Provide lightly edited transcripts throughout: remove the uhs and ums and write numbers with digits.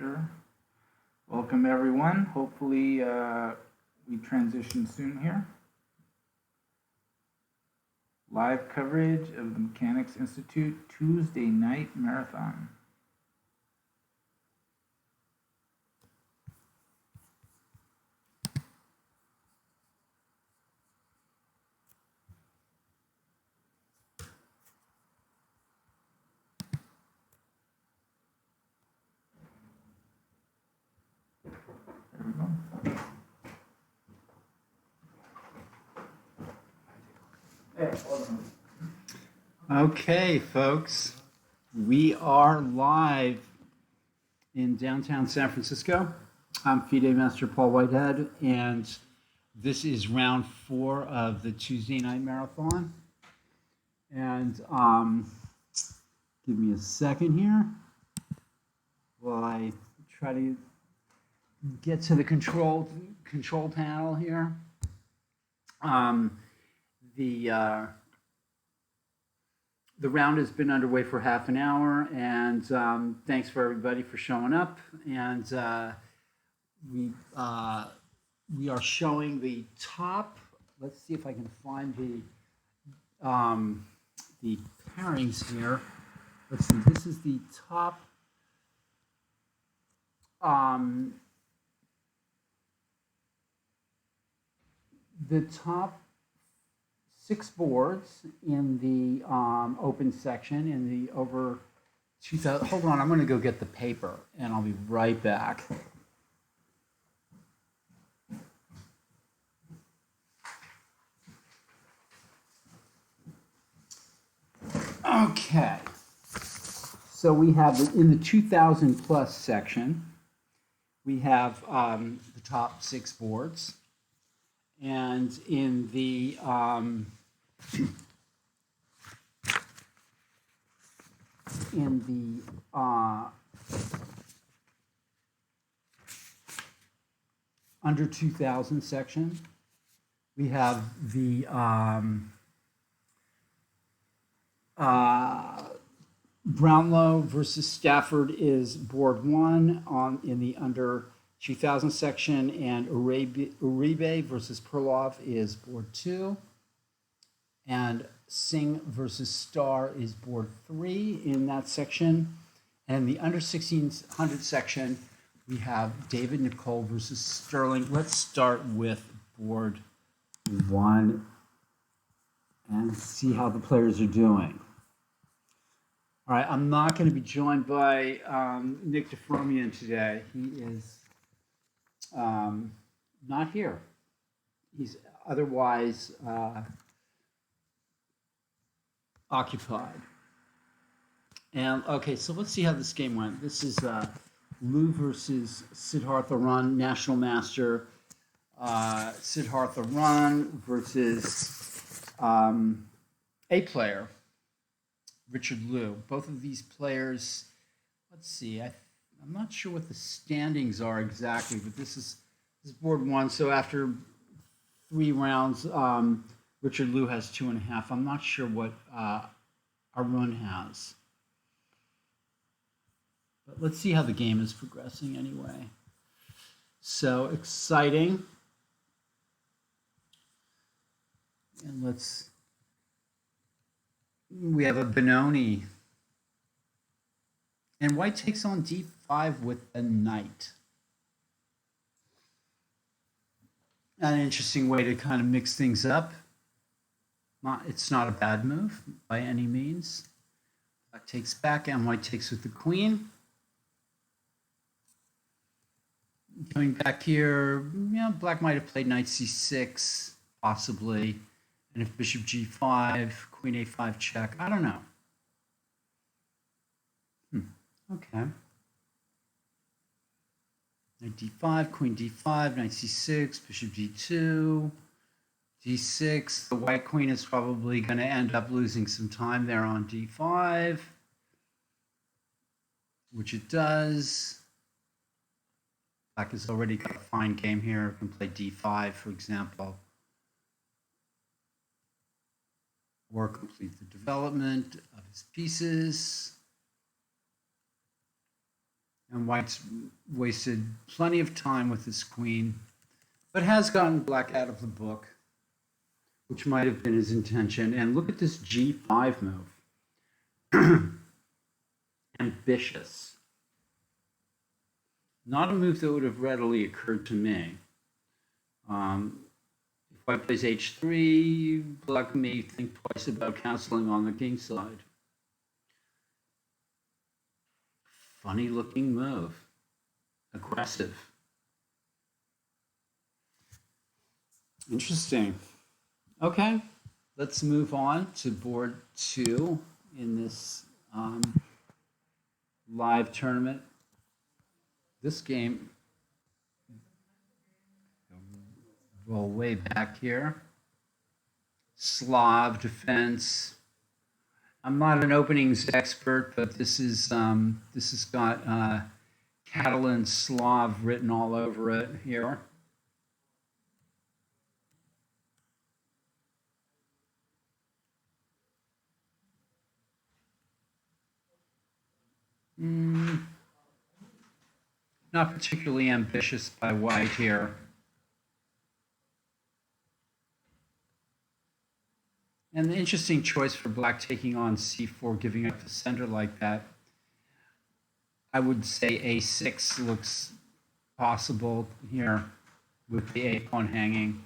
Sure. Welcome everyone. Hopefully we transition soon here. Live coverage of the Mechanics Institute Tuesday night marathon. There we go. Okay, folks, we are live in downtown San Francisco. I'm FIDE Master Paul Whitehead, and this is round 4 of the Tuesday night marathon. And give me a second here while I try to get to the control panel here. The round has been underway for half an hour, and thanks for everybody for showing up. And we are showing the top. Let's see if I can find the pairings here. Let's see. This is the top. The top 6 boards in the open section in the over 2000. Hold on, I'm going to go get the paper and I'll be right back. Okay, so we have in the 2000 plus section, we have the top 6 boards. And in the under 2000 section, we have the Brownlow versus Stafford is board 1 in the under 2000 section, and Uribe versus Perloff is board 2, and Singh versus Starr is board 3 in that section. And the under 1600 section, we have David Nicole versus Sterling. Let's start with board 1 and see how the players are doing. All right, I'm not going to be joined by Nick DeFromian today. He is not here. He's otherwise occupied. And okay, so let's see how this game went. This is Lou versus Siddhartha Run, National Master. Siddhartha Run versus a player, Richard Lou. Both of these players, let's see, I'm not sure what the standings are exactly, but this is board 1. So after 3 rounds, Richard Lou has 2.5. I'm not sure what Arun has. But let's see how the game is progressing anyway. So exciting. And we have a Benoni. And white takes on d5 with a knight. An interesting way to kind of mix things up. It's not a bad move by any means. Black takes back and white takes with the queen. Coming back here, black might have played knight c6, possibly. And if bishop g5, queen a5 check, I don't know. Okay. Knight d5, queen d5, knight c6, bishop d2, d6. The white queen is probably going to end up losing some time there on d5, which it does. Black has already got a fine game here. It can play d5, for example, or complete the development of his pieces. And white's wasted plenty of time with his queen, but has gotten black out of the book, which might have been his intention. And look at this g5 move. Ambitious. Not a move that would have readily occurred to me. If white plays h3, black may think twice about castling on the king side. Funny looking move. Aggressive. Interesting. Okay, let's move on to board 2 in this live tournament. This game, roll way back here. Slav defense. I'm not an openings expert, but this has got Catalan Slav written all over it here. Not particularly ambitious by white here. And the interesting choice for black taking on c4, giving up the center like that. I would say a6 looks possible here with the a-pawn hanging.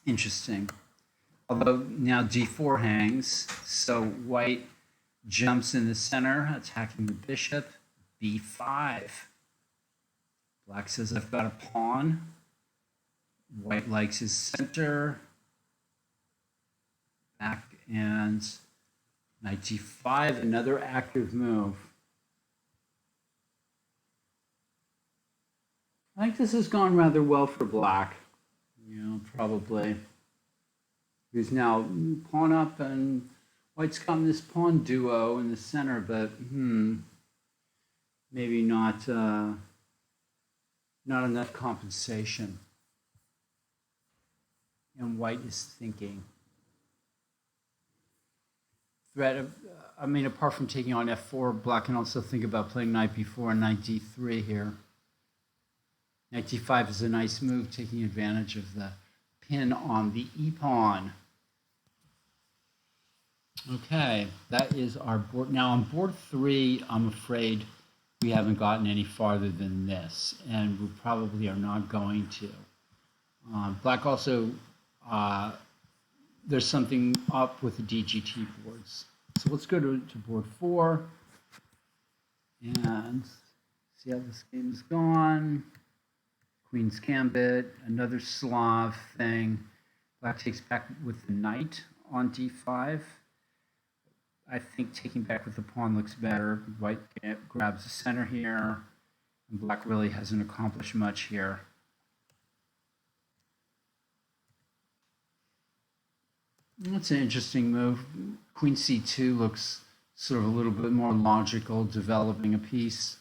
Interesting. Although now d4 hangs, so white jumps in the center, attacking the bishop. b5. Black says, I've got a pawn. White likes his center. Back and knight d5, another active move. I think this has gone rather well for black. Probably. He's now pawn up, and white's gotten this pawn duo in the center, but maybe not enough compensation. And white is thinking. Threat of, apart from taking on f4, black can also think about playing knight b4 and knight d3 here. Knight d5 is a nice move, taking advantage of the pin on the e-pawn. Okay, that is our board. Now on board 3, I'm afraid we haven't gotten any farther than this, and we probably are not going to. Black also, there's something up with the DGT boards. So let's go to board 4 and see how this game is gone. Queen's Gambit, another Slav thing. Black takes back with the knight on d5. I think taking back with the pawn looks better. White grabs the center here, and black really hasn't accomplished much here. That's an interesting move. Queen c2 looks sort of a little bit more logical, developing a piece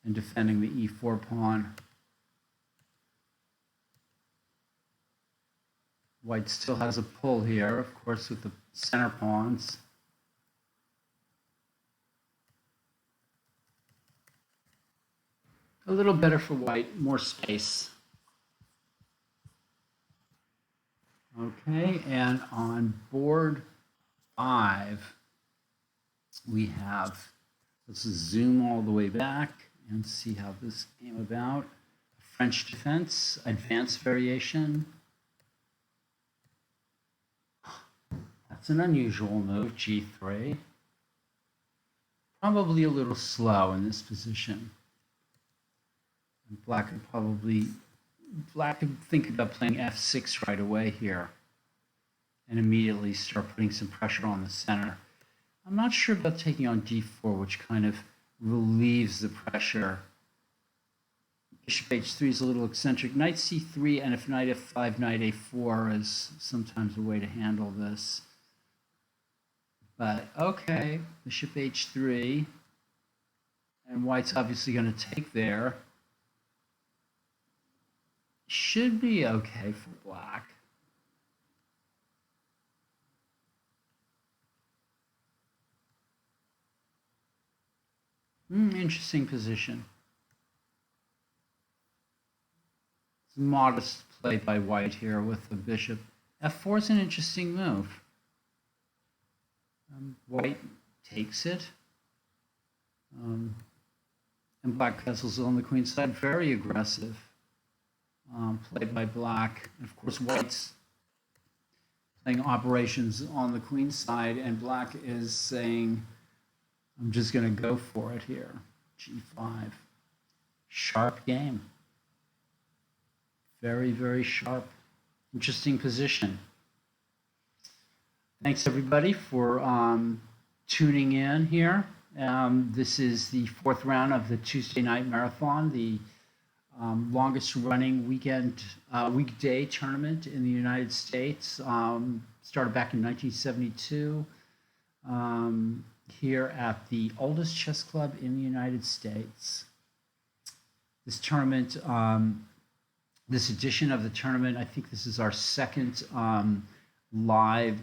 and defending the e4 pawn. White still has a pull here, of course, with the center pawns. A little better for white, more space. Okay, and on board 5, we have, let's zoom all the way back and see how this came about. French defense, advanced variation. That's an unusual move, g3. Probably a little slow in this position. And black could think about playing f6 right away here and immediately start putting some pressure on the center. I'm not sure about taking on d4, which kind of relieves the pressure. Bishop h3 is a little eccentric. Knight c3, and if knight f5, knight a4 is sometimes a way to handle this. But okay, bishop h3, and white's obviously going to take there. Should be okay for black. Interesting position. It's a modest play by white here with the bishop. F4 is an interesting move. White takes it. And black castles on the queen side. Very aggressive play by black. And of course, white's playing operations on the queen side, and black is saying, I'm just going to go for it here. G5. Sharp game. Very, very sharp. Interesting position. Thanks, everybody, for tuning in here. This is the fourth round of the Tuesday night marathon, the longest running weekday tournament in the United States. Started back in 1972 here at the oldest chess club in the United States. This tournament, this edition of the tournament, I think this is our second live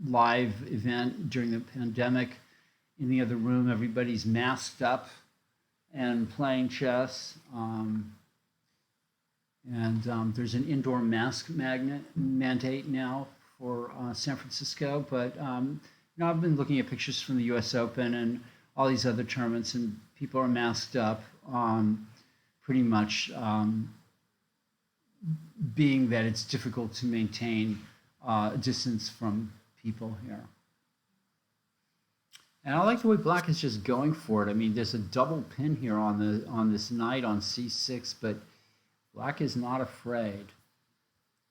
event during the pandemic. In the other room, everybody's masked up and playing chess. There's an indoor mask mandate now for San Francisco. But I've been looking at pictures from the U.S. Open and all these other tournaments, and people are masked up, pretty much being that it's difficult to maintain distance from people here. And I like the way black is just going for it. I mean, there's a double pin here on this knight on c6, but black is not afraid.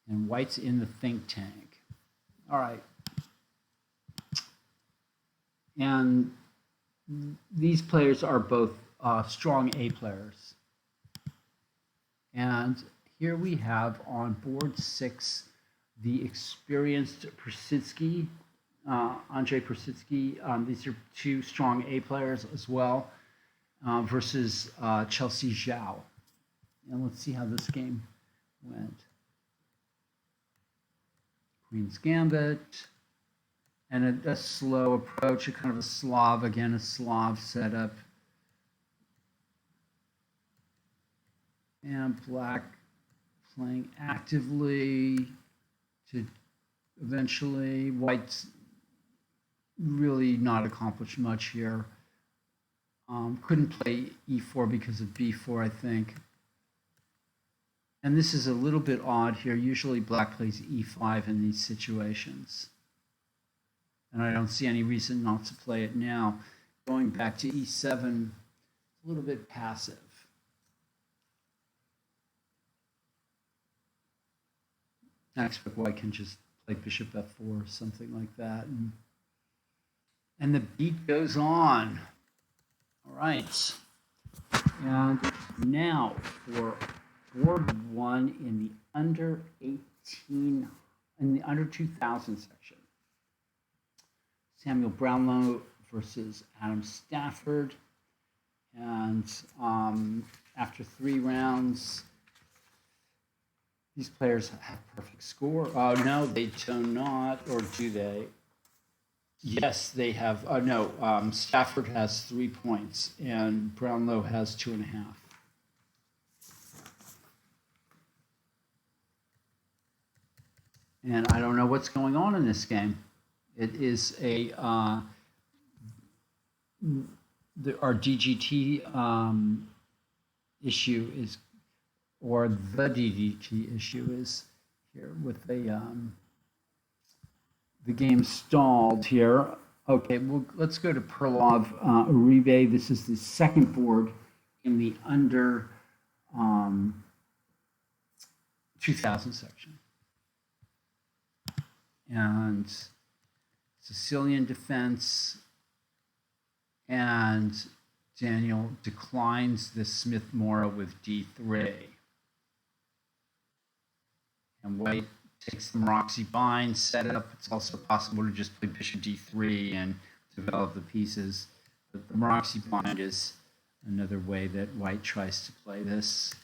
And white's in the think tank. All right. And these players are both strong A players. And here we have on board 6 the experienced Persitsky, Andrei Persitsky. These are two strong A players as well, versus Chelsea Zhao. And let's see how this game went. Queen's Gambit, and a slow approach, a kind of a Slav setup. And black playing actively to eventually. White's really not accomplished much here. Couldn't play e4 because of b4, I think. And this is a little bit odd here. Usually black plays e5 in these situations. And I don't see any reason not to play it now. Going back to e7, a little bit passive. I expect white can just play bishop f4 or something like that. And the beat goes on. All right. And now for board 1 in the under 2000 section. Samuel Brownlow versus Adam Stafford. And after 3 rounds, these players have perfect score. Oh, no, they do not, or do they? Yes, they have. No, Stafford has 3 points, and Brownlow has 2.5. And I don't know what's going on in this game. It is our DGT issue is, or the DGT issue is here with the game stalled here. Okay, well, let's go to Perlov Uribe. This is the second board in the under 2000 section. And Sicilian defense, and Daniel declines the Smith-Morra with d3. And white takes the Maroczy bind setup. It's also possible to just play bishop d3 and develop the pieces. But the Maroczy bind is another way that white tries to play this.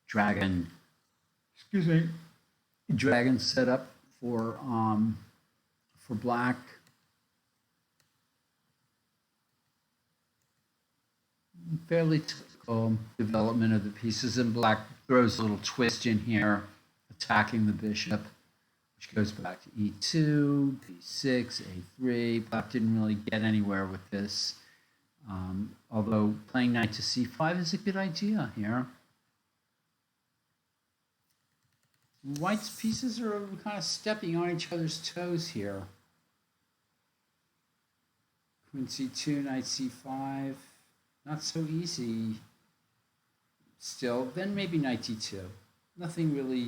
Dragon setup for black. fairly typical development of the pieces, and black throws a little twist in here, attacking the bishop, which goes back to e2, b6, a3. Black didn't really get anywhere with this, although playing knight to c5 is a good idea here. White's pieces are kind of stepping on each other's toes here. Queen c2, knight c5, not so easy still. Then maybe knight d2. Nothing really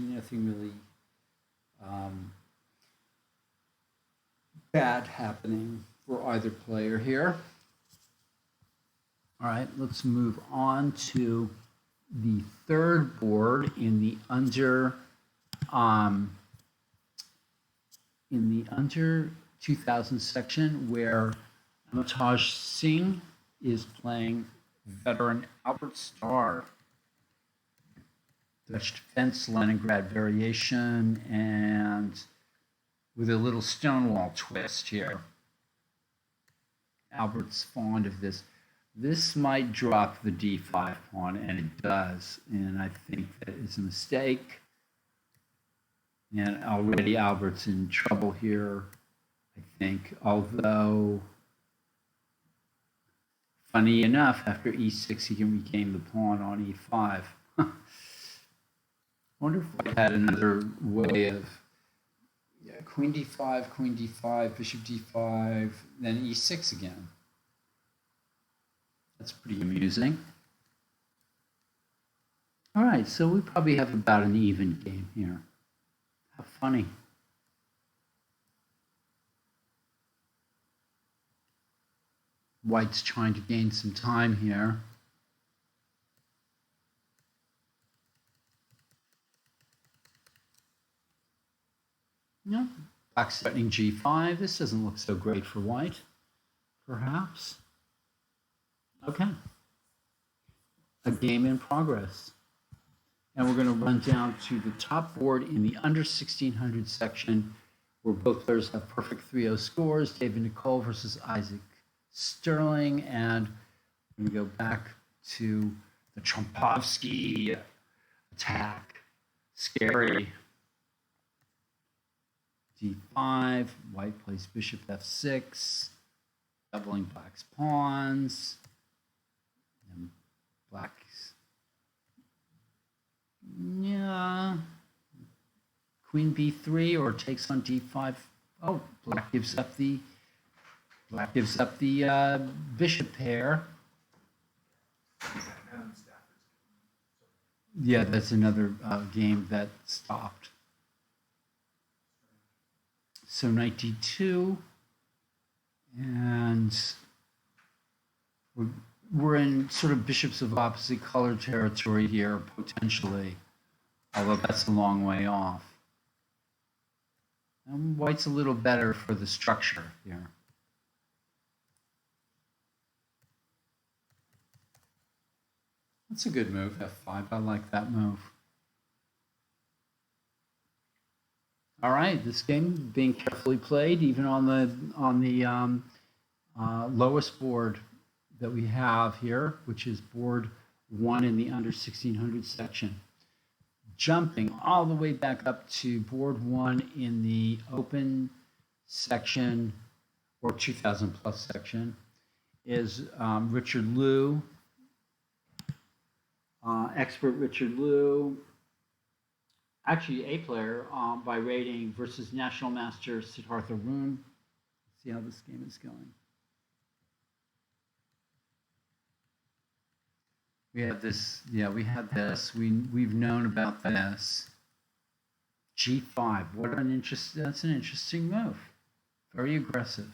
bad happening for either player here. All right, let's move on to the third board in the under 2000 section, where Amataj Singh is playing veteran Albert Starr. Dutch defense, Leningrad variation, and with a little Stonewall twist here. Albert's fond of this. This might drop the d5 pawn, and it does, and I think that is a mistake. And already Albert's in trouble here, I think, although, funny enough, after e6, he can regain the pawn on e5. I wonder if we had another way of, queen d5, bishop d5, then e6 again. That's pretty amusing. All right, so we probably have about an even game here. How funny. White's trying to gain some time here. No, black's threatening g5. This doesn't look so great for white, perhaps. Okay. A game in progress. And we're going to run down to the top board in the under 1600 section, where both players have perfect 3-0 scores. David Nicole versus Isaac Sterling. And we're going to go back to the Trompovsky attack. Scary. d5, white plays bishop f6, doubling black's pawns, and black's, queen b3, or takes on d5. Oh, black gives up the bishop pair. Yeah, that's another game that stopped. So knight d2, and we're in sort of bishops of opposite color territory here, potentially, although that's a long way off. And white's a little better for the structure here. That's a good move, f5. I like that move. All right, this game being carefully played, even on the lowest board that we have here, which is board 1 in the under 1600 section. Jumping all the way back up to board 1 in the open section, or 2000 plus section, is Richard Liu, expert Richard Liu. Actually, a player by rating versus National Master Siddhartha Roon. See how this game is going. We have this, we had this. We've known about this. G5. That's an interesting move. Very aggressive.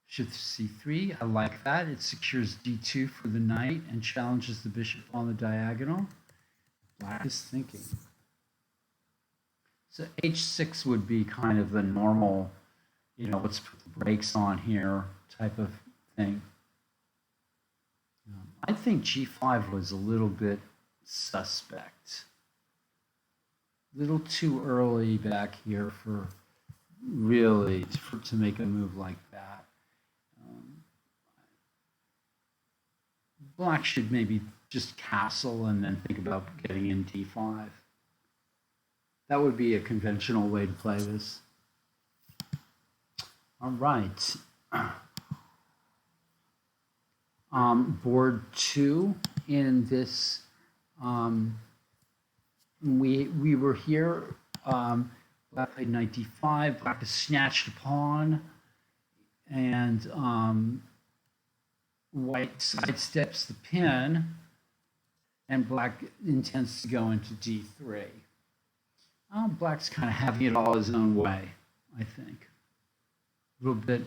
Bishop c3. I like that. It secures d2 for the knight and challenges the bishop on the diagonal. Black is thinking. So h6 would be kind of the normal, let's put the brakes on here type of thing. I think g5 was a little bit suspect. A little too early back here for really to make a move like that. Black should maybe just castle and then think about getting in d5. That would be a conventional way to play this. All right. Board 2 in this, we were here, Black played knight d5, Black has snatched a pawn, and White sidesteps the pin, and Black intends to go into d3. Black's kind of having it all his own way, I think. A little bit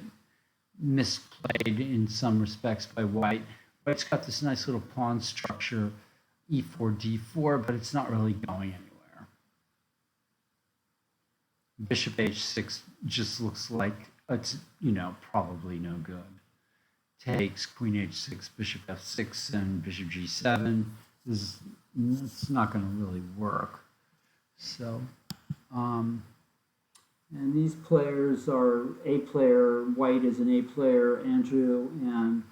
misplayed in some respects by White. White's got this nice little pawn structure, e4, d4, but it's not really going anywhere. Bishop h6 just looks like it's, probably no good. Takes, queen h6, bishop f6, and bishop g7. It's not going to really work. So, and these players are A player, White is an A player, Andrew, and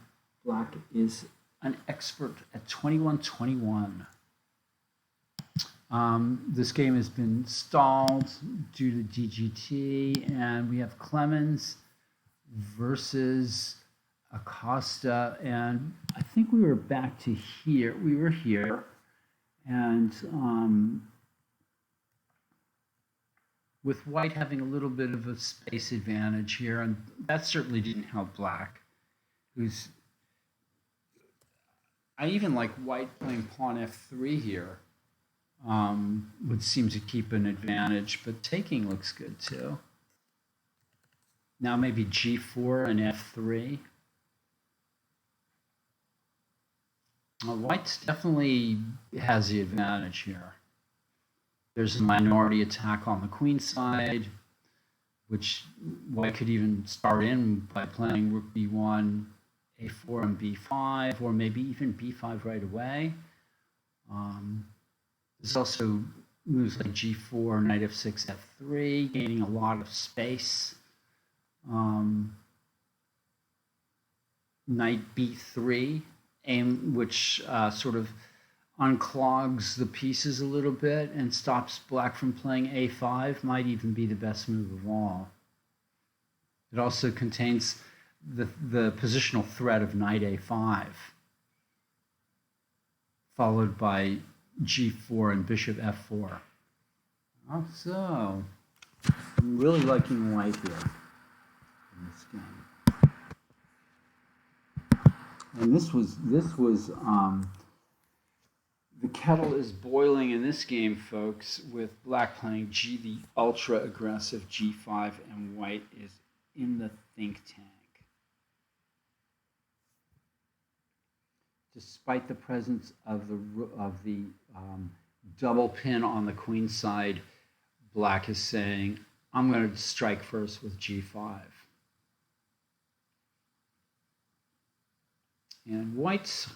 Black is an expert at 21-21. This game has been stalled due to DGT, and we have Clemens versus Acosta, and I think we were back to here. We were here, and with White having a little bit of a space advantage here, and that certainly didn't help Black, I even like White playing pawn f3 here, would seem to keep an advantage, but taking looks good too. Now maybe g4 and f3. White definitely has the advantage here. There's a minority attack on the queen side, which White could even start in by playing rook b1, a4, and b5, or maybe even b5 right away. There's also moves like g4, knight f6, f3, gaining a lot of space. Knight b3, which sort of unclogs the pieces a little bit and stops Black from playing a5, might even be the best move of all. It also contains the positional threat of knight a5, followed by g4 and bishop f4. So, I'm really liking White here in this game. And this was the kettle is boiling in this game, folks, with Black playing the ultra-aggressive g5, and White is in the think tank. Despite the presence of the double pin on the queen side, Black is saying, I'm going to strike first with g5. And White's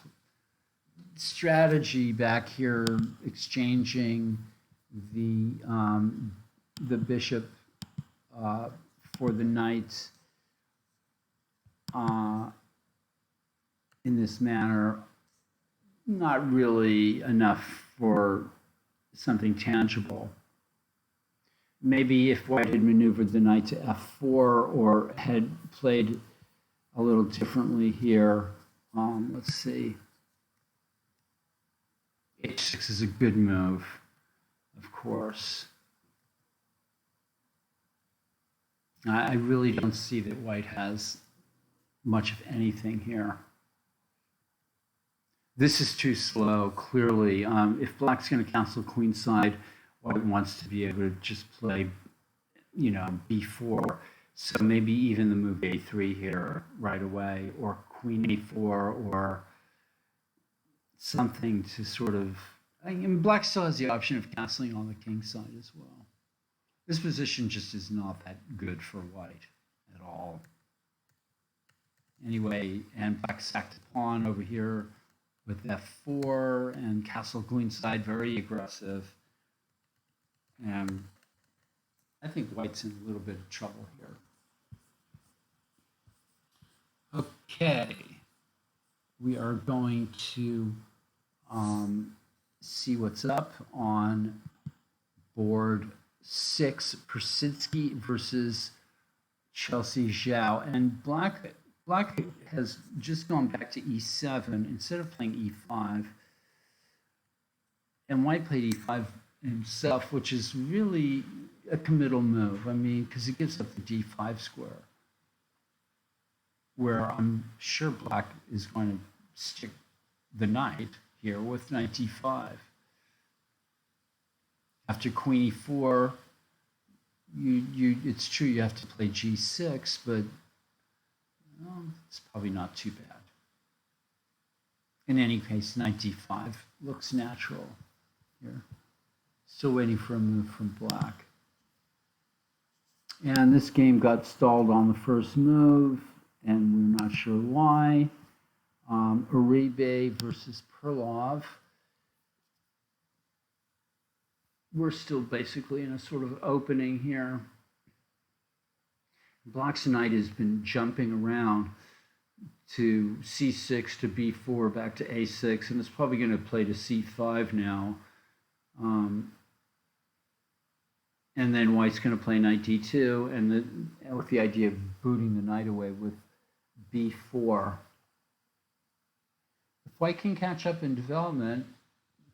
strategy back here, exchanging the bishop for the knight in this manner, not really enough for something tangible. Maybe if White had maneuvered the knight to f4 or had played a little differently here, let's see. h6 is a good move, of course. I really don't see that White has much of anything here. This is too slow, clearly. If Black's going to cancel queenside, White wants to be able to just play, b4. So maybe even the move a3 here right away, or queen a4, or something to sort of... Black still has the option of canceling on the king side as well. This position just is not that good for White at all. Anyway, and Black sacked a pawn over here with f4 and castle queenside, very aggressive. And I think White's in a little bit of trouble here. Okay. we are going to see what's up on board 6, Persidsky versus Chelsea Zhao. And Black has just gone back to e7 instead of playing e5. And White played e5 himself, which is really a committal move. I mean, because it gives up the d5 square, where I'm sure Black is going to stick the knight here with knight d5. After queen e4, it's true you have to play g6, but it's probably not too bad. In any case, knight d5 looks natural here. Still waiting for a move from Black. And this game got stalled on the first move, and we're not sure why. Uribe versus Perlov. We're still basically in a sort of opening here. Black's knight has been jumping around to c6 to b4 back to a6, and it's probably going to play to c5 now. And then White's going to play knight d2, and with the idea of booting the knight away with b4. If White can catch up in development,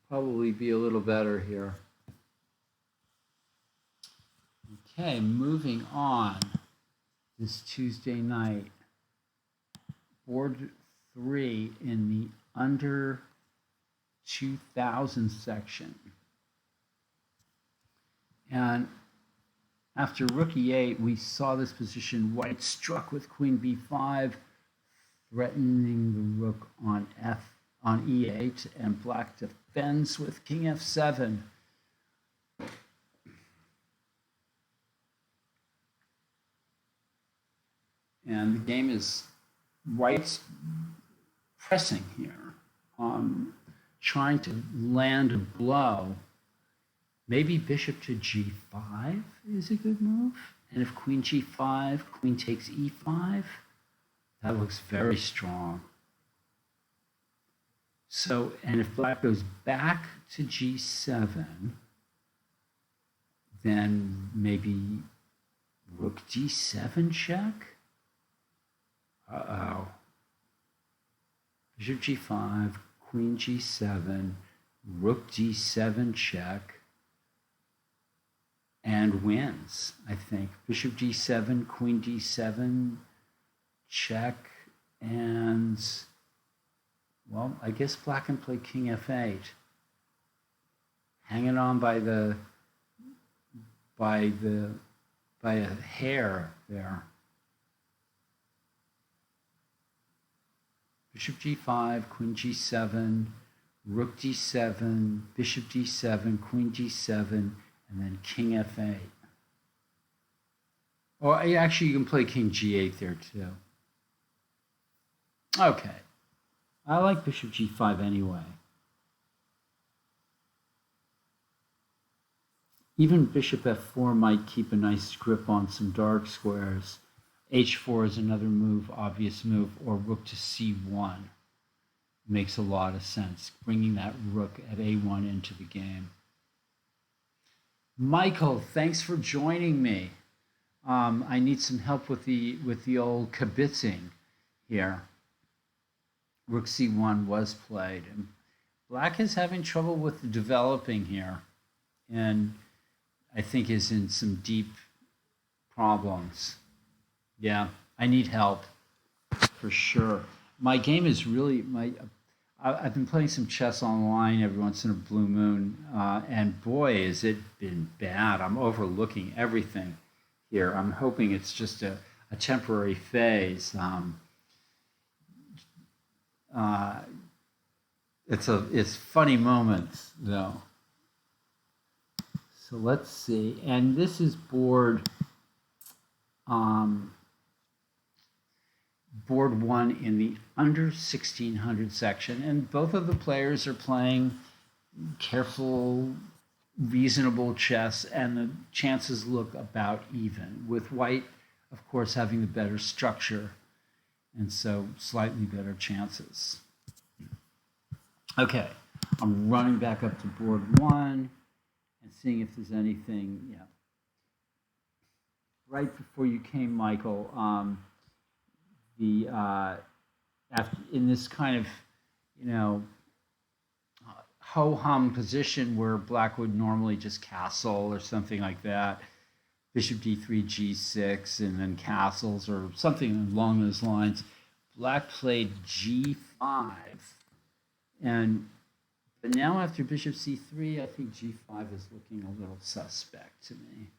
probably be a little better here. Okay, moving on this Tuesday night. Board 3 in the under 2000 section. And after rook e8, we saw this position. White struck with queen b5, threatening the rook on e8, and Black defends with king f7. And the game is White's pressing here, trying to land a blow. Maybe bishop to g5 is a good move. And if queen g5, queen takes e5, that looks very strong. So, and if Black goes back to g7, then maybe rook d7 check? Uh-oh. Bishop g5, queen g7, rook d7 check, and wins, I think. Bishop d7, queen d7, check, and, well, I guess Black can play king f8. Hanging on by a hair there. Bishop g5, queen g7, rook d7, bishop d7, queen d7, and then king f8. Or actually, you can play king g8 there too. Okay. I like bishop g5 anyway. Even bishop f4 might keep a nice grip on some dark squares. h4 is another move, obvious move, or rook to c1. Makes a lot of sense, bringing that rook at a1 into the game. Michael, thanks for joining me. I need some help with the old kibitzing here. Rook c1 was played, and Black is having trouble with developing here, and I think is in some deep problems. Yeah, I need help for sure. My game is really I've been playing some chess online every once in a blue moon, and boy, has it been bad. I'm overlooking everything here. I'm hoping it's just a temporary phase. It's funny moments though. So let's see, and this is board 1 in the under 1600 section, and both of the players are playing careful, reasonable chess, and the chances look about even, with White, of course, having the better structure, and so slightly better chances. Okay, I'm running back up to board one and seeing if there's anything, yeah. Right before you came, Michael, the after in this kind of, you know, ho hum position where black would normally just castle or something like that, bishop d3, g6, and then castles or something along those lines. Black played g5, and but now after bishop c3, I think g5 is looking a little suspect to me.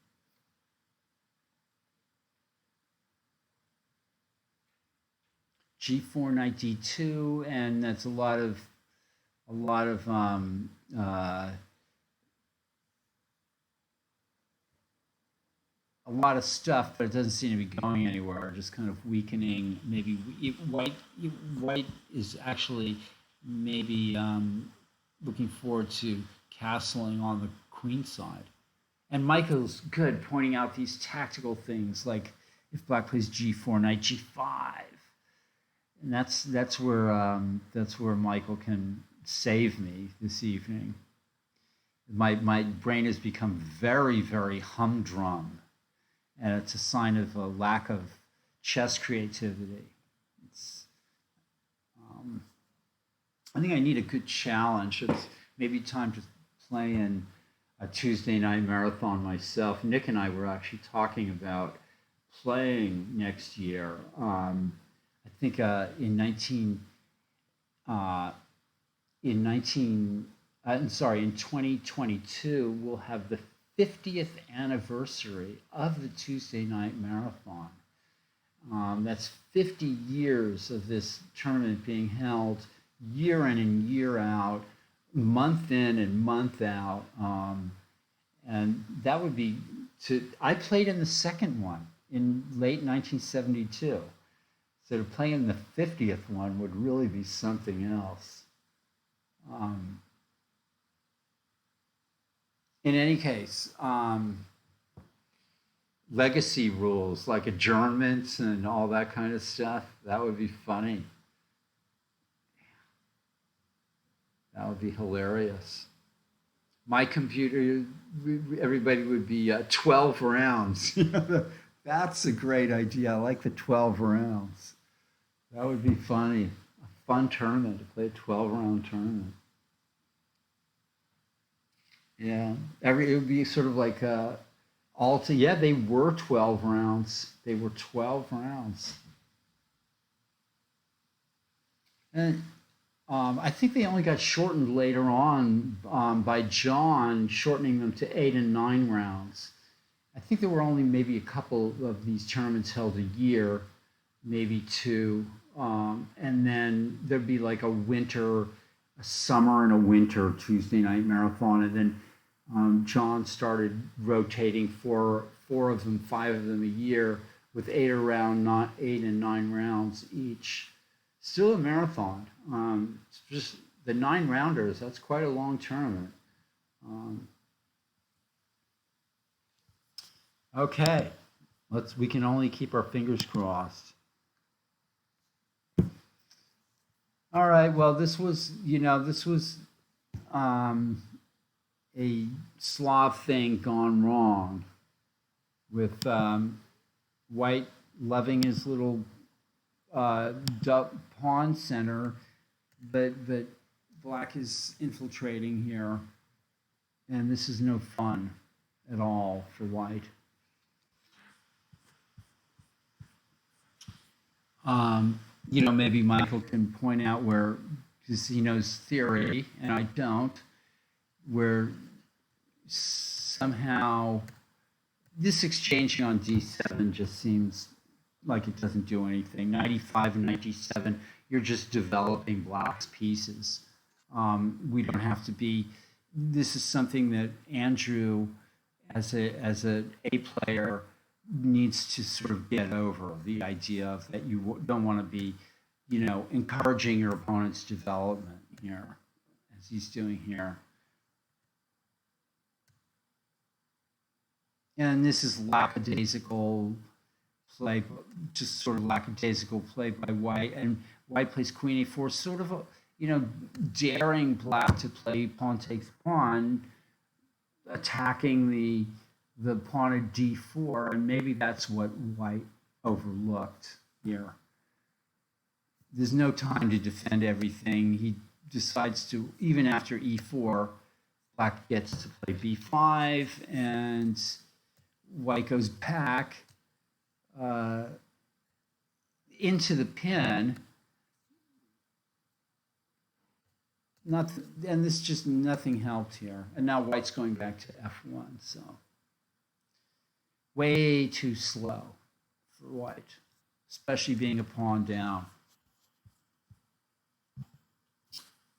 G4, knight d2, and that's a lot of stuff, but it doesn't seem to be going anywhere. Just kind of weakening. Maybe white is actually maybe looking forward to castling on the queen side. And Michael's good pointing out these tactical things, like if black plays g4, knight g5, and that's where Michael can save me this evening. My brain has become very, very humdrum, and it's a sign of a lack of chess creativity. It's, I think I need a good challenge. It's maybe time to play in a Tuesday night marathon myself. Nick and I were actually talking about playing next year. I think in 2022, we'll have the 50th anniversary of the Tuesday night marathon. That's 50 years of this tournament being held year in and year out, month in and month out. And that would be I played in the second one in late 1972. So to play in the 50th one would really be something else. In any case, legacy rules like adjournments and all that kind of stuff, that would be funny. That would be hilarious. My computer, everybody would be 12 rounds. That's a great idea. I like the 12 rounds. That would be funny. A fun tournament to play a 12-round tournament. Yeah, it would be sort of like yeah, they were 12 rounds. They were 12 rounds. And I think they only got shortened later on by John, shortening them to 8 and 9 rounds. I think there were only maybe a couple of these tournaments held a year, maybe two. And then there'd be like a summer and a winter Tuesday night marathon. And then John started rotating four of them, 5 of them a year with 8 and 9 rounds each. Still a marathon. It's just the 9 rounders, that's quite a long tournament. Okay, we can only keep our fingers crossed. All right, well, this was a Slav thing gone wrong with white loving his little pawn center, but black is infiltrating here, and this is no fun at all for white. Maybe Michael can point out where, because he knows theory and I don't, where somehow this exchanging on d7 just seems like it doesn't do anything. 95 and 97, you're just developing black's pieces. We don't have to be. This is something that Andrew, as a player, needs to sort of get over, the idea of that you don't want to be, encouraging your opponent's development here, as he's doing here. And this is lackadaisical play, just sort of lackadaisical play by white, and white plays queen a4, sort of daring black to play pawn takes pawn, attacking the pawn at d4, and maybe that's what white overlooked here. There's no time to defend everything. He decides to, even after e4, black gets to play b5, and white goes back into the pin. And this just nothing helped here. And now white's going back to f1, so way too slow for white, especially being a pawn down.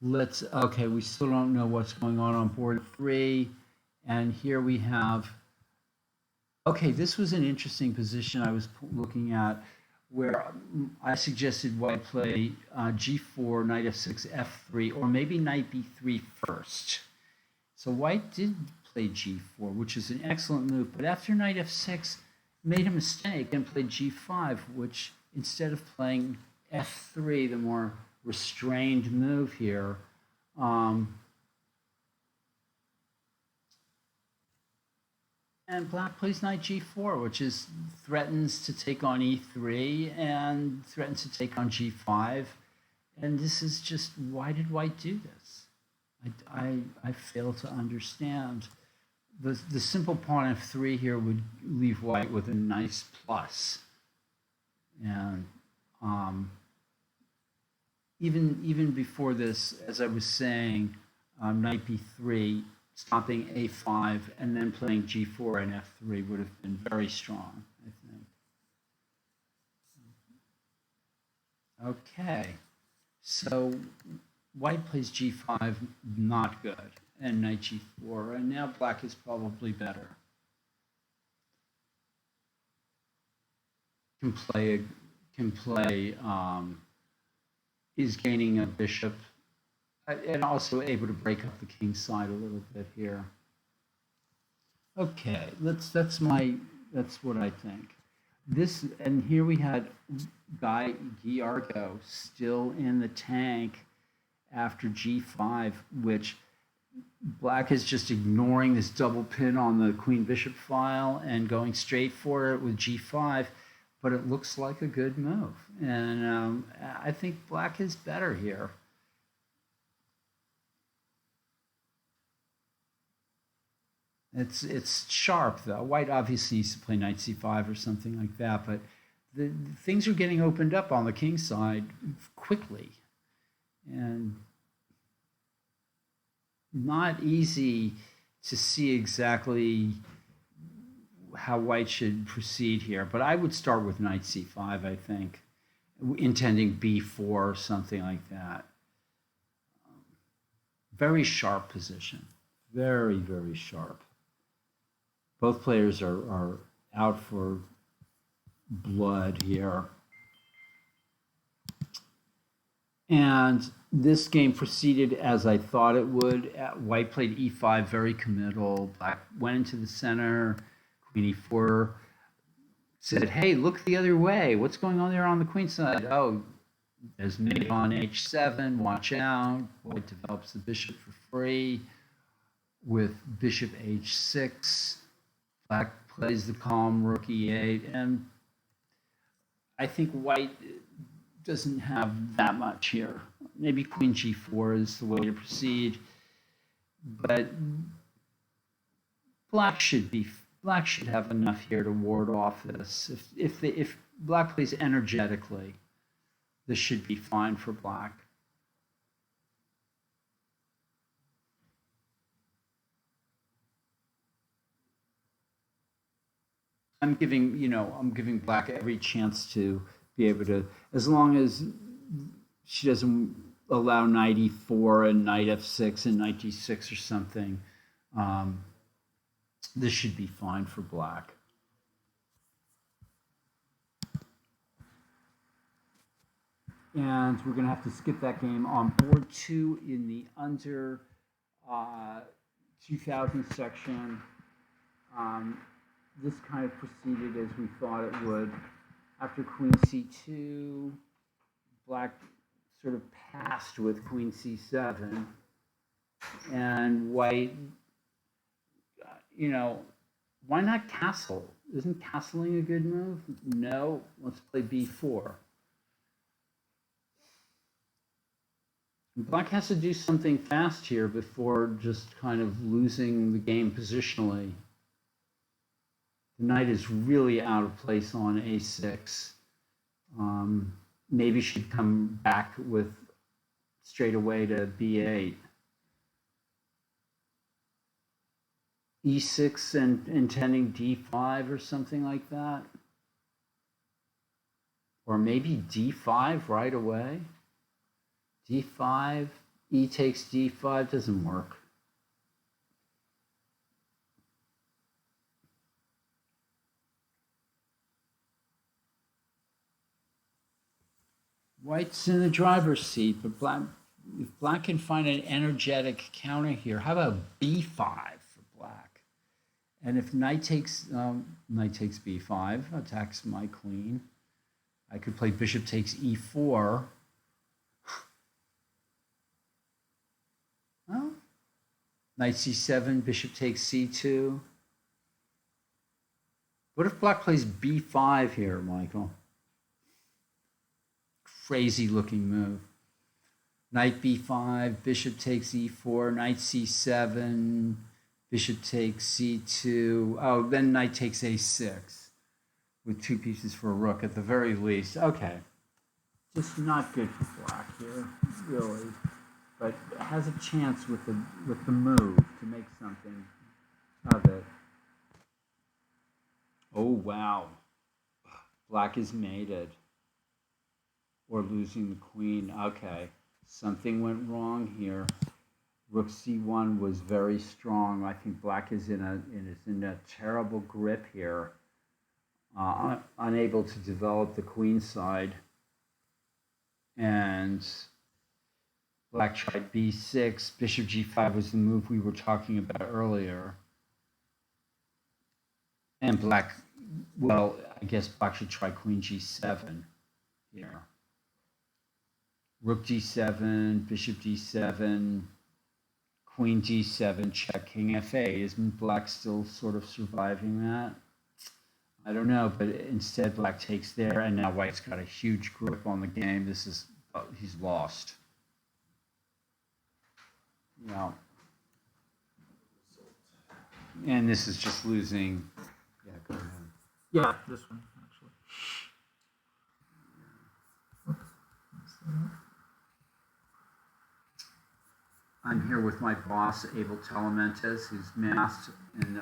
Okay, we still don't know what's going on board 3. And here we have, okay, this was an interesting position I was looking at, where I suggested white play g4, knight f6, f3, or maybe knight b3 first. So white did play g4, which is an excellent move. But after knight f6, made a mistake and played g5, which instead of playing f3, the more restrained move here, and black plays knight g4, which threatens to take on e3 and threatens to take on g5. And this is just, why did white do this? I fail to understand. The simple pawn f3 here would leave white with a nice plus. And even before this, as I was saying, knight b3, stopping a5, and then playing g4 and f3 would have been very strong, I think. Okay, so white plays g5, not good, and knight g4, and now black is probably better. Is gaining a bishop, and also able to break up the king side a little bit here. Okay, that's what I think. This, and here we had Guy Giargo still in the tank after g5, which black is just ignoring this double pin on the queen bishop file and going straight for it with g5. But it looks like a good move. And I think black is better here. It's sharp, though. White obviously needs to play knight c5 or something like that, but the things are getting opened up on the king side quickly. And not easy to see exactly how white should proceed here, but I would start with knight c5, I think, intending b4 or something like that. Very sharp position, very, very sharp. Both players are out for blood here. And this game proceeded as I thought it would. White played e5, very committal. Black went into the center. Queen e4, said, hey, look the other way. What's going on there on the queen side? Oh, there's mate on h7. Watch out. White develops the bishop for free with bishop h6. Black plays the calm rook e8. And I think white doesn't have that much here. Maybe queen g4 is the way to proceed. But black should have enough here to ward off this. If black plays energetically, this should be fine for black. I'm giving black every chance to be able to, as long as she doesn't allow knight e4 and knight f6 and knight d6 or something. This should be fine for black. And we're going to have to skip that game. On board 2 in the under 2000 section, this kind of proceeded as we thought it would. After queen c2, black sort of passed with queen c7, and white, why not castle? Isn't castling a good move? No, let's play b4. Black has to do something fast here before just kind of losing the game positionally. The knight is really out of place on a6. Maybe she'd come back with straight away to b8. e6 and intending d5 or something like that. Or maybe d5 right away. d5, e takes d5, doesn't work. White's in the driver's seat, but if black can find an energetic counter here, how about b5 for black? And if knight takes b5, attacks my queen. I could play bishop takes e4. Well, knight c7, bishop takes c2. What if black plays b5 here, Michael? Crazy looking move. Knight b5, bishop takes e4, knight c7, bishop takes c2. Oh, then knight takes a6 with 2 pieces for a rook at the very least. Okay. Just not good for black here, really. But has a chance with the move to make something of it. Oh, wow. Black is mated. Or losing the queen. Okay, something went wrong here. Rook c1 was very strong. I think black is in a terrible grip here, unable to develop the queen side. And black tried b6. Bishop g5 was the move we were talking about earlier. And black, well, I guess black should try queen g7 here. Rook d7, bishop d7, queen d7, check, king f8. Isn't black still sort of surviving that? I don't know, but instead black takes there, and now white's got a huge grip on the game. He's lost. Yeah. And this is just losing. Yeah, go ahead. Yeah, this one, actually. I'm here with my boss, Abel Telementes, who's masked and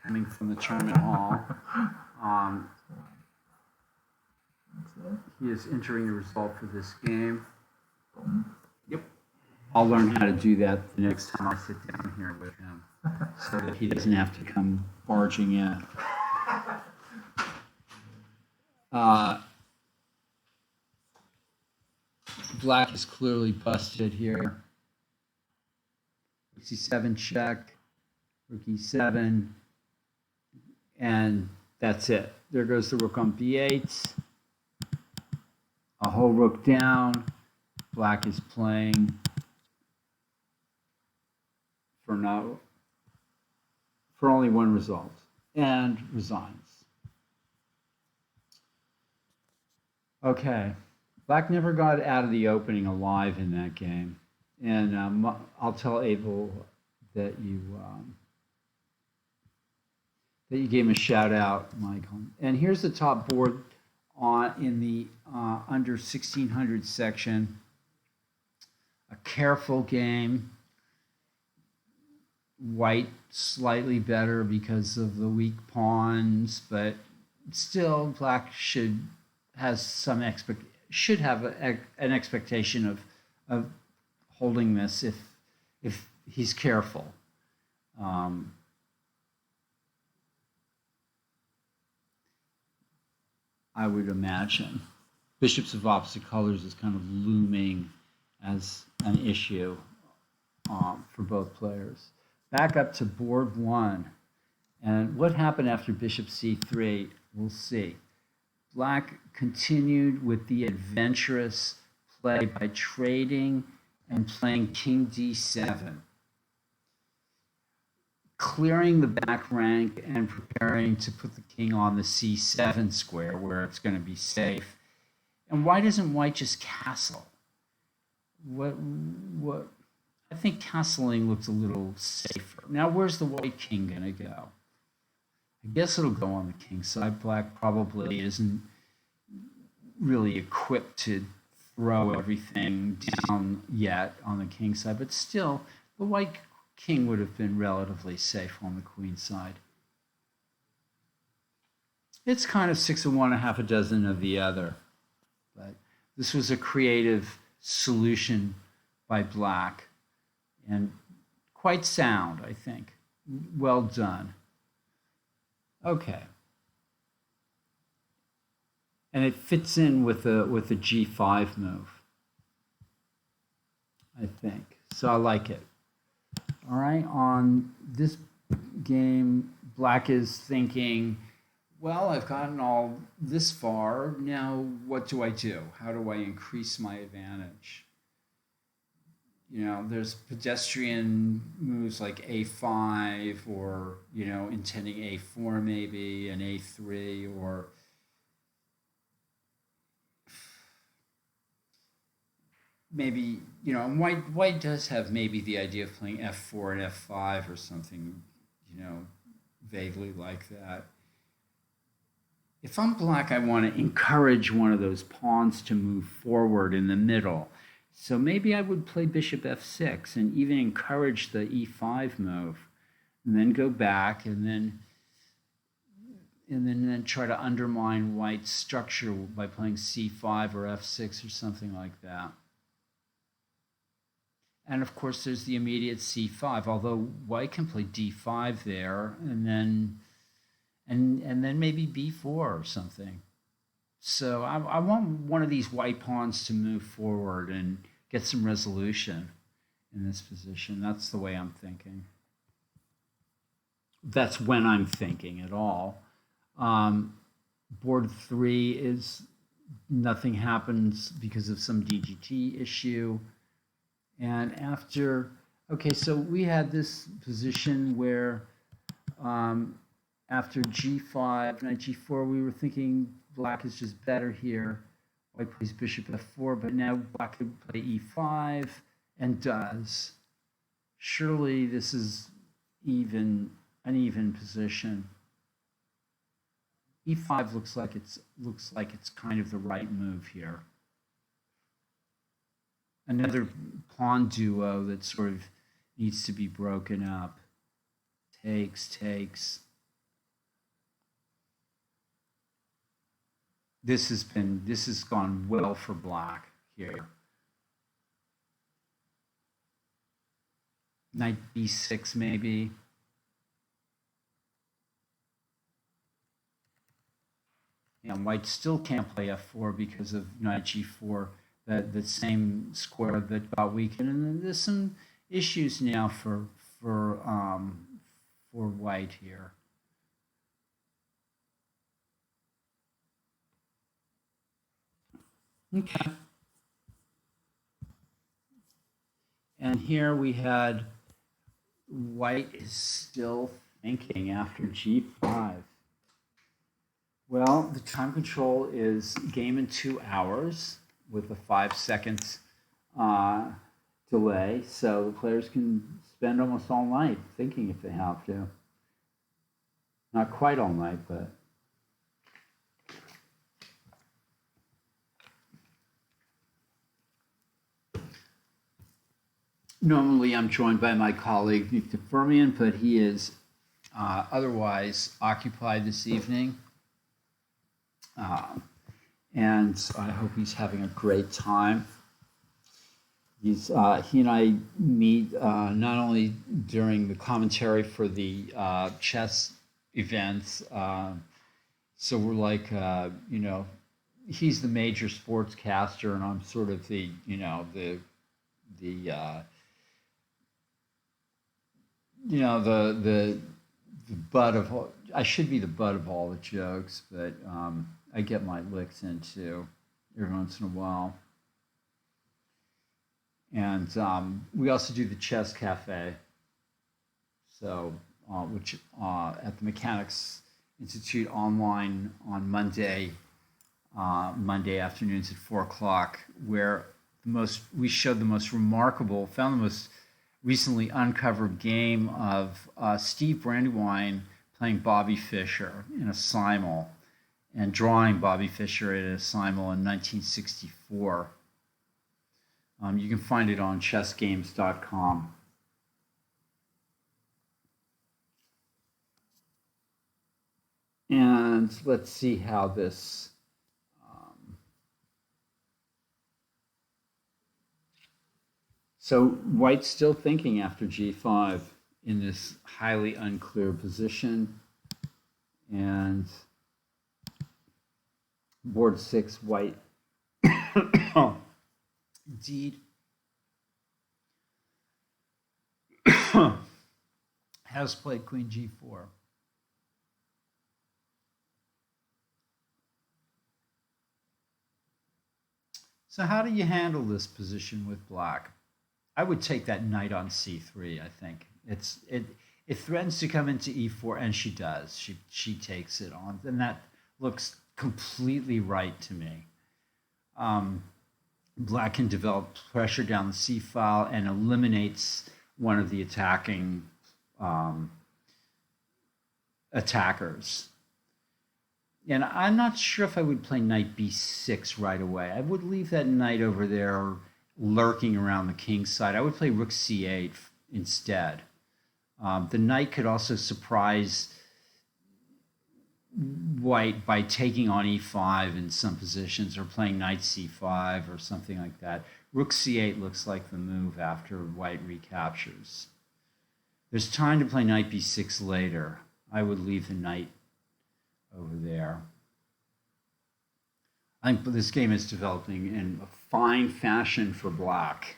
coming from the tournament hall. He is entering the result for this game. Yep. I'll learn how to do that the next time I sit down here with him, so that he doesn't have to come barging in. Black is clearly busted here. c7 check, rook e7, and that's it. There goes the rook on b8. A whole rook down. Black is playing for only one result and resigns. Okay. Black never got out of the opening alive in that game. And I'll tell Abel that you gave him a shout out, Michael. And here's the top board in the under 1600 section. A careful game. White slightly better because of the weak pawns, but still black should have an expectation of holding this if he's careful. I would imagine bishops of opposite colors is kind of looming as an issue for both players. Back up to board one, and what happened after bishop c3, we'll see. Black continued with the adventurous play by trading and playing king d7, clearing the back rank and preparing to put the king on the c7 square where it's going to be safe. And why doesn't white just castle? What? I think castling looks a little safer. Now, where's the white king going to go? I guess it'll go on the king side. Black probably isn't really equipped to throw everything down yet on the king side, but still, the white king would have been relatively safe on the queen side. It's kind of 6 of one, a half a dozen of the other, but this was a creative solution by black and quite sound, I think. Well done. Okay. And it fits in with a g5 move, I think. So I like it. All right, on this game, black is thinking, well, I've gotten all this far. Now, what do I do? How do I increase my advantage? You know, there's pedestrian moves like a5 or, you know, intending a4 maybe, and a3, or maybe, you know, white does have maybe the idea of playing f4 and f5 or something, you know, vaguely like that. If I'm black, I want to encourage one of those pawns to move forward in the middle. So maybe I would play bishop f6 and even encourage the e5 move, and then go back and then try to undermine white's structure by playing c5 or f6 or something like that. And of course, there's the immediate c5, although white can play d5 there, and then maybe b4 or something. So I want one of these white pawns to move forward and get some resolution in this position. That's the way I'm thinking. That's when I'm thinking at all. Board 3 is nothing happens because of some DGT issue. And after, okay, so we had this position where after g5, knight g4, we were thinking black is just better here. White plays bishop f4, but now black could play e5 and does. Surely this is an even position. e5 looks like it's kind of the right move here. Another pawn duo that sort of needs to be broken up. Takes. This has gone well for black here. Knight b6 maybe. And white still can't play f4 because of knight g4, that same square that got weakened. And then there's some issues now for white here. Okay. And here we had white is still thinking after g5. Well, the time control is game in 2 hours with a 5 seconds delay. So the players can spend almost all night thinking if they have to. Not quite all night, but. Normally, I'm joined by my colleague, Victor Fermian, but he is otherwise occupied this evening. And I hope he's having a great time. He and I meet not only during the commentary for the chess events, so we're like, you know, he's the major sportscaster, and I'm sort of the, you know, the butt of all, I should be the butt of all the jokes, but I get my licks in too every once in a while. And we also do the chess cafe. So, which at the Mechanics Institute online on Monday afternoons at 4 o'clock, where we showed the most remarkable, found the most recently uncovered game of Steve Brandywine playing Bobby Fischer in a simul and drawing Bobby Fischer at a simul in 1964. You can find it on chessgames.com. And let's see how this so White's still thinking after g5 in this highly unclear position. And board 6, White indeed has played queen g4. So how do you handle this position with black? I would take that knight on c3. I think it threatens to come into e4, and she does. She takes it on, and that looks completely right to me. Black can develop pressure down the c file and eliminates one of the attacking attackers. And I'm not sure if I would play knight b6 right away. I would leave that knight over there lurking around the king's side. I would play rook c8 instead. The knight could also surprise White by taking on e5 in some positions, or playing knight c5 or something like that. Rook c8 looks like the move after White recaptures. There's time to play knight b6 later. I would leave the knight over there. I think this game is developing in a fine fashion for black.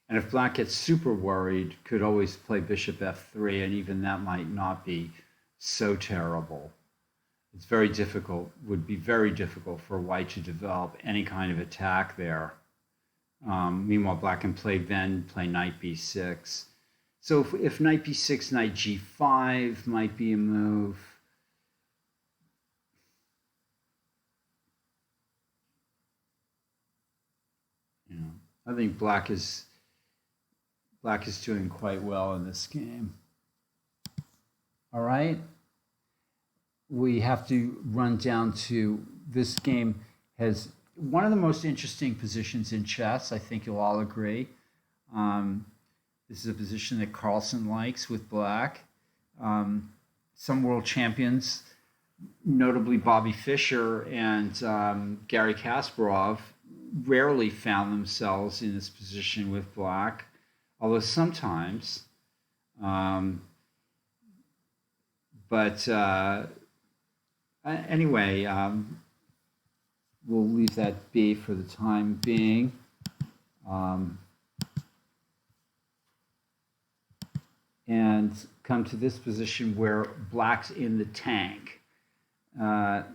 And if black gets super worried, could always play bishop f3, and even that might not be so terrible. It's very difficult, would be very difficult for White to develop any kind of attack there. Meanwhile, black can play knight b6. So if knight b6, knight g5 might be a move. I think black is doing quite well in this game. All right. We have to run down to this game has one of the most interesting positions in chess. I think you'll all agree. This is a position that Carlsen likes with black. Some world champions, notably Bobby Fischer and Garry Kasparov, rarely found themselves in this position with black, although sometimes. Anyway, we'll leave that be for the time being. And come to this position where black's in the tank,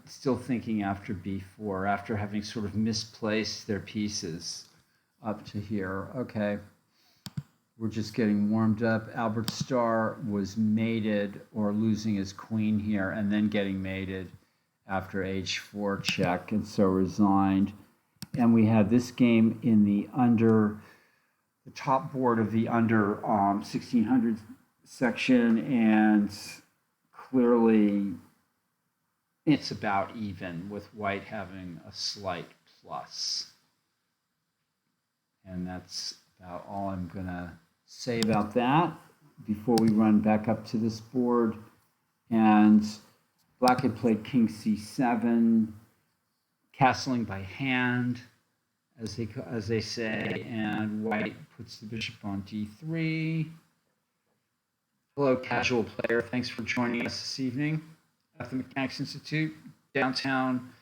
still thinking after b4, after having sort of misplaced their pieces up to here. Okay, we're just getting warmed up. Albert Starr was mated, or losing his queen here, and then getting mated after h4 check, and so resigned. And we have this game in the top board of the under 1600 section, and clearly it's about even, with White having a slight plus. And that's about all I'm going to say about that before we run back up to this board. And black had played king c7, castling by hand, as they say, and White puts the bishop on d3. Hello, casual player. Thanks for joining us this evening at the Mechanics Institute, downtown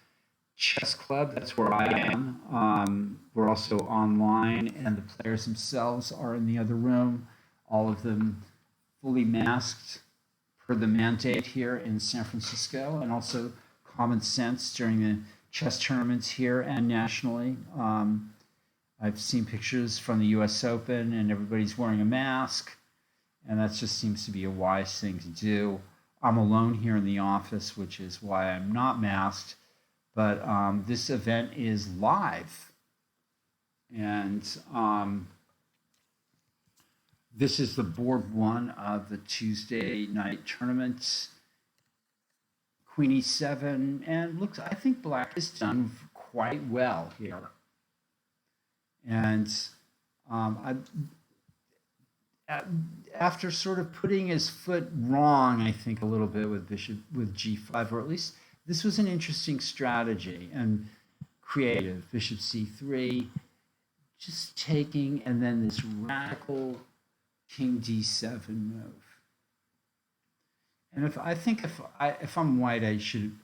chess club. That's where I am. We're also online, and the players themselves are in the other room, all of them fully masked per the mandate here in San Francisco, and also common sense during the chess tournaments here and nationally. I've seen pictures from the US Open and everybody's wearing a mask, and that just seems to be a wise thing to do. I'm alone here in the office, which is why I'm not masked, but this event is live. And this is the board one of the Tuesday night tournaments. Queen e7, and looks, I think black has done quite well here. And after sort of putting his foot wrong, I think a little bit with g5, or at least this was an interesting strategy and creative. Bishop c3, just taking, and then this radical king d7 move. And if I'm white,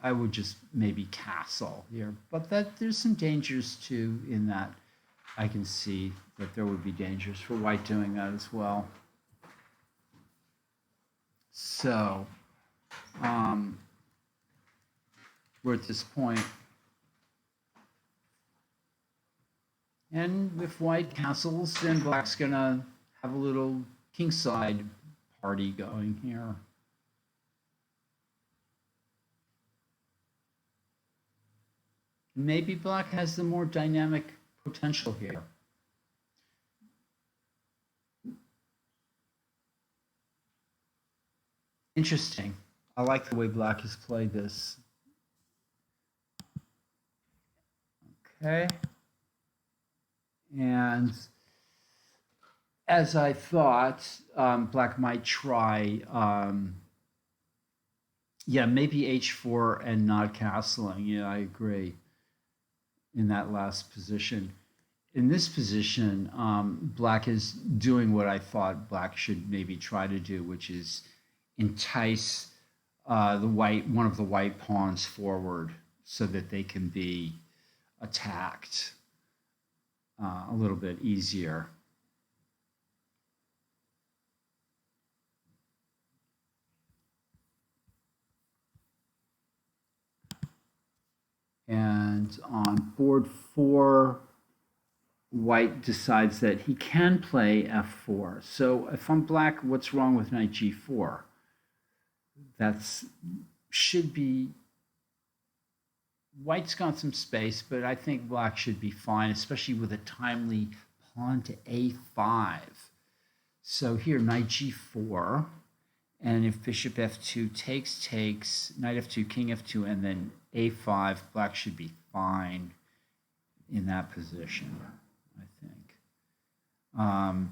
I would just maybe castle here. But there's some dangers too in that. I can see that there would be dangers for white doing that as well. So we're at this point. And if white castles, then black's gonna have a little kingside party going here. Maybe black has the more dynamic potential here. Interesting. I like the way black has played this. Okay. And as I thought, black might try, yeah, maybe h4 and not castling. Yeah, I agree in that last position. In this position, black is doing what I thought black should maybe try to do, which is entice one of the white pawns forward so that they can be attacked a little bit easier. And on board 4, white decides that he can play f4. So if I'm black, what's wrong with knight g4? That's should be, white's got some space, but I think black should be fine, especially with a timely pawn to a5. So here, knight g4, and if bishop f2 takes, knight f2, king f2, and then a5, black should be fine in that position, I think.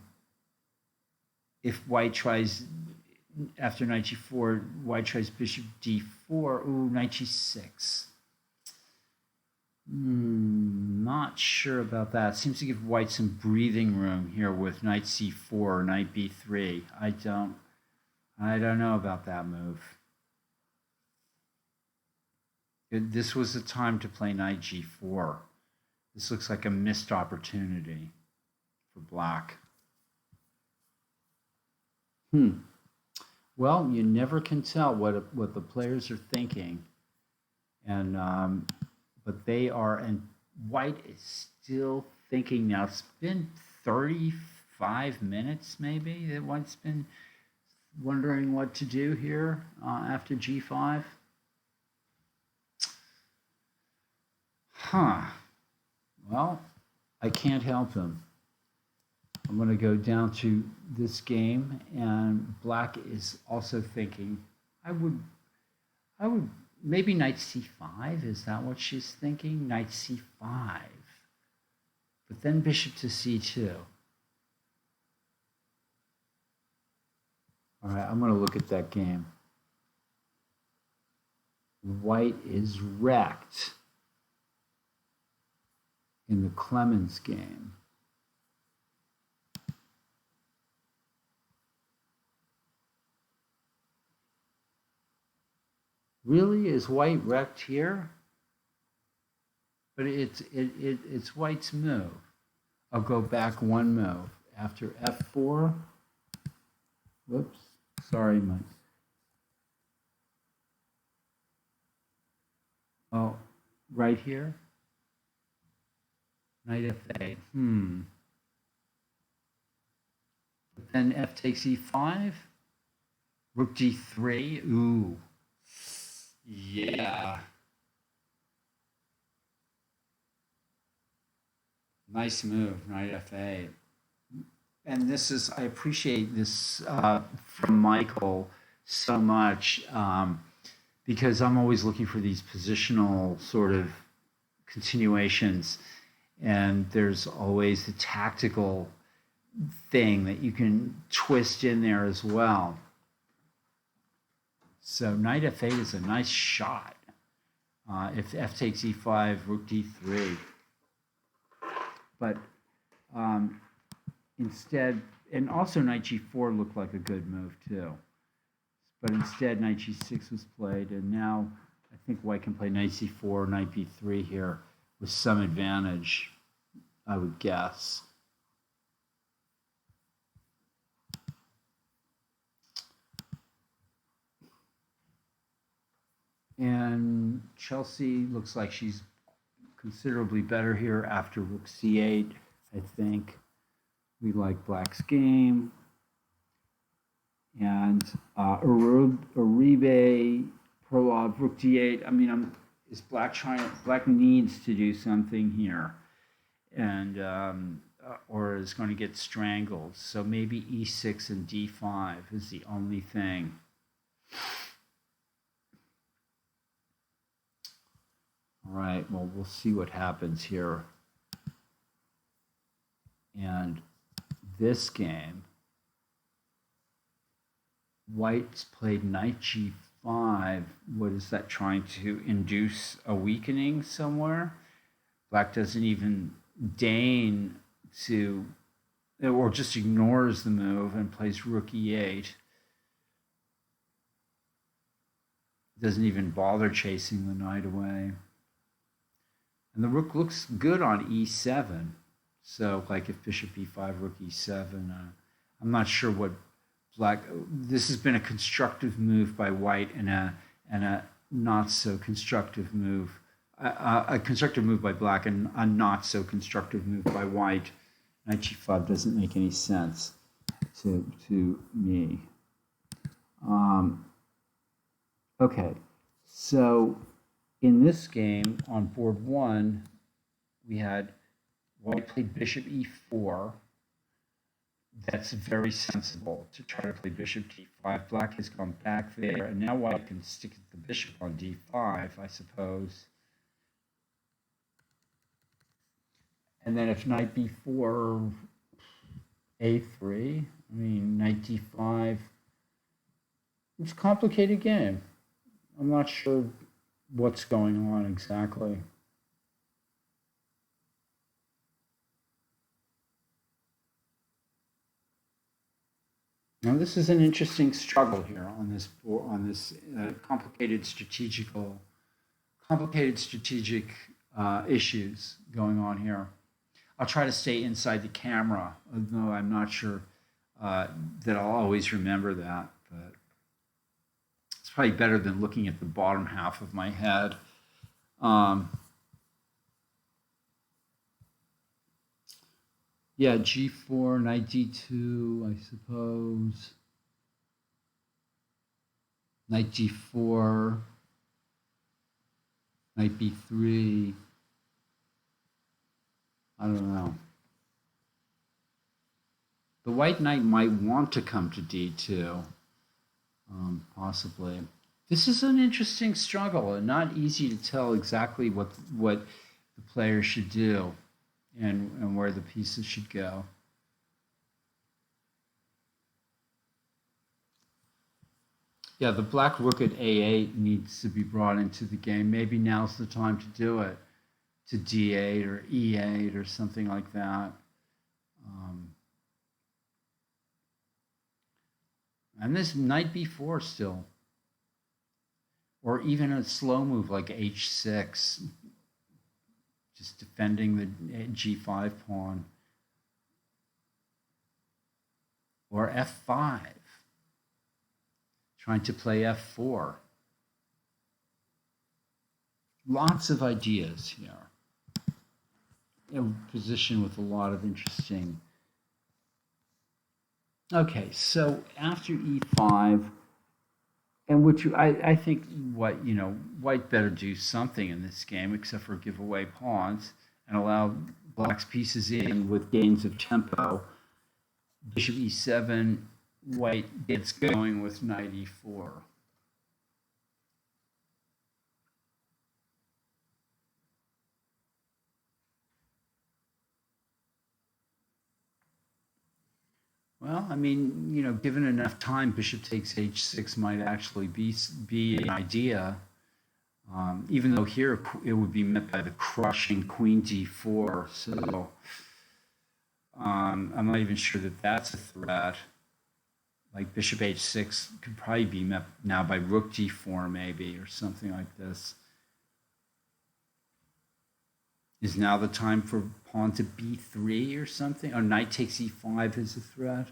If white tries, after knight g4, white tries bishop d4, ooh, knight g6. Not sure about that. Seems to give white some breathing room here with knight c4, knight b3. I don't know about that move. This was the time to play knight g4. This looks like a missed opportunity for black. Well, you never can tell what the players are thinking, and but they are, and white is still thinking now. It's been 35 minutes maybe that white's been wondering what to do here after g5. Well, I can't help him. I'm going to go down to this game, and black is also thinking, I would maybe knight c5. Is that what she's thinking? Knight c5. But then bishop to c2. All right, I'm going to look at that game. White is wrecked in the Clemens game. Really, is white wrecked here? But it's white's move. I'll go back one move after f4. Whoops, sorry, Mike. Oh, right here? Knight f8. But then f takes e5. Rook d3. Ooh. Yeah. Nice move, knight f8. And this is, I appreciate this from Michael so much because I'm always looking for these positional sort of continuations. And there's always the tactical thing that you can twist in there as well. So knight f8 is a nice shot. If f takes e5, rook d3. But instead, and also knight g4 looked like a good move too. But instead, knight g6 was played, and now I think white can play knight c4, knight b3 here with some advantage, I would guess. And Chelsea looks like she's considerably better here after rook c8, I think. We like black's game. And Uribe, Prolov, rook d8. I mean, is black trying? Black needs to do something here, and or is going to get strangled. So maybe e6 and d5 is the only thing. All right. Well, we'll see what happens here. And this game, white's played knight g5. What is that trying to induce a weakening somewhere? Black doesn't even deign to, or just ignores the move and plays rook e8. Doesn't even bother chasing the knight away. And the rook looks good on e7. So like if bishop e5, rook e7, I'm not sure what black, this has been a constructive move by white and a not so constructive move, a constructive move by black and a not so constructive move by white. Knight g5 doesn't make any sense to me. Okay, so in this game on board one, we had white played bishop e4. That's very sensible to try to play bishop d5. Black has gone back there, and now white can stick the bishop on d5, I suppose. And then if knight b4, a3, I mean, knight d5, it's a complicated game. I'm not sure what's going on exactly. Now this is an interesting struggle here on this complicated strategic issues going on here. I'll try to stay inside the camera, although I'm not sure that I'll always remember that. But it's probably better than looking at the bottom half of my head. Yeah, g4, knight d2, I suppose. Knight g4, knight b3. I don't know. The white knight might want to come to d2, possibly. This is an interesting struggle and not easy to tell exactly what the player should do and where the pieces should go. Yeah, the black rook at a8 needs to be brought into the game. Maybe now's the time to do it, to d8 or e8 or something like that. And this knight b4 still. Or even a slow move like h6, just defending the g5 pawn. Or f5, trying to play f4. lots of ideas here. A position with a lot of interesting. Okay, so after e5, and I think white better do something in this game except for give away pawns and allow black's pieces in with gains of tempo. Bishop e7, white gets going with knight e4. Well, I mean, given enough time, bishop takes h6 might actually be an idea. Even though here it would be met by the crushing queen d4, so I'm not even sure that that's a threat. Like bishop h6 could probably be met now by rook d4 maybe, or something like this. Is now the time for pawn to b3 or something? Or knight takes e5 is a threat?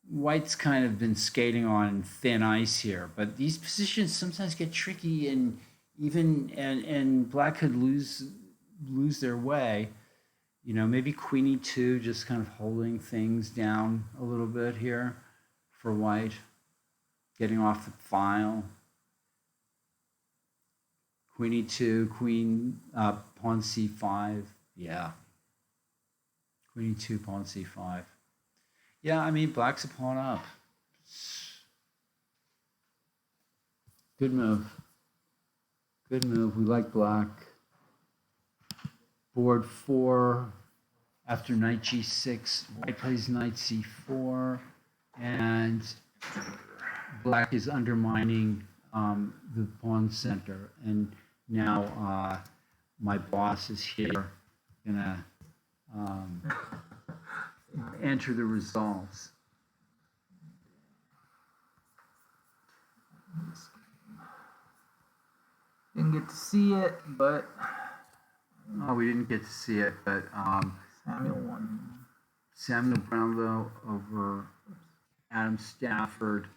White's kind of been skating on thin ice here, but these positions sometimes get tricky, and black could lose their way. Maybe queen e2, just kind of holding things down a little bit here for white, getting off the file. Queen e2, pawn c5, yeah. Queen e2, pawn c5. Yeah, I mean, black's a pawn up. Good move. Good move. We like black. Board 4. After knight g6, white plays knight c4. And black is undermining the pawn center. And now my boss is here. Gonna enter the results. Didn't get to see it, but oh, we didn't get to see it, but Samuel won. Samuel Brownlow over Adam Stafford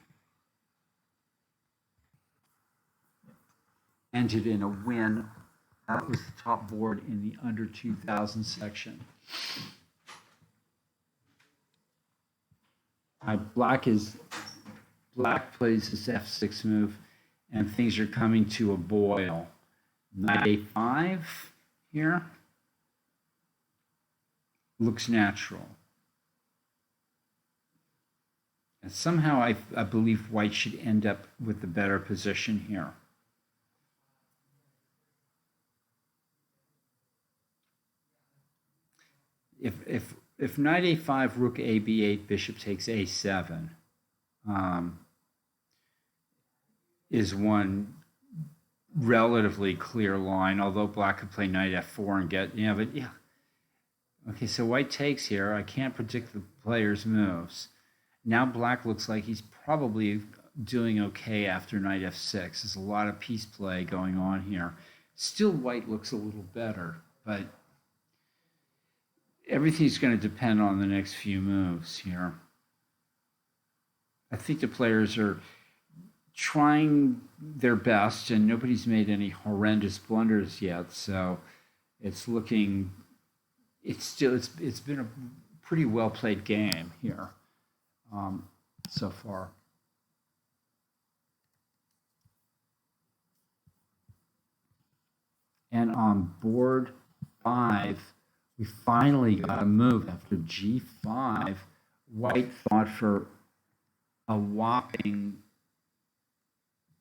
ended in a win. That was the top board in the under 2000 section. Black plays his f6 move, and things are coming to a boil. Knight a5 here looks natural. And somehow I believe white should end up with the better position here. If knight a5, rook a b8, bishop takes a7, is one relatively clear line, although black could play knight f4 and get, but yeah. Okay, so white takes here. I can't predict the player's moves. Now black looks like he's probably doing okay after knight f6. There's a lot of piece play going on here. Still, white looks a little better, but everything's going to depend on the next few moves here. I think the players are trying their best, and nobody's made any horrendous blunders yet. So it's looking, it's been a pretty well played game here so far. And on board 5, we finally got a move after g5. White thought for a whopping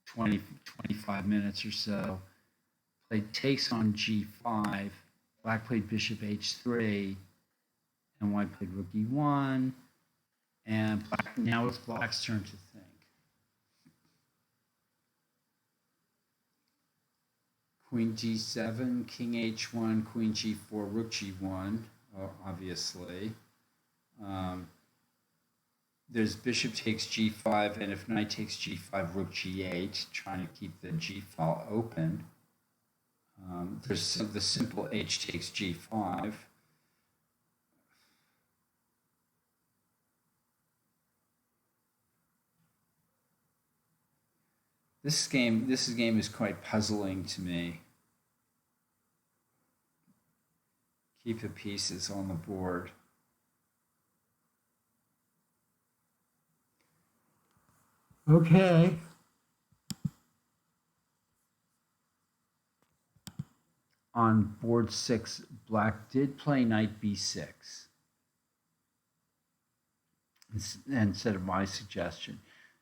25 minutes or so. Played takes on g5. Black played bishop h3. And white played rook e1. And now it's black's turn to think. Queen g7, king h1, queen g4, rook g1, obviously. There's bishop takes g5, and if knight takes g5, rook g8, trying to keep the g file open. There's the simple h takes g5. This game is quite puzzling to me. Keep the pieces on the board. Okay. On board 6, black did play knight b6 instead of my suggestion.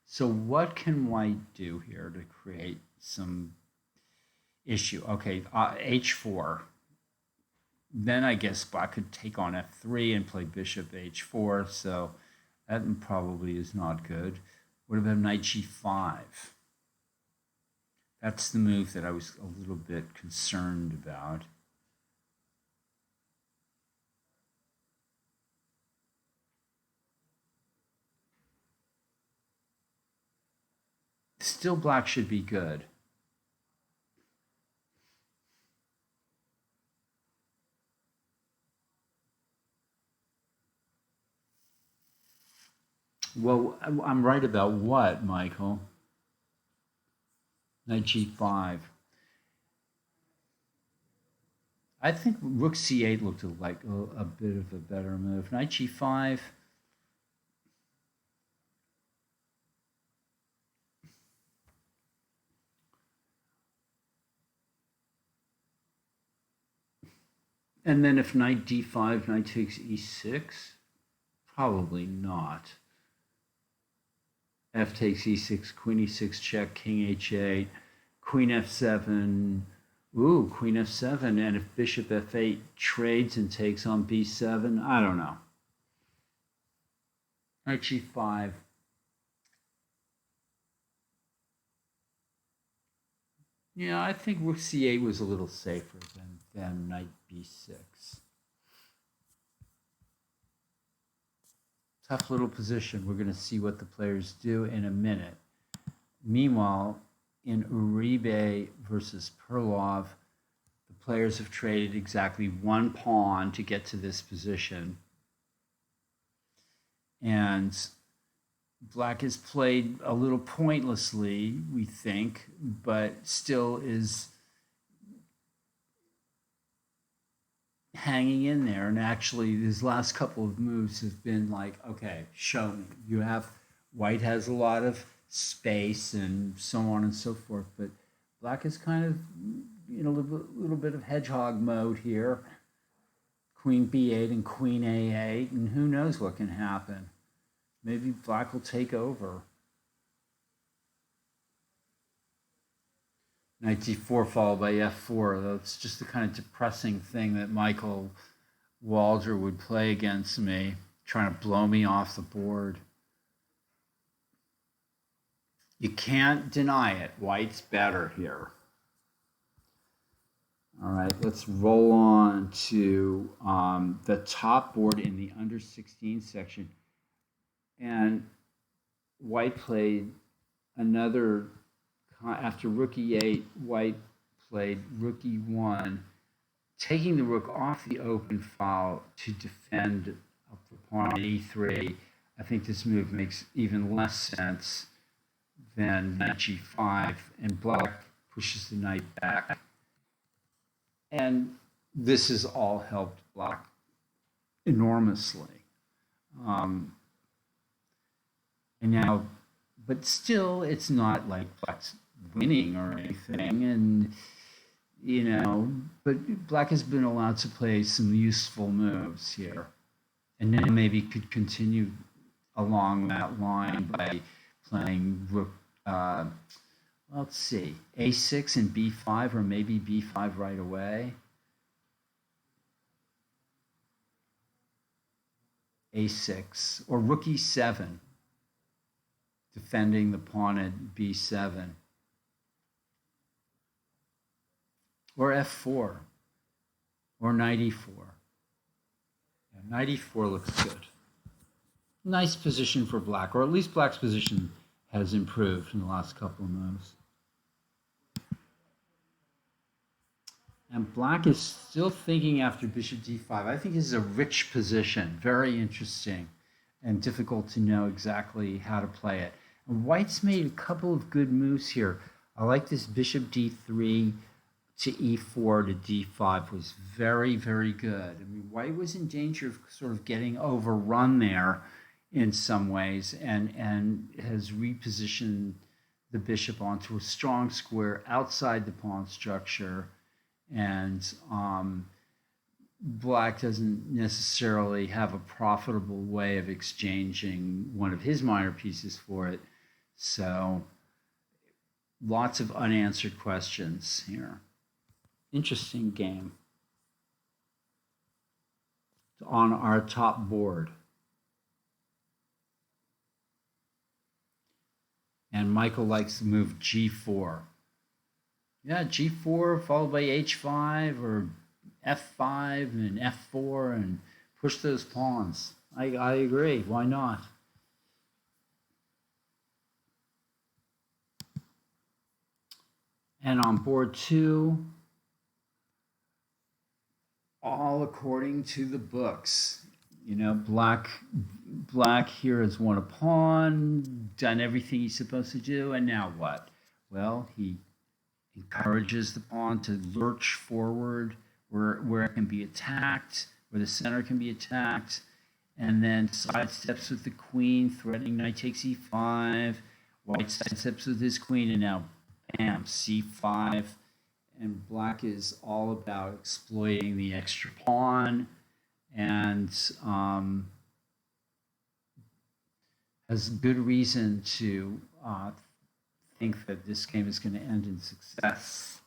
So what can white do here to create some issue? Okay, h4. Then I guess black could take on f3 and play bishop h4, so that probably is not good. What about knight g5? That's the move that I was a little bit concerned about. Still, black should be good. Well, I'm right about what, Michael? Knight g5. I think rook c8 looked like a bit of a better move. Knight g5. And then if knight d5, knight takes e6, probably not. F takes e6, queen e6 check, king h8, queen f7. Ooh, queen f7. And if bishop f8 trades and takes on b7, I don't know. Knight g5. Yeah, I think rook c8 was a little safer than knight b6. Tough little position. We're going to see what the players do in a minute. Meanwhile, in Uribe versus Perlov, the players have traded exactly one pawn to get to this position. And black has played a little pointlessly, we think, but still is hanging in there. And actually, his last couple of moves have been like, okay, show me. You have, white has a lot of space and so on and so forth, but black is kind of, you know, a little bit of hedgehog mode here. Queen b8 and queen a8, and who knows what can happen. Maybe black will take over. Knight d4 followed by f4. That's just the kind of depressing thing that Michael Walder would play against me, trying to blow me off the board. You can't deny it. White's better here. All right, let's roll on to the top board in the under 16 section. And white played another, after rook e8, white played rook e1, taking the rook off the open file to defend up the pawn at e3. I think this move makes even less sense than knight g5, and black pushes the knight back. And this has all helped black enormously. And now, but still, it's not like black's winning or anything. And, you know, but black has been allowed to play some useful moves here. And then maybe could continue along that line by playing rook, let's see, a6 and b5, or maybe b5 right away. a6, or rook e7, defending the pawn at b7. Or f4, or knight e4. Yeah, knight e4 looks good. Nice position for black, or at least black's position has improved in the last couple of moves. And black is still thinking after bishop d5. I think this is a rich position, very interesting, and difficult to know exactly how to play it. And white's made a couple of good moves here. I like this bishop d3 to e4 to d5 was very, very good. I mean, white was in danger of sort of getting overrun there in some ways, and has repositioned the bishop onto a strong square outside the pawn structure, and black doesn't necessarily have a profitable way of exchanging one of his minor pieces for it. So lots of unanswered questions here. Interesting game on our top board. And Michael likes to move g4. Yeah, g4 followed by h5 or f5 and f4 and push those pawns. I agree. Why not? And on board 2, all according to the books. You know, black here has won a pawn, done everything he's supposed to do, and now what? Well, he encourages the pawn to lurch forward where it can be attacked, where the center can be attacked, and then sidesteps with the queen, threatening knight takes e5. White sidesteps with his queen, and now, bam, c5. And black is all about exploiting the extra pawn, and has good reason to think that this game is going to end in success.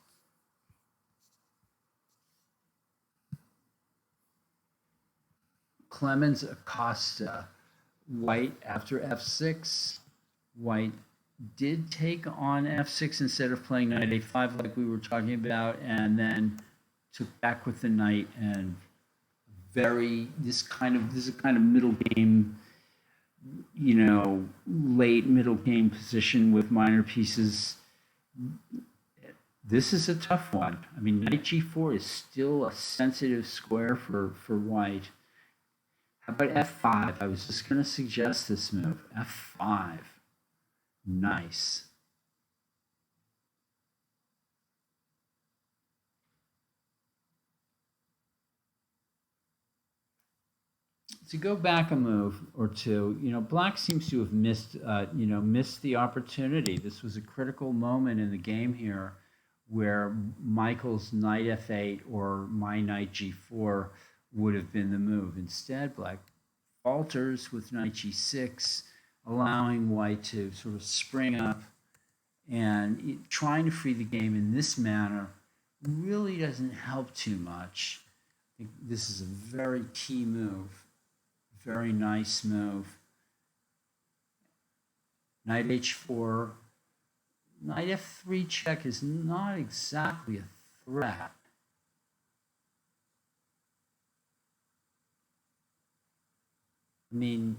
Clemens Acosta, white after f6. White did take on f6 instead of playing knight a5 like we were talking about, and then took back with the knight, and this is kind of middle game, you know, late middle game position with minor pieces. This is a tough one. I mean, knight g4 is still a sensitive square for white. How about f5? I was just going to suggest this move, f5. Nice. To go back a move or two, you know, black seems to have missed the opportunity. This was a critical moment in the game here where Michael's knight f8 or my knight g4 would have been the move. Instead, black falters with knight g6, allowing white to sort of spring up, and trying to free the game in this manner really doesn't help too much. I think this is a very key move, very nice move. Knight h4, knight f3 check is not exactly a threat. I mean,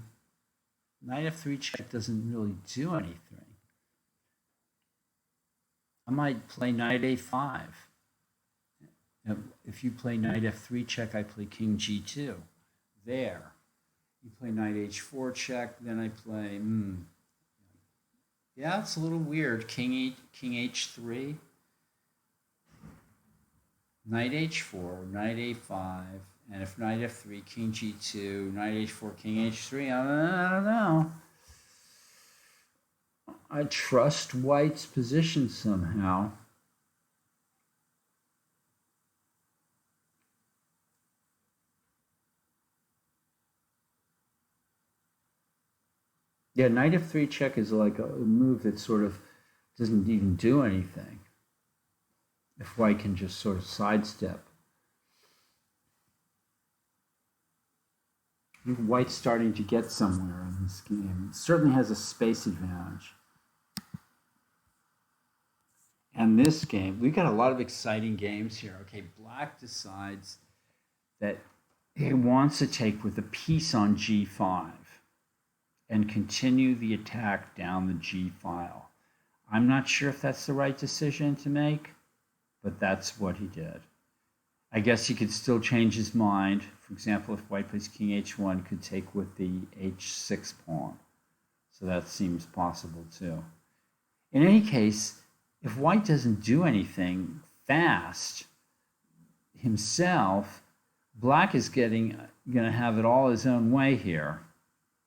knight f3 check doesn't really do anything. I might play knight a5. If you play knight f3 check, I play king g2. There. You play knight h4 check, then I play, yeah, it's a little weird. King h3, knight h4, knight a5, and if knight f3, king g2, knight h4, king h3, I don't know. I trust white's position somehow. Yeah, knight f3 check is like a move that sort of doesn't even do anything if white can just sort of sidestep. I think white's starting to get somewhere in this game. It certainly has a space advantage. And this game, we've got a lot of exciting games here. Okay, black decides that he wants to take with a piece on g5 and continue the attack down the g file. I'm not sure if that's the right decision to make, but that's what he did. I guess he could still change his mind. For example, if white plays king h1, could take with the h6 pawn. So that seems possible too. In any case, if white doesn't do anything fast himself, black is going to have it all his own way here.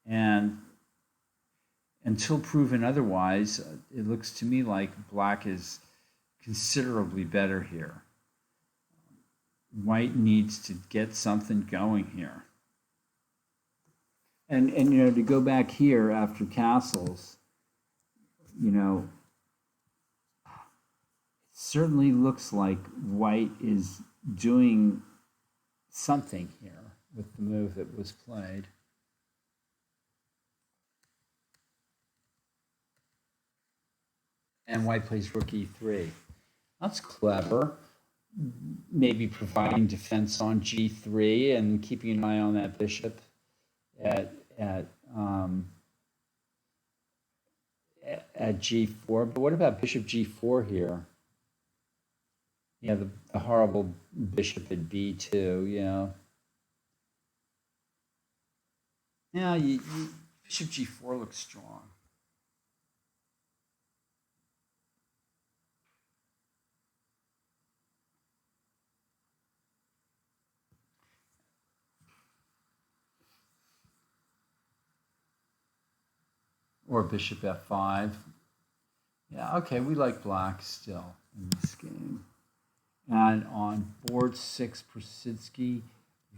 And until proven otherwise, it looks to me like black is considerably better here. White needs to get something going here. And to go back here after castles, it certainly looks like white is doing something here with the move that was played. And white plays rook e3. That's clever. Maybe providing defense on g3 and keeping an eye on that bishop at g4. But what about bishop g4 here? Yeah, the horrible bishop at b2. Yeah, bishop g4 looks strong. Or bishop f5. Yeah, okay, we like black still in this game. And on board 6, Prasitsky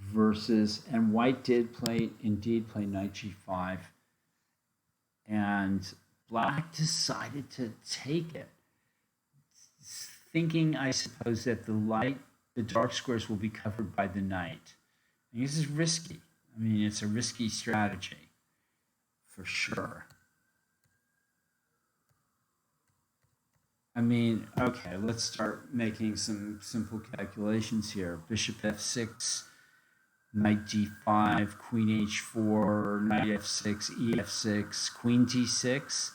versus, and white did indeed play knight g5. And black decided to take it, thinking, I suppose, that the dark squares will be covered by the knight. And this is risky. I mean, it's a risky strategy, for sure. I mean, okay, let's start making some simple calculations here. Bishop f6, knight d5, queen h4, knight f6, ef6, queen d6.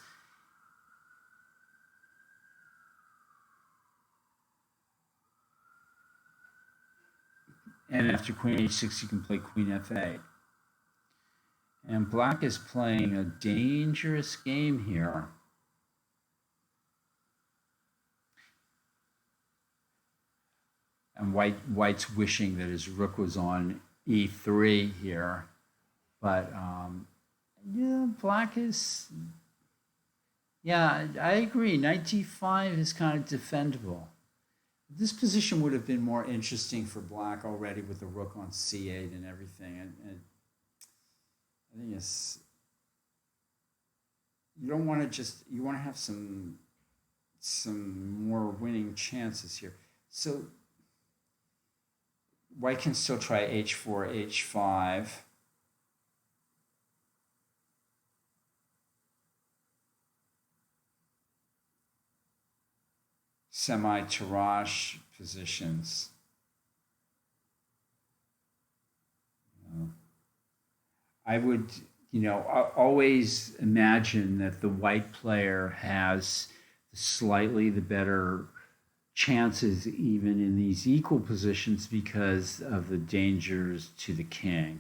And after queen h6, you can play queen f8. And black is playing a dangerous game here. And white's wishing that his rook was on e3 here. But, black is... Yeah, I agree. Knight d5 is kind of defendable. This position would have been more interesting for black already with the rook on c8 and everything. And I think it's... You don't want to just... You want to have some more winning chances here. So... White can still try h4, h5. Semi-Tarrasch positions. I would, always imagine that the white player has slightly the better chances even in these equal positions because of the dangers to the king.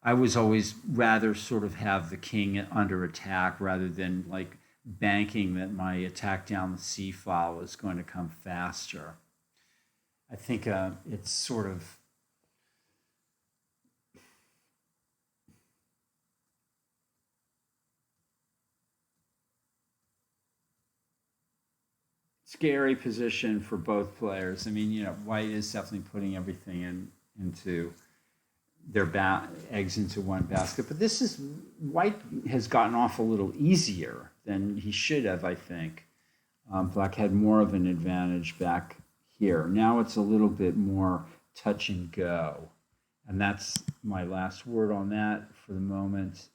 I was always rather sort of have the king under attack rather than like banking that my attack down the c file is going to come faster. I think it's sort of scary position for both players. I mean, white is definitely putting everything into their eggs into one basket, but white has gotten off a little easier than he should have, I think. Black had more of an advantage back here. Now it's a little bit more touch and go, and that's my last word on that for the moment.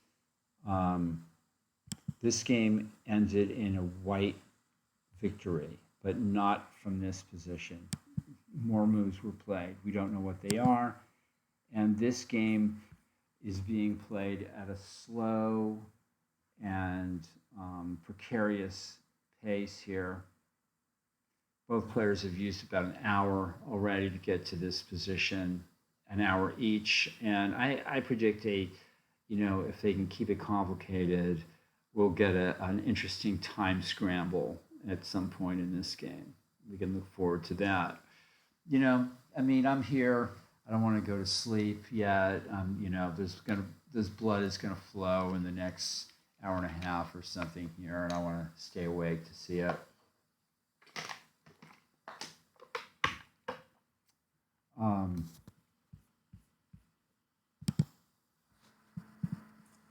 This game ended in a white victory, but not from this position. More moves were played. We don't know what they are. And this game is being played at a slow and precarious pace here. Both players have used about an hour already to get to this position, an hour each. And I predict if they can keep it complicated, we'll get an interesting time scramble at some point in this game. We can look forward to that. I mean, I'm here. I don't want to go to sleep yet. This blood is gonna flow in the next hour and a half or something here, and I want to stay awake to see it.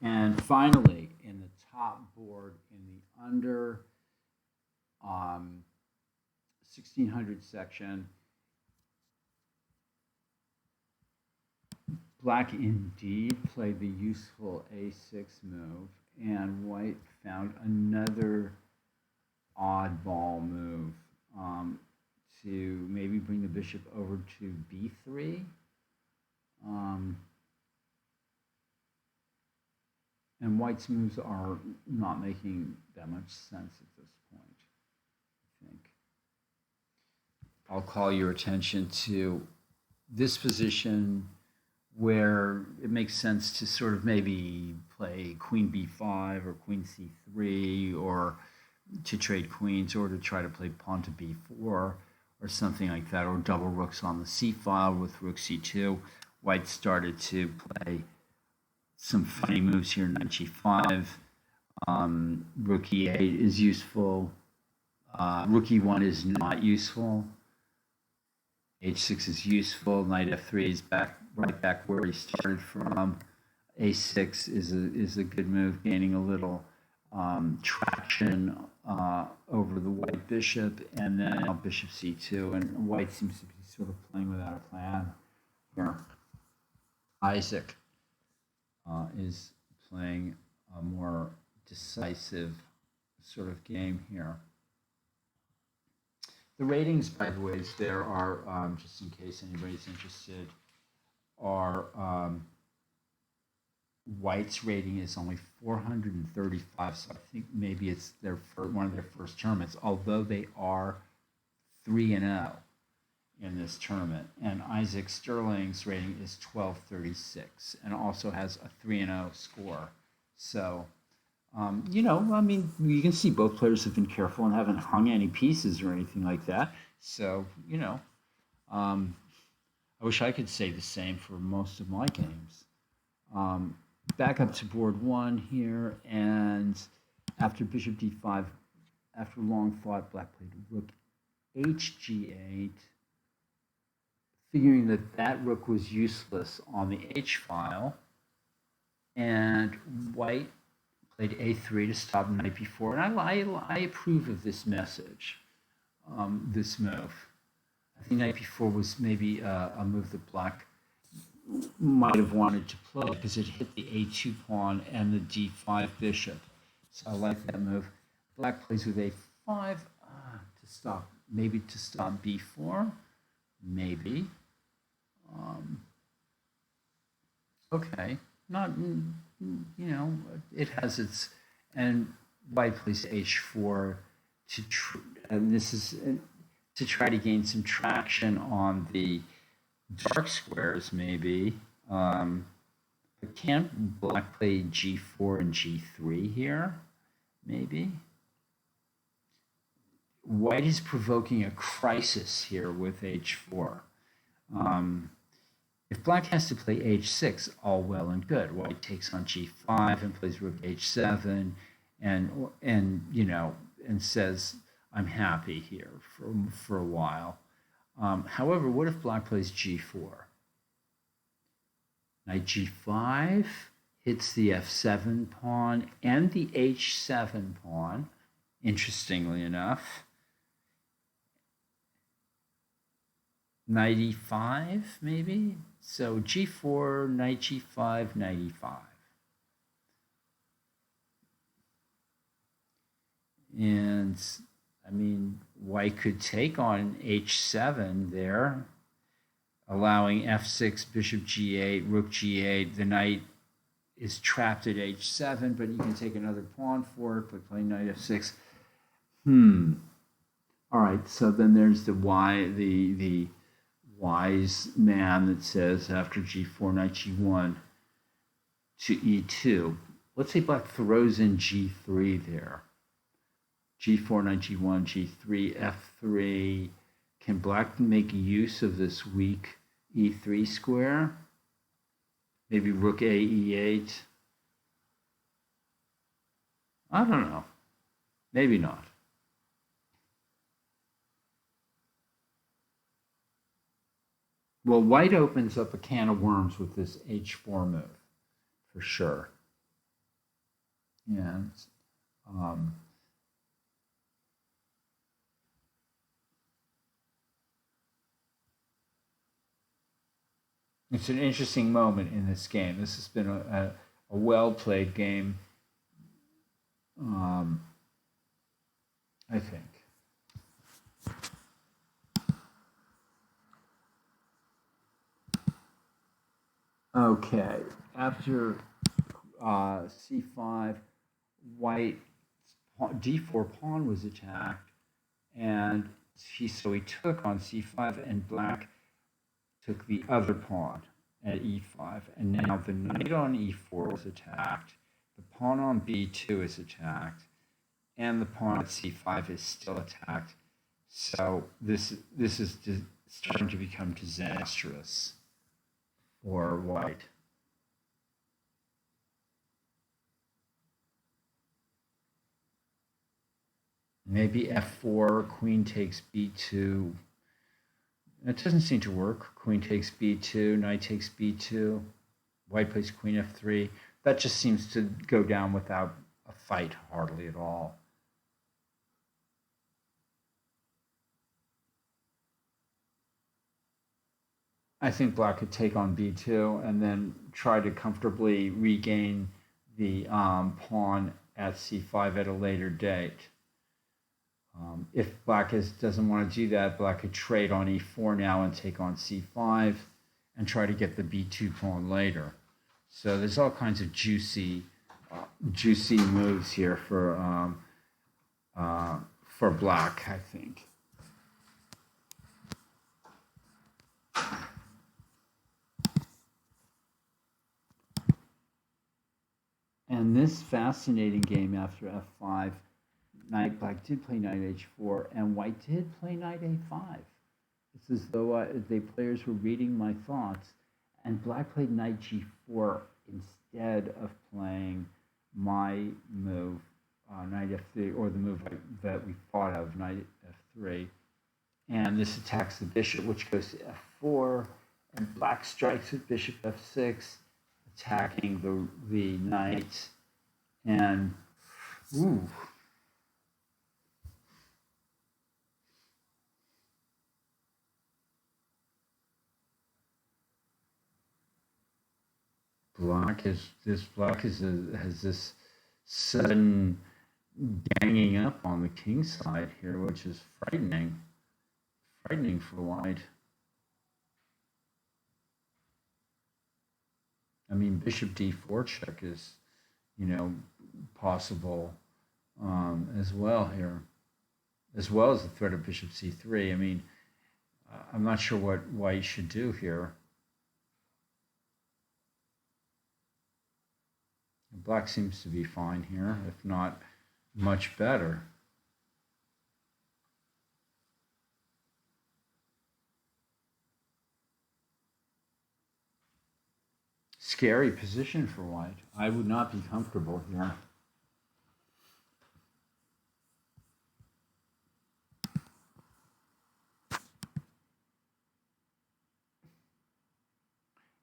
And finally, in the top board, in the under 1600 section, Black indeed played the useful a6 move, and White found another oddball move to maybe bring the bishop over to b3. And White's moves are not making that much sense at this point, I think. I'll call your attention to this position where it makes sense to sort of maybe play queen b5 or queen c3, or to trade queens, or to try to play pawn to b4 or something like that, or double rooks on the c file with rook c2. White started to play some funny moves here. Knight g5, rook e8 is useful, rook e1 is not useful, h6 is useful, knight f3 is right back where he started from, a6 is a good move, gaining a little traction over the white bishop, and then now bishop c2, and White seems to be sort of playing without a plan here. Isaac is playing a more decisive sort of game here. The ratings, by the way, there are, just in case anybody's interested, are White's rating is only 435, so I think maybe it's one of their first tournaments, although they are 3-0 in this tournament. And Isaac Sterling's rating is 1236 and also has a 3-0 score. So, I mean, you can see both players have been careful and haven't hung any pieces or anything like that. So, I wish I could say the same for most of my games. Back up to board one here, and after bishop d5, after long thought, Black played rook hg8, figuring that rook was useless on the h file, and White played a3 to stop knight b4, and I approve of this message, this move. I think knight b4 was maybe a move that Black might have wanted to play because it hit the a2 pawn and the d5 bishop. So I like that move. Black plays with a5 to stop b4, maybe. Okay, not, it has its, and White plays h4 and this is to try to gain some traction on the dark squares, maybe. But can't Black play g4 and g3 here? Maybe. White is provoking a crisis here with h4. If Black has to play h6, all well and good. White takes on g5 and plays rook h7, and says, I'm happy here for a while. However, what if Black plays g4? Knight g5 hits the f7 pawn and the h7 pawn, interestingly enough. Knight e5, maybe? So g4, knight g5, knight e5. And I mean, White could take on h7 there, allowing f6, bishop g8, rook g8. The knight is trapped at h7, but you can take another pawn for it by playing knight f6. All right, so then there's the wise man that says after g4, knight g1 to e2. let's say black throws in g3 there. g4, knight g1, g3, f3. Can black make use of this weak e3 square? Maybe rook a, e8. I don't know. Maybe not. Well, white opens up a can of worms with this h4 move, for sure. And it's an interesting moment in this game. This has been a well-played game, I think. Okay, after c5, white d4 pawn was attacked, and so he took on c5, and black took the other pawn at e5, and now the knight on e4 was attacked, the pawn on b2 is attacked, and the pawn at c5 is still attacked. So this is starting to become disastrous for white. Maybe f4, queen takes b2. It doesn't seem to work. Queen takes b2, knight takes b2, white plays queen f3. That just seems to go down without a fight hardly at all. I think black could take on b2 and then try to comfortably regain the pawn at c5 at a later date. If black doesn't want to do that, black could trade on e4 now and take on c5 and try to get the b2 pawn later. So there's all kinds of juicy moves here for black, I think. And this fascinating game after f5, black did play knight h4, and white did play knight a5. It's as though the players were reading my thoughts, and black played knight g4 instead of playing my move, knight f3, or the move that we thought of, knight f3. And this attacks the bishop, which goes to f4, and black strikes with bishop f6, attacking the knight, and ooh. Black has this sudden ganging up on the king side here, which is frightening for white. I mean, bishop d4 check is, possible as well here, as well as the threat of bishop c3. I mean, I'm not sure what white should do here. Black seems to be fine here, if not much better. Scary position for white. I would not be comfortable here.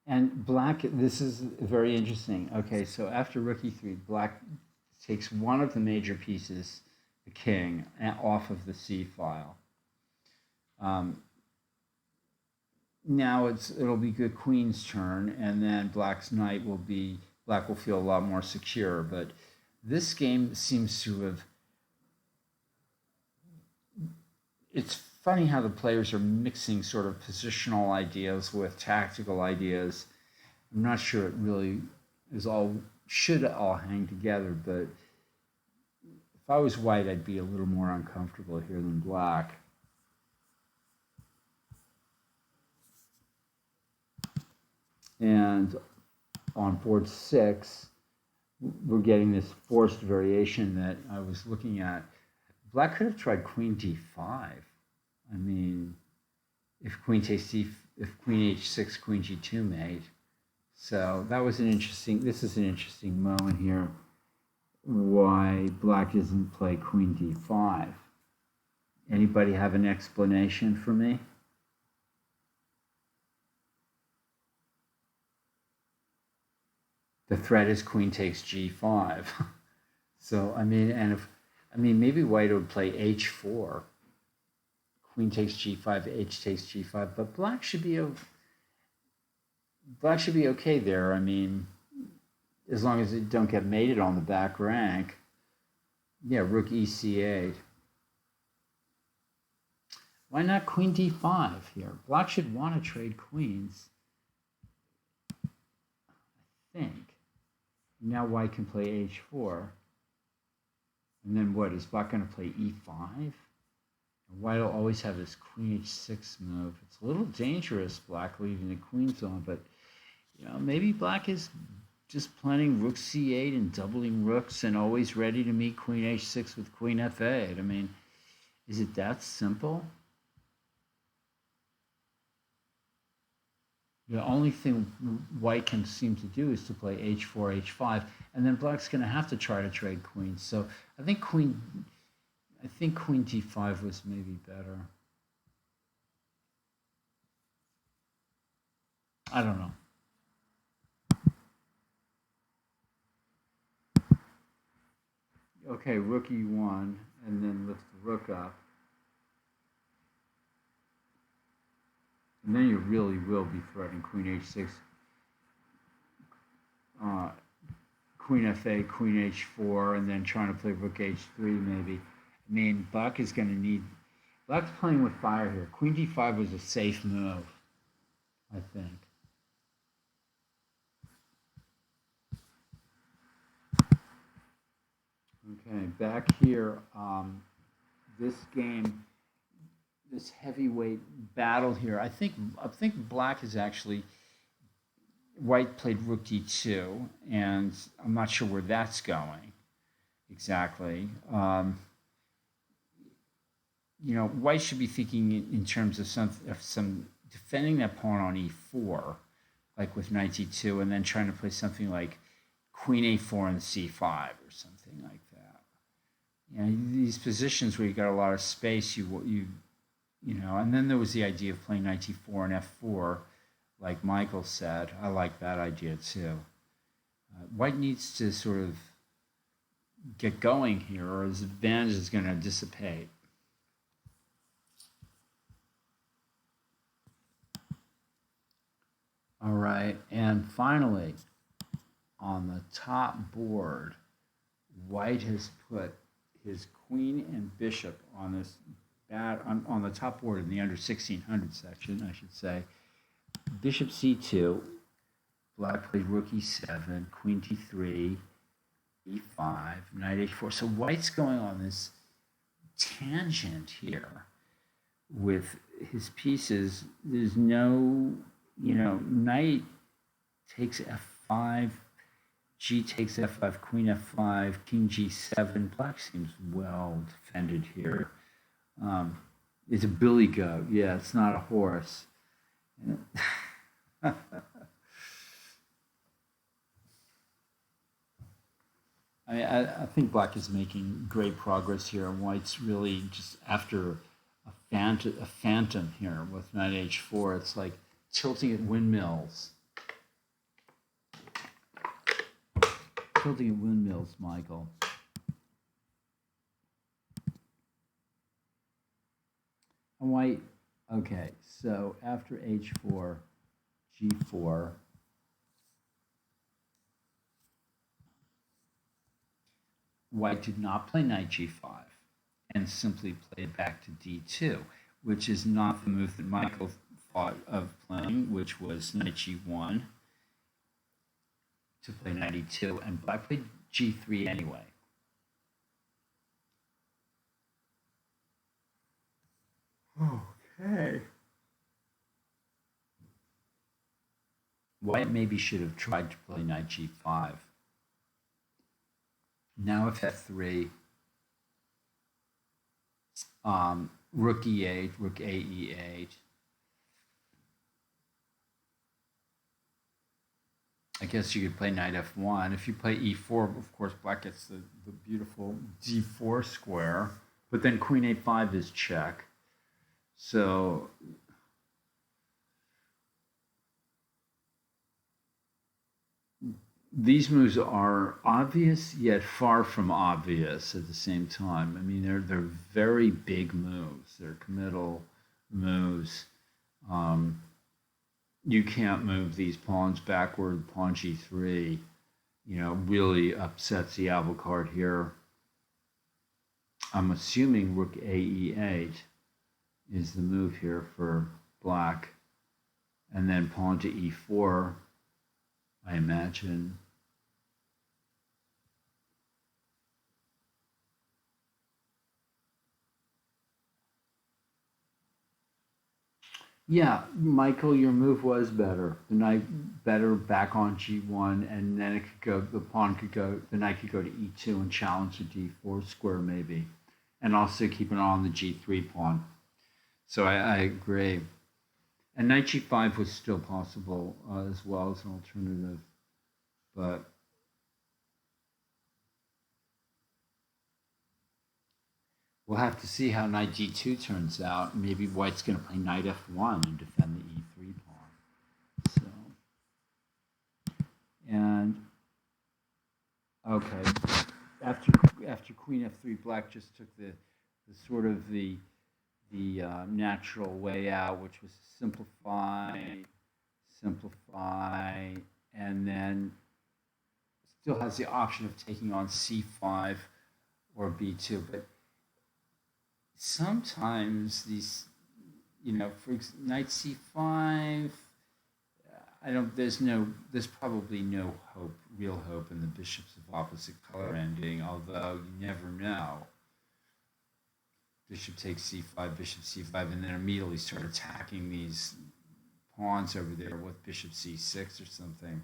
And black, this is very interesting. Okay, so after rook e3, black takes one of the major pieces, the king, off of the c file. Now it'll be good queen's turn, and then black will feel a lot more secure. But this game seems to have. It's funny how the players are mixing sort of positional ideas with tactical ideas. I'm not sure it really should all hang together, but if I was white, I'd be a little more uncomfortable here than black. And on board 6, we're getting this forced variation that I was looking at. Black could have tried queen d5. I mean, if queen takes d, if queen h6, queen g2 mate. So that was an interesting, this is an interesting moment here, why black doesn't play queen d5. Anybody have an explanation for me? The threat is queen takes g5. So, I mean, and if, I mean, maybe white would play h4. Queen takes g5, h takes g5, but black should be okay there. I mean, as long as it don't get mated on the back rank. Yeah, rook ec8. Why not queen d5 here? Black should want to trade queens, I think. Now white can play h4. And then what? Is black going to play e5? White will always have this queen h6 move. It's a little dangerous, black leaving the queens on, but you know, maybe black is just planning rook c8 and doubling rooks and always ready to meet queen h6 with queen f8. I mean, is it that simple? The only thing white can seem to do is to play h4, h5, and then black's going to have to try to trade queens. So I think queen d5 was maybe better. I don't know. Okay, rook e1, and then lift the rook up. And then you really will be threatening queen h6, queen f8, queen h4, and then trying to play rook h3 maybe. I mean, black is going to need, black's playing with fire here. Queen d5 was a safe move, I think. Okay, back here, this game, this heavyweight battle here. I think black is actually, white played rook d2, and I'm not sure where that's going exactly. You know, white should be thinking in terms of some defending that pawn on e4, like with knight d2, and then trying to play something like queen a4 and c5 or something like that. You know, these positions where you got a lot of space, you know, and then there was the idea of playing knight d4 and f4, like Michael said. I like that idea too. White needs to sort of get going here, or his advantage is going to dissipate. All right, and finally, on the top board, white has put his queen and bishop on this on the top board in the under 1600 section, I should say. Bishop c2, black played rook e7, queen d3, e5, knight h4. So white's going on this tangent here with his pieces. There's no, you know, knight takes f5, g takes f5, queen f5, king g7. Black seems well defended here. It's a billy goat. Yeah, it's not a horse. I think black is making great progress here, and white's really just after a phantom here with knight h4. It's like tilting at windmills. Tilting at windmills, Michael. And white, okay, so after h4, g4, white did not play knight g5 and simply played back to d2, which is not the move that Michael thought of playing, which was knight g1 to play knight e2, and black played g3 anyway. Okay. White maybe should have tried to play knight g5. Now if f3, rook e8, rook a e8. I guess you could play knight f1. If you play e4, of course, black gets the beautiful d4 square, but then queen a5 is check. So these moves are obvious yet far from obvious at the same time. I mean, they're very big moves. They're committal moves. You can't move these pawns backward. Pawn g3, really upsets the apple cart here. I'm assuming rook a e8 is the move here for black, and then pawn to e4. I imagine. Yeah, Michael, your move was better. The knight better back on g1, and then it could go. The knight could go to e2 and challenge the d4 square maybe, and also keep an eye on the g3 pawn. So I agree. And knight g5 was still possible as well as an alternative, but we'll have to see how knight d2 turns out. Maybe white's going to play knight f1 and defend the e3 pawn. So, and okay, after queen f3, black just took the sort of the natural way out, which was simplify, and then still has the option of taking on c5 or b2. But sometimes these, for knight c5, there's probably no real hope in the bishops of opposite color ending, although you never know. Bishop takes c5, bishop c5, and then immediately start attacking these pawns over there with bishop c6 or something.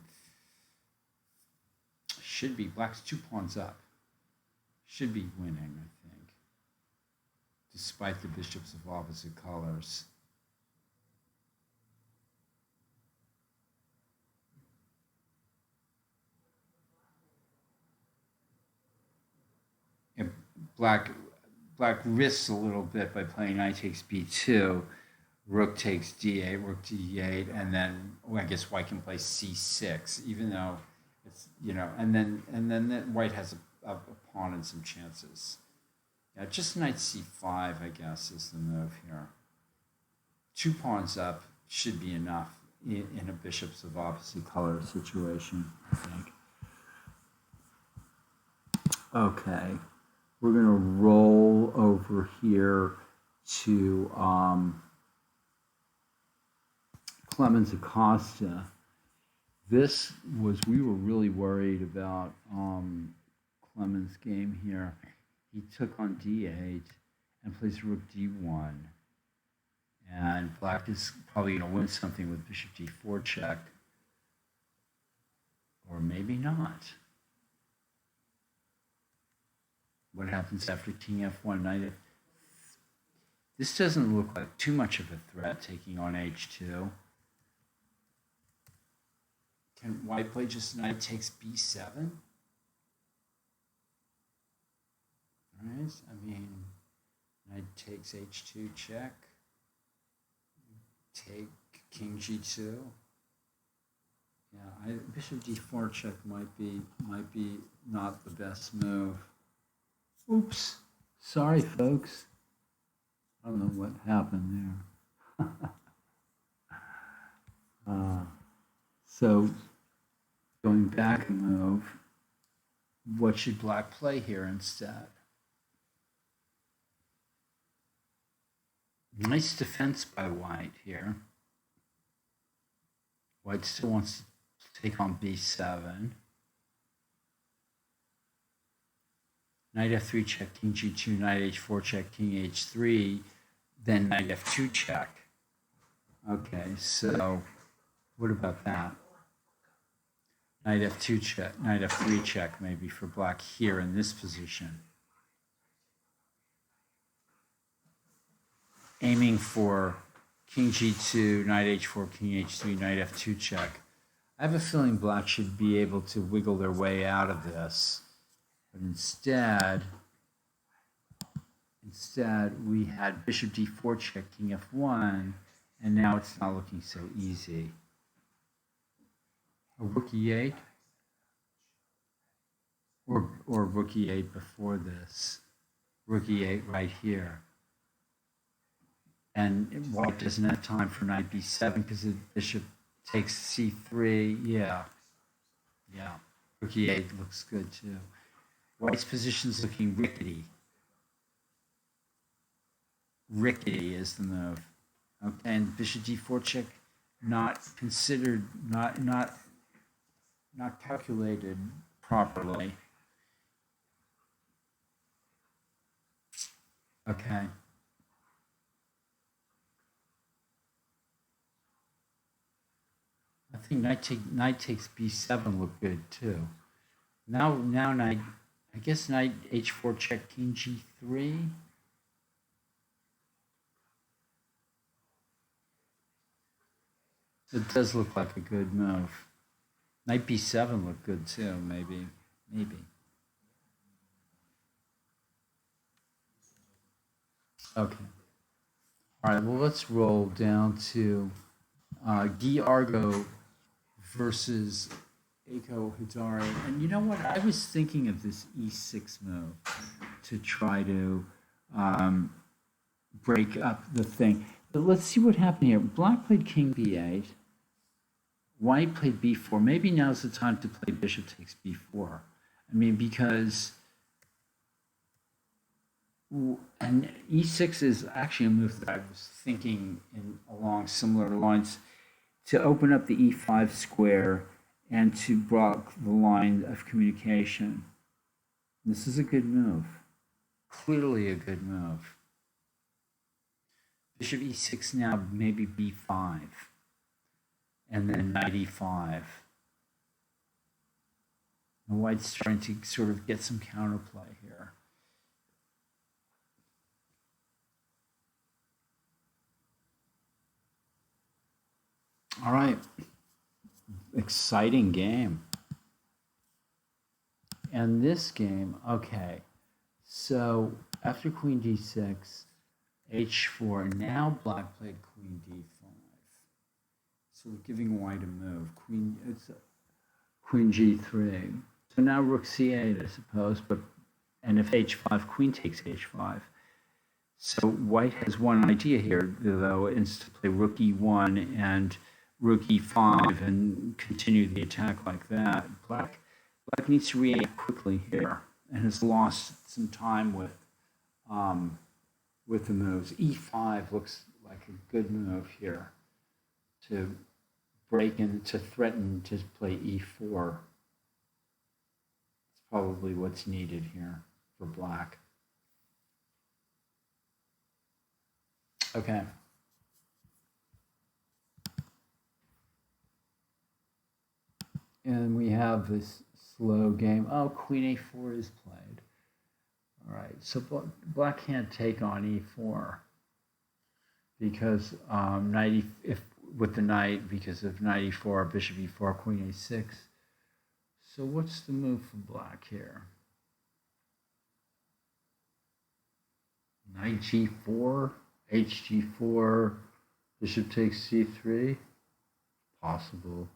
Should be, black's 2 pawns up. Should be winning, I think, despite the bishops of opposite colors. And black risks a little bit by playing knight takes b2, rook takes d8, rook d8, and then I guess white can play c6, even though it's and then white has a pawn and some chances. Yeah, just knight c5, I guess, is the move here. 2 pawns up should be enough in a bishops of opposite color situation, I think. Okay. We're going to roll over here to Clemens Acosta. We were really worried about Clemens' game here. He took on d8 and plays rook d1. And black is probably going to win something with bishop d4 check. Or maybe not. What happens after king f1, knight f? This doesn't look like too much of a threat, taking on h2. Can white play just knight takes b7? Right, I mean, knight takes h2 check. Take king g2. Yeah, bishop d4 check might be not the best move. Oops, sorry folks. I don't know what happened there. So going back a move, what should black play here instead? Nice defense by white here. White still wants to take on b7. Knight f3 check, king g2, knight h4 check, king h3, then knight f2 check. Okay, so what about that? Knight f2 check, knight f3 check maybe for black here in this position. Aiming for king g2, knight h4, king h3, knight f2 check. I have a feeling black should be able to wiggle their way out of this. But instead we had bishop d4 check, king f1, and now it's not looking so easy. A rook e8? Or rook e8 before this. Rook e8 right here. And white doesn't have time for knight b7 because the bishop takes c3. Yeah. Rook e8 looks good too. White's position's looking rickety. Rickety is the move. Okay, and bishop d4 check, not considered, not calculated properly. Okay. I think knight takes b7 look good too. Now knight, I guess knight h4 check, king g3. It does look like a good move. Knight b7 look good too, maybe. Okay. All right, well, let's roll down to Guy Argo versus Eiko Hidari. And you know what? I was thinking of this e6 move to try to break up the thing. But let's see what happened here. Black played king b8. White played b4. Maybe now's the time to play bishop takes b4. I mean, because... And e6 is actually a move that I was thinking along similar lines to open up the e5 square and to block the line of communication. This is a good move. Clearly a good move. Bishop e6 now, maybe b5. And then knight e5. And white's trying to sort of get some counterplay here. All right, exciting game. And this game, okay, so after queen d6, h4, now black played queen d5. So we're giving white a move, queen g3. So now rook c8, I suppose, and if h5, queen takes h5. So white has one idea here, though, is to play rook e1 and rook e5 and continue the attack like that. Black needs to react quickly here and has lost some time with the moves. e5 looks like a good move here to break and to threaten to play e4. It's probably what's needed here for black. Okay. And we have this slow game. Oh, queen a4 is played. All right, so black can't take on e4 because with the knight, because of knight e4, bishop e4, queen a6. So what's the move for black here? Knight g4, hg4, bishop takes c3. Possible.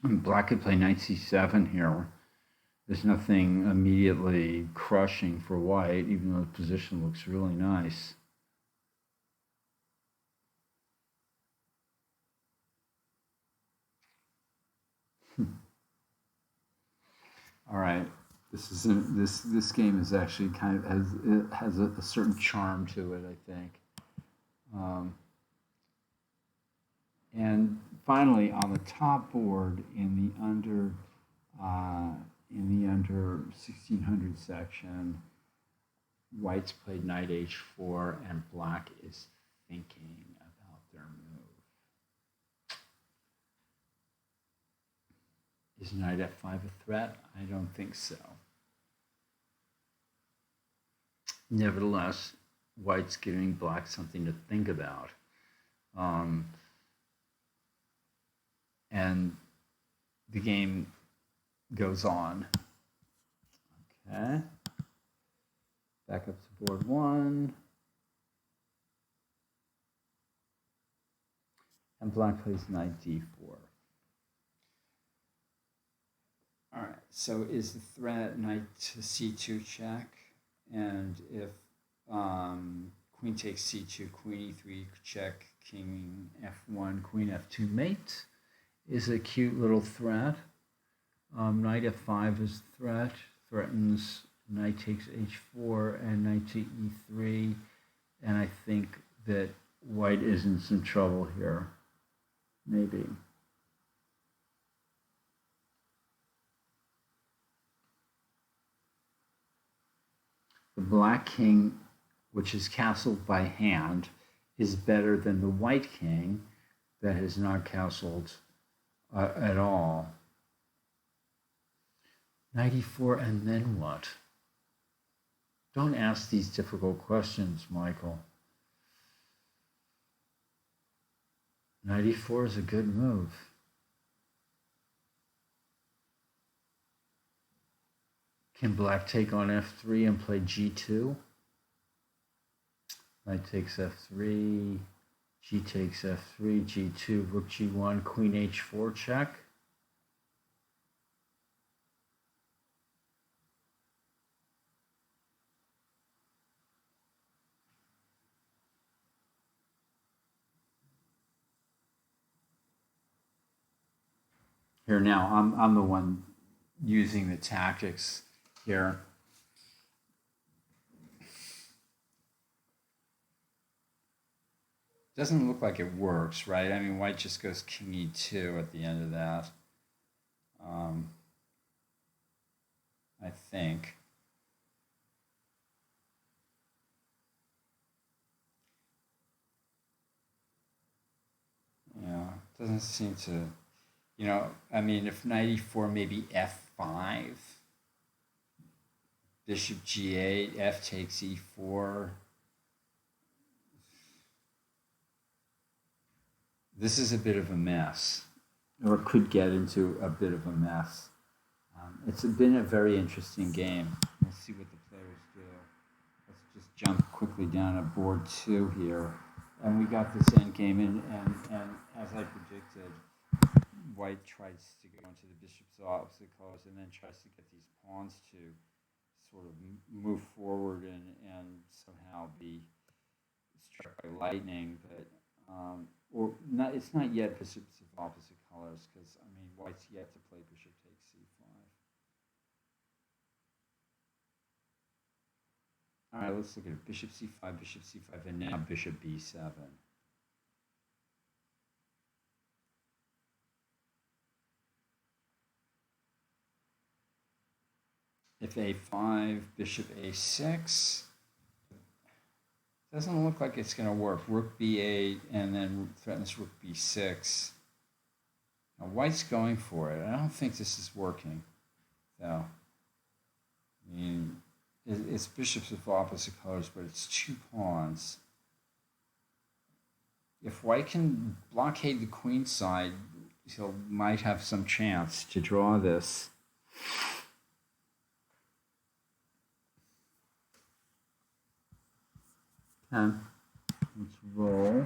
And black could play knight c7 here. There's nothing immediately crushing for white, even though the position looks really nice. All right, this game is actually kind of has a certain charm to it, I think. And finally, on the top board in the under 1600 section, white's played knight h4, and black is thinking about their move. Is knight f5 a threat? I don't think so. Nevertheless, white's giving black something to think about. And the game goes on. Okay. Back up to board one. And black plays knight d4. All right, so is the threat knight to c2 check? And if queen takes c2, queen e3 check, king f1, queen f2 mate is a cute little threat. Knight f5 is a threat, threatens knight takes h4 and knight to e3. And I think that white is in some trouble here, maybe. The black king, which is castled by hand, is better than the white king that has not castled at all. Knight e4, and then what? Don't ask these difficult questions, Michael. Knight e4 is a good move. Can black take on f3 and play g2? Knight takes f3, g takes f3, g2, rook g1, queen h4 check. Here now, I'm the one using the tactics here. Doesn't look like it works, right? I mean, white just goes king e2 at the end of that. I think. Yeah, doesn't seem to, I mean, if knight e4, maybe f5, bishop g8, f takes e4. This is a bit of a mess, or could get into a bit of a mess. It's been a very interesting game. Let's see what the players do. Let's just jump quickly down to board 2 here. And we got this endgame, and as I predicted, white tries to go into the bishop's opposite colors and then tries to get these pawns to sort of move forward and somehow be struck by lightning. But it's not yet bishops of opposite colors, because I mean white's yet to play bishop takes c5. All right, let's look at it. Bishop c5, and now bishop b7. If a5, bishop a6. Doesn't look like it's going to work. Rook b8, and then threatens rook b6. Now white's going for it. I don't think this is working, though. I mean, it's bishops of opposite colors, but it's 2 pawns. If white can blockade the queen side, he might have some chance to draw this. Okay, let's roll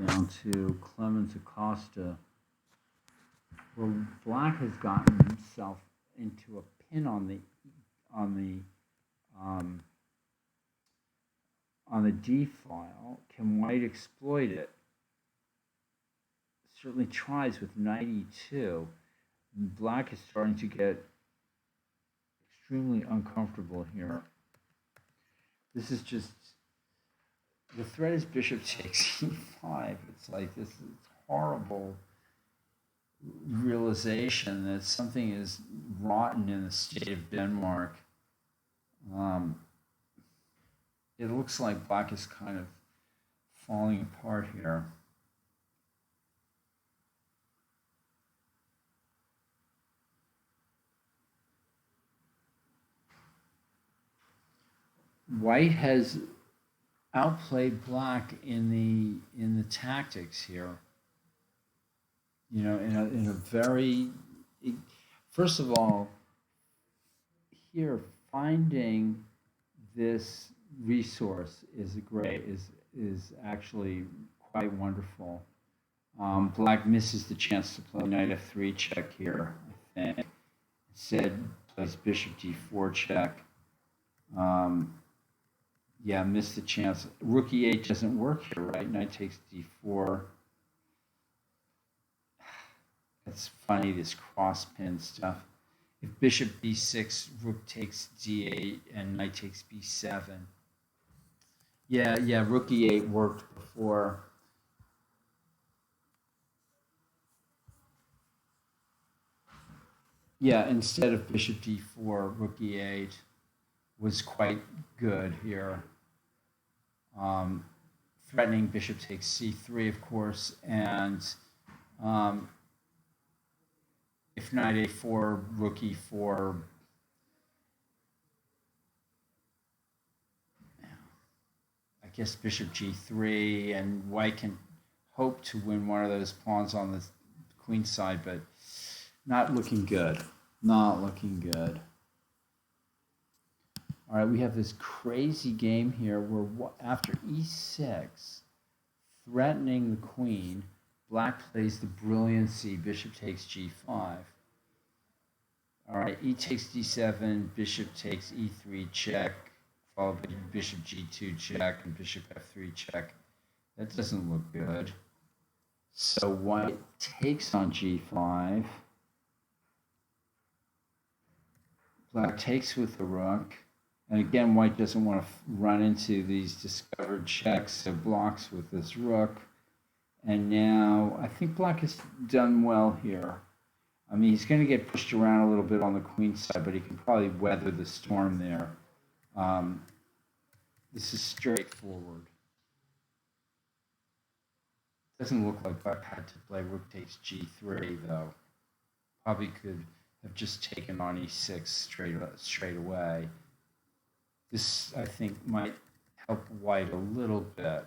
down to Clemens Acosta. Well, black has gotten himself into a pin on the D file. Can white exploit it? Certainly tries with knight e2. Black is starting to get extremely uncomfortable here. This is just, the threat is bishop takes e5. It's like this horrible realization that something is rotten in the state of Denmark. It looks like black is kind of falling apart here. White has outplayed black in the tactics here. You know, in a very first of all, here finding this resource is actually quite wonderful. Black misses the chance to play knight f3 check here, I think. Instead, plays bishop d4 check. Yeah, missed the chance. Rook e8 doesn't work here, right? Knight takes d4. It's funny, this cross pin stuff. If bishop b6, rook takes d8, and knight takes b7. Yeah, rook e8 worked before. Yeah, instead of bishop d4, rook e8 was quite good here. Threatening bishop takes c3, of course, and if knight a4, rook e4, I guess bishop g3, and white can hope to win one of those pawns on the queen side, but not looking good. Not looking good. All right, we have this crazy game here where after e6, threatening the queen, black plays the brilliancy, bishop takes g5. All right, e takes d7, bishop takes e3 check, followed by bishop g2 check and bishop f3 check. That doesn't look good. So white takes on g5. Black takes with the rook. And again, white doesn't want to run into these discovered checks, so blocks with this rook. And now I think black has done well here. I mean, he's going to get pushed around a little bit on the queen side, but he can probably weather the storm there. This is straightforward. Doesn't look like black had to play rook takes g3, though. Probably could have just taken on e6 straight away. This, I think, might help white a little bit.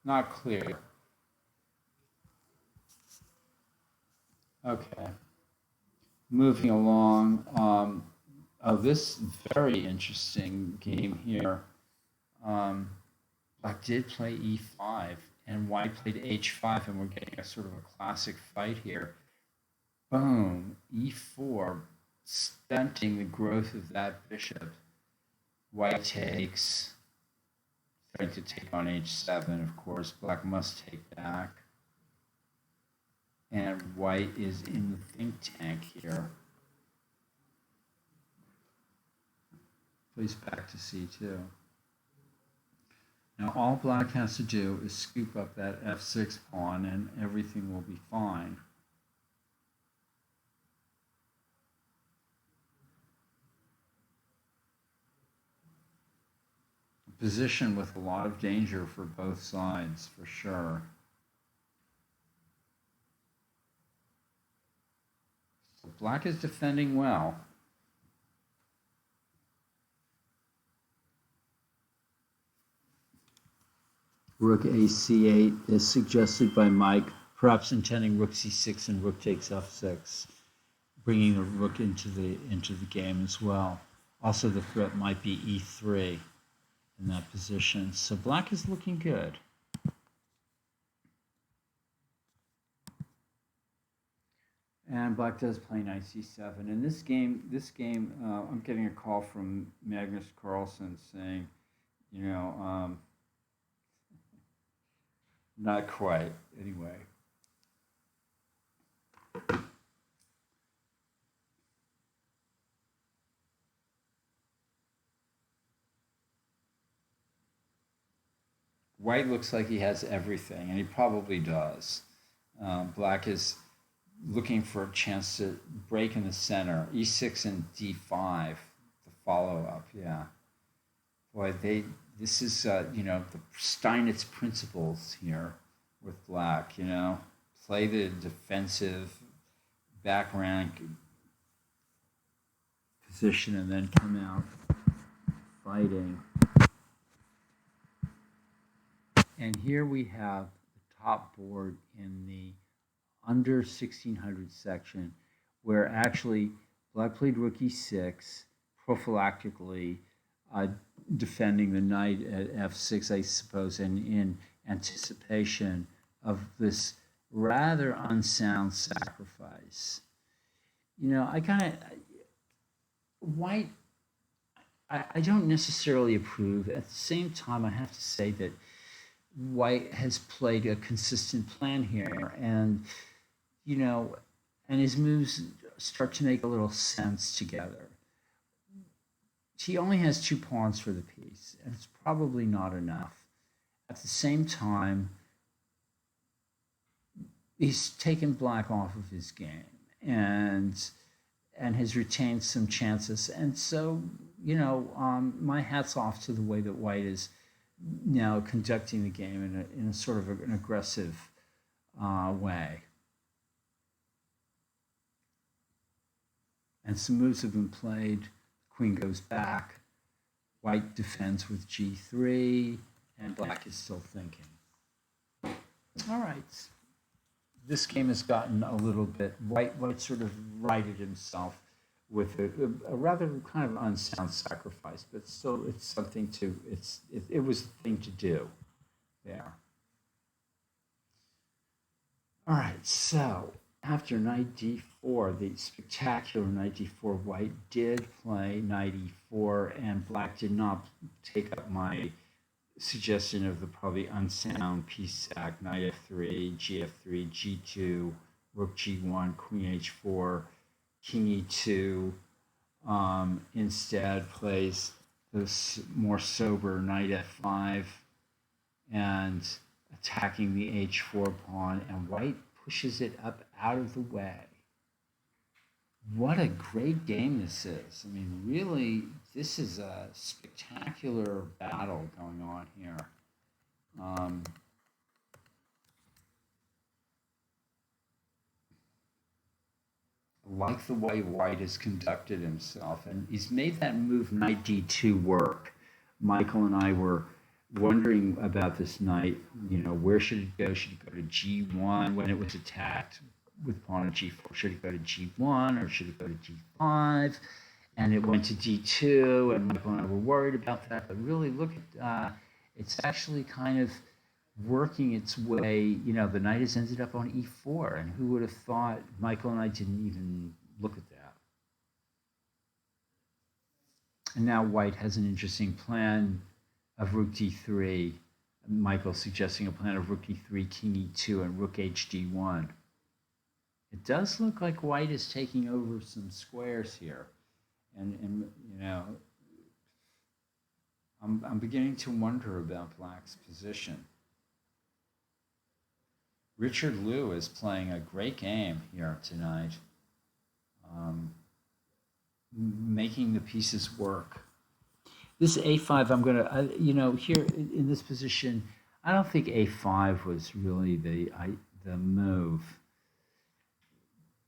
Not clear. Okay. Moving along. This very interesting game here. Black did play e5, and white played h5, and we're getting a sort of a classic fight here. Boom, e4, stunting the growth of that bishop. White takes, trying to take on h7, of course. Black must take back. And white is in the think tank here. Plays back to c2. Now all black has to do is scoop up that f6 pawn and everything will be fine. Position with a lot of danger for both sides, for sure. So black is defending well. Rook ac8 is suggested by Mike, perhaps intending rook c6 and rook takes f6, bringing the rook into the game as well. Also, the threat might be e3 in that position. So black is looking good. And black does play knight c7. In this game, I'm getting a call from Magnus Carlsen saying, you know, not quite, anyway. White looks like he has everything, and he probably does. Black is looking for a chance to break in the center. e6 and d5, the follow-up, yeah. Boy, this is, you know, the Steinitz principles here with black, you know. Play the defensive, back rank, position and then come out fighting. And here we have the top board in the under 1600 section, where actually black played rook e6 prophylactically, defending the knight at f6, I suppose, and in anticipation of this rather unsound sacrifice. You know, White, I don't necessarily approve. At the same time, I have to say that White has played a consistent plan here, and you know, and his moves start to make a little sense together. He only has 2 pawns for the piece, and it's probably not enough. At the same time, he's taken black off of his game and has retained some chances. And so, you know, my hat's off to the way that White is now conducting the game in a sort of an aggressive way. And some moves have been played. Queen goes back. White defends with g3, and black is still thinking. All right. This game has gotten a little bit, White sort of righted himself with a rather kind of unsound sacrifice, but still it's something to, it was the thing to do there. All right, so after knight d4, the spectacular knight d4, White did play knight e4, and black did not take up my suggestion of the probably unsound piece sack, knight f3, gf3, g2, rook g1, queen h4, king e2. Instead plays this more sober knight f5 and attacking the h4 pawn, and White pushes it up out of the way. What a great game this is. I mean, really, this is a spectacular battle going on here. Like the way White has conducted himself, and he's made that move knight d2 work. Michael and I were wondering about this knight, you know, where should it go? Should it go to g1 when it was attacked with pawn at g4? Should it go to g1 or should it go to g5? And it went to d2, and Michael and I were worried about that. But really, look at it's actually kind of working its way. You know, the knight has ended up on e4, and who would have thought? Michael and I didn't even look at that. And now White has an interesting plan of rook d3. Michael suggesting a plan of rook e3, king e2, and rook hd1. It does look like White is taking over some squares here. And you know, I'm beginning to wonder about Black's position. Richard Liu is playing a great game here tonight, making the pieces work. This a5, I'm gonna, you know, here in this position, I don't think a5 was really the move.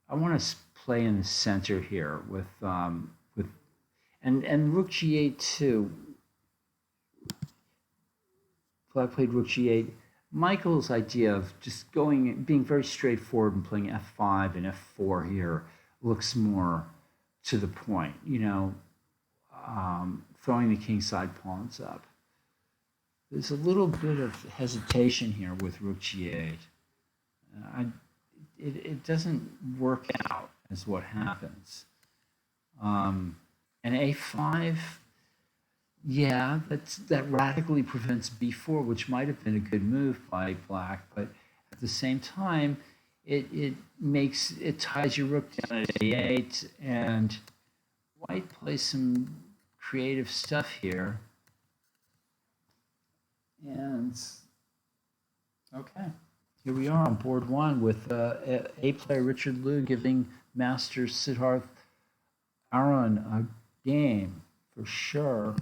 I want to play in the center here with and rook g8 too. Black played rook g8. Michael's idea of just being very straightforward and playing f5 and f4 here looks more to the point, you know, throwing the kingside pawns up. There's a little bit of hesitation here with rook g8. It doesn't work out as what happens. And a5, yeah, that radically prevents b4, which might have been a good move by Black, but at the same time, it ties your rook down at a8, and White plays some creative stuff here. And okay, here we are on board one with A player Richard Liu giving Master Siddharth Arun a game for sure.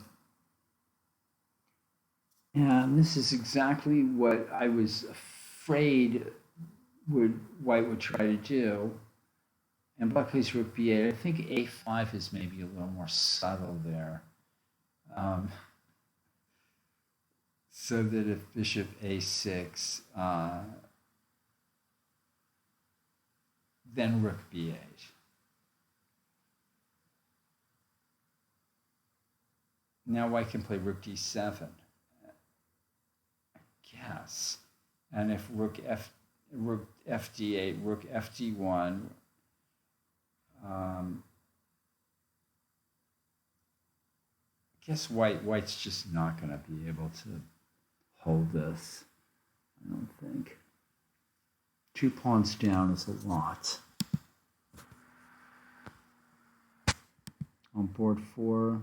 And this is exactly what I was afraid White would try to do. And black plays rook b8. I think a5 is maybe a little more subtle there. So that if bishop a6, then rook b8. Now white can play rook d7, I guess. And if rook fd8, rook fd1, I guess white's just not going to be able to hold this, I don't think. 2 pawns down is a lot. On board 4,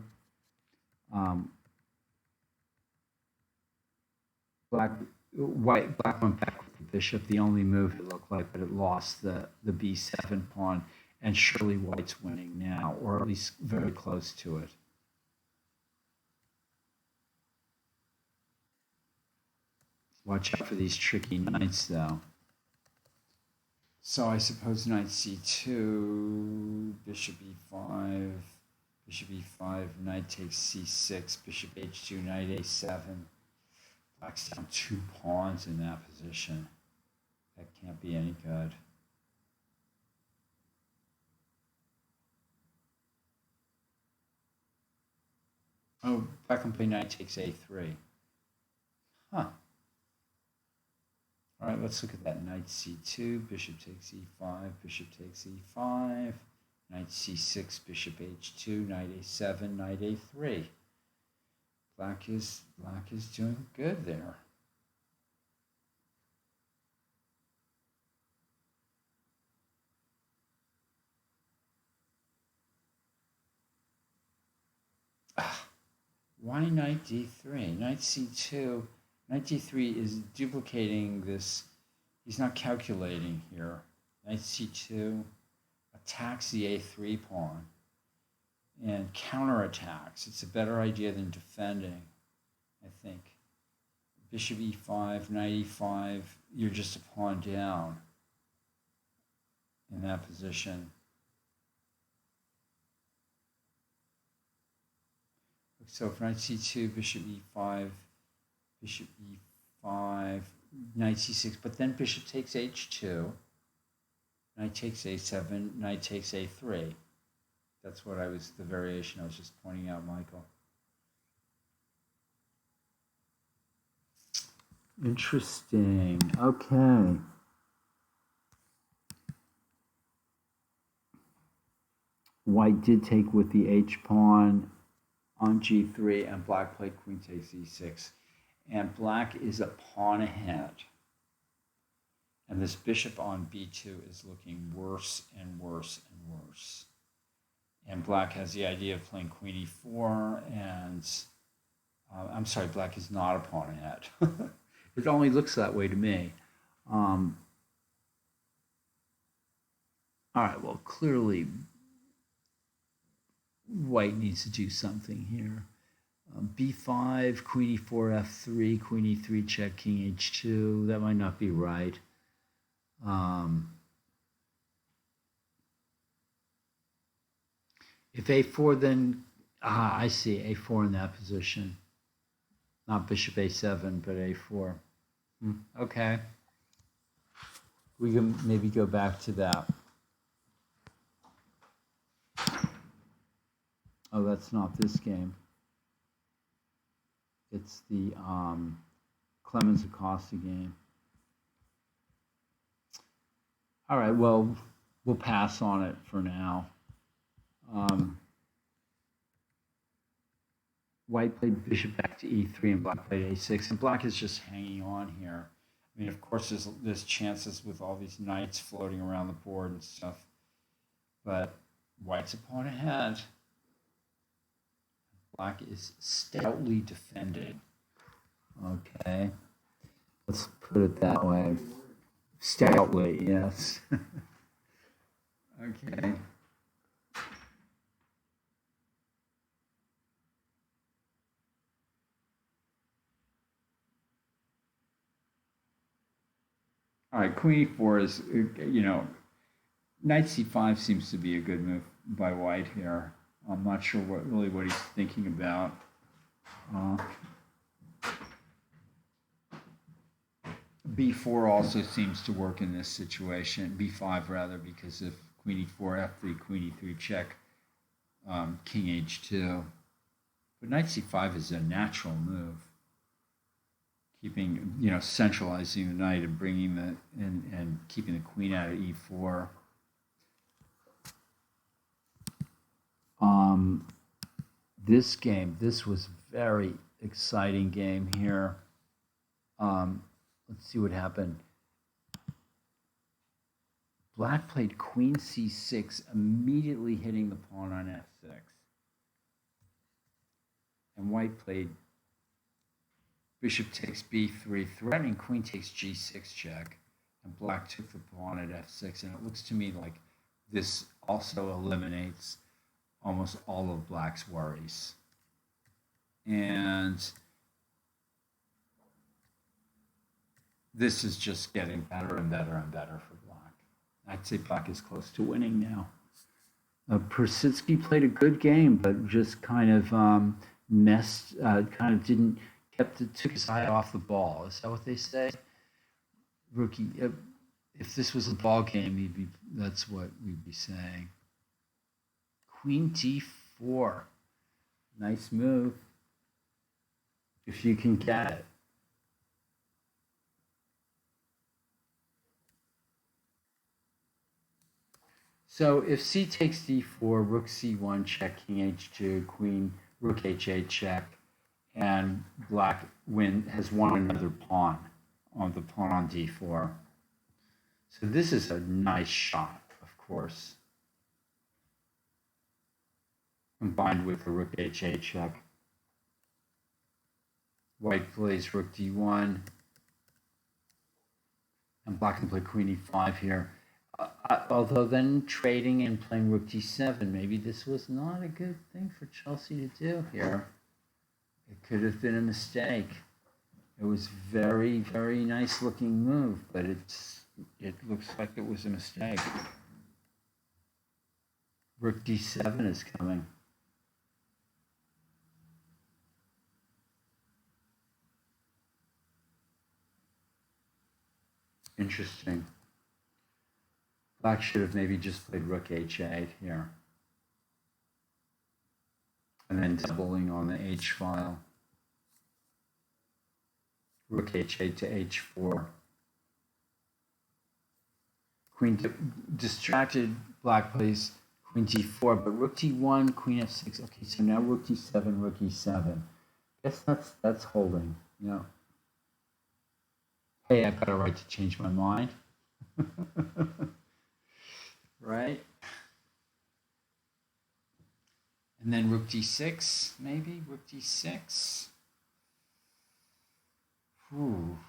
black went back with the bishop. The only move it looked like, but it lost the b7 pawn, and surely white's winning now, or at least very close to it. Watch out for these tricky knights, though. So I suppose knight c2, bishop e5, bishop e5, knight takes c6, bishop h2, knight a7. Black's down 2 pawns in that position. That can't be any good. Oh, black can play knight takes a3. Huh. All right, let's look at that. Knight c2, bishop takes e5, bishop takes e5, knight c6, bishop h2, knight a7, knight a3. Black is doing good there. Why knight d3? Knight c2. Knight d3 is duplicating this. He's not calculating here. Knight c2 attacks the a3 pawn and counterattacks. It's a better idea than defending, I think. Bishop e5, knight e5, you're just a pawn down in that position. So if knight c2, bishop e5, bishop e5, knight c6, but then bishop takes h2, knight takes a7, knight takes a3. That's what the variation I was just pointing out, Michael. Interesting. Okay. White did take with the h pawn on g3, and black played queen takes e6. And black is a pawn ahead. And this bishop on b2 is looking worse and worse and worse. And black has the idea of playing queen e4, and I'm sorry, black is not a pawn ahead. It only looks that way to me. All right, well, clearly white needs to do something here. b5, queen e4, f3, queen e3, check, king h2. That might not be right. If a4, then, I see, a4 in that position. Not bishop a7, but a4. Okay. We can maybe go back to that. Oh, that's not this game. It's the Clemens Acosta game. All right, well, we'll pass on it for now. White played bishop back to e3 and black played a6, and black is just hanging on here. I mean, of course, there's chances with all these knights floating around the board and stuff, but white's a pawn ahead. Black is stoutly defended. Okay, let's put it that way. Stoutly, yes. Okay. All right, queen e4 is, Knight c5 seems to be a good move by white here. I'm not sure what he's thinking about. B4 also seems to work in this situation, B5 rather, because of queen e4, f3, queen e3 check, king h2. But knight c5 is a natural move, keeping, centralizing the knight and bringing and keeping the queen out of e4. This was very exciting game here. Let's see what happened. Black played queen c6, immediately hitting the pawn on f6. And white played bishop takes b3, threatening queen takes g6 check. And black took the pawn at f6. And it looks to me like this also eliminates almost all of black's worries. And this is just getting better and better and better for black. I'd say black is close to winning now. Persitsky played a good game, but just kind of took his eye off the ball. Is that what they say? Rookie, if this was a ball game, that's what we'd be saying. Queen d4. Nice move. If you can get it. So if c takes d4, rook c1 check, king h2, queen, rook h8 check, and black has won another pawn on the pawn on d4. So this is a nice shot, of course, combined with the rook h8 check. White plays rook d1, and black can play queen e5 here. Although then trading and playing rook d7, maybe this was not a good thing for Chelsea to do here. It could have been a mistake. It was very, very nice looking move, but it looks like it was a mistake. Rook d7 is coming. Interesting. Black should have maybe just played rook h8 here. And then doubling on the h file. Rook h8 to h4. Queen distracted, black plays queen d4, but rook d1, queen f6. Okay, so now rook d7, rook e7. Guess that's holding. No. Hey, I've got a right to change my mind. Right? And then rook d6, maybe? Rook d6? Ooh.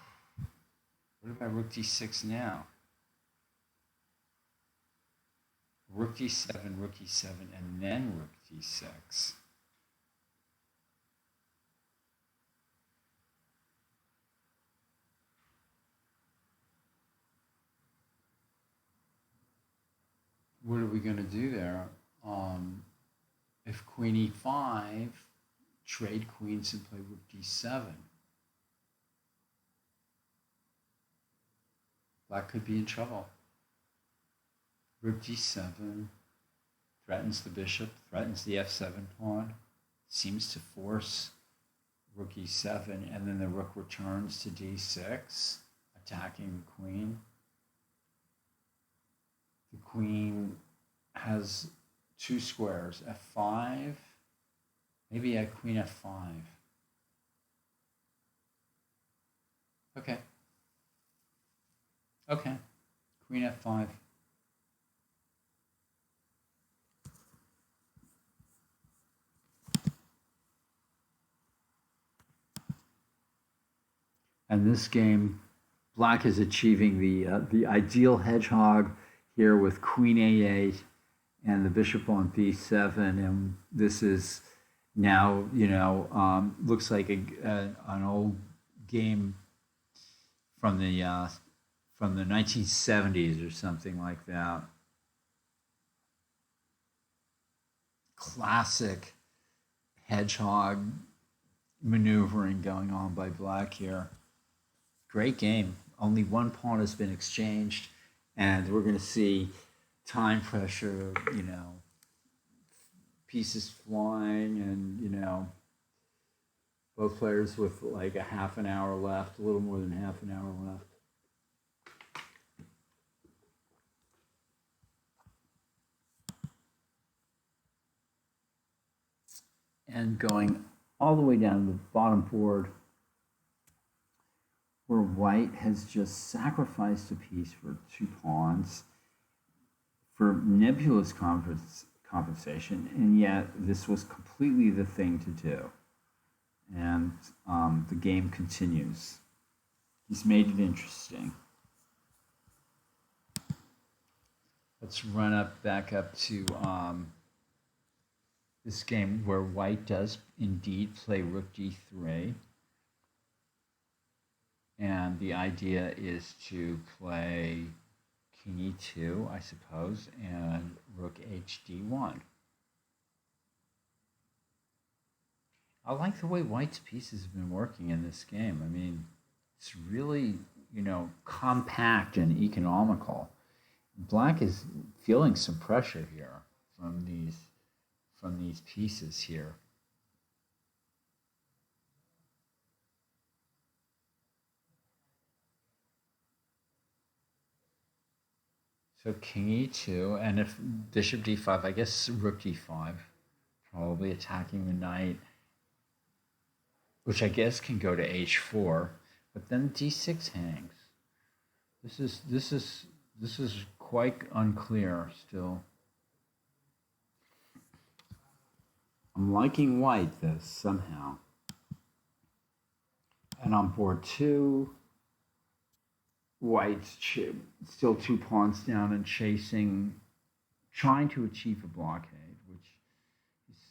What about rook d6 now? Rook d7, rook e7, and then rook d6. What are we going to do there? If queen e5, trade queens and play rook d7. Black could be in trouble. Rook d7 threatens the bishop, threatens the f7 pawn, seems to force rook e7, and then the rook returns to d6, attacking the queen. The queen has two squares, f5, maybe a queen f5. Okay. Okay, queen f5. And this game, black is achieving the ideal hedgehog here with queen a8 and the bishop on b7, and this is now, looks like an old game from the 1970s or something like that. classic hedgehog maneuvering going on by black here. Great game. Only one pawn has been exchanged, and we're going to see time pressure, pieces flying, and both players with like a half an hour left, a little more than half an hour left. And going all the way down to the bottom board, where white has just sacrificed a piece for 2 pawns for nebulous compensation, and yet this was completely the thing to do. And the game continues. He's made it interesting. Let's run back up to this game where white does indeed play rook d3. And the idea is to play king e2, I suppose, and rook hd1. I like the way white's pieces have been working in this game. I mean, it's really, compact and economical. Black is feeling some pressure here from these pieces here. So king e2, and if bishop d5, I guess rook d5, probably attacking the knight, which I guess can go to h4, but then d6 hangs. This is quite unclear still. I'm liking white this somehow. And on board 2, white's still 2 pawns down and trying to achieve a blockade, which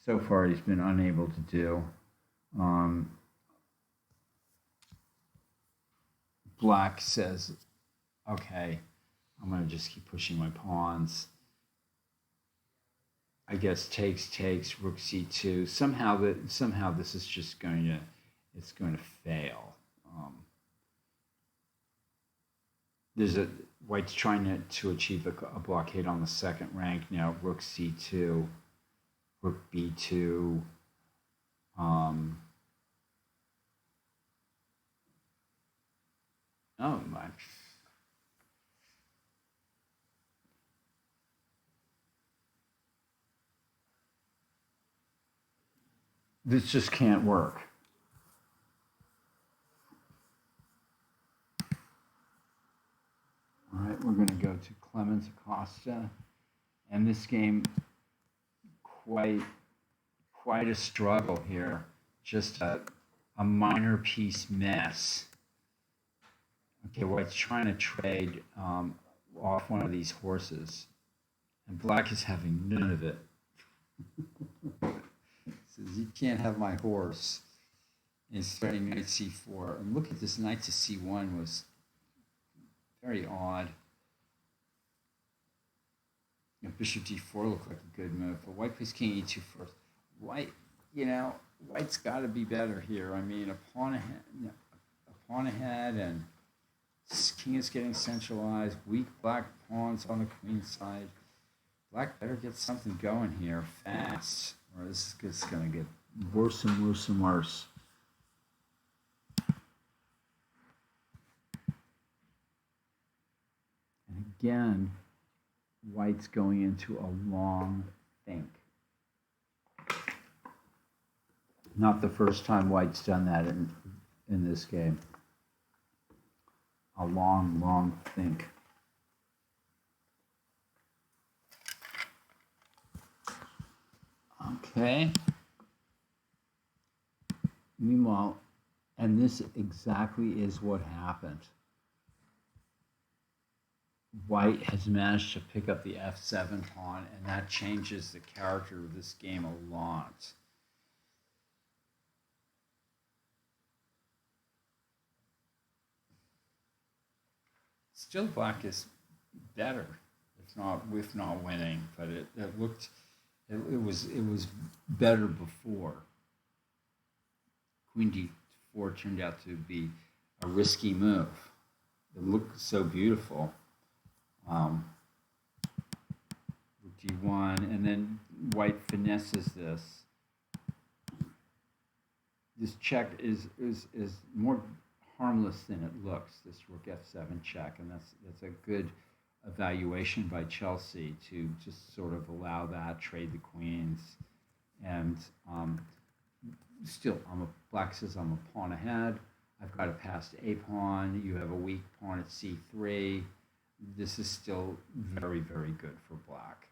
so far he's been unable to do. Black says, okay, I'm going to just keep pushing my pawns. I guess takes, rook c2. Somehow this is just going to fail. White's trying to achieve a blockade on the second rank now. Rook c2, rook b2. Oh my. This just can't work. All right, we're going to go to Clemens Acosta. And this game, quite a struggle here. Just a minor piece mess. Okay, white's trying to trade off one of these horses. And black is having none of it. Says, you can't have my horse. And he's threatening knight c4. And look at this, knight to c1 was very odd. Bishop d4 looked like a good move, but white plays king e2 first. White's got to be better here. I mean, a pawn ahead, and king is getting centralized. Weak black pawns on the queen side. Black better get something going here fast, or this is going to get worse and worse and worse. And again, white's going into a long think. Not the first time white's done that in this game. A long think. Okay. Meanwhile, and this exactly is what happened. White has managed to pick up the f7 pawn, and that changes the character of this game a lot. Still, black is better, if not winning, but it it was better before. Queen d4 turned out to be a risky move. It looked so beautiful. Rook d1, and then white finesses this. This check is more harmless than it looks. This rook f7 check, and that's a good evaluation by Chelsea to just sort of allow that, trade the queens, and still, black says I'm a pawn ahead. I've got a passed a pawn. You have a weak pawn at c3. This is still very, very good for black.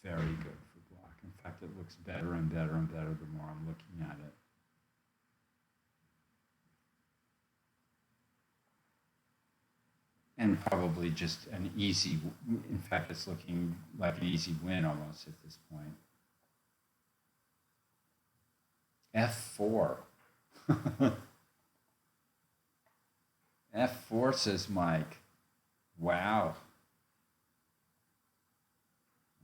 Very good for black. In fact, it looks better and better and better the more I'm looking at it. And probably just an easy, in fact, it's looking like an easy win almost at this point. F4. F4, says Mike. Wow.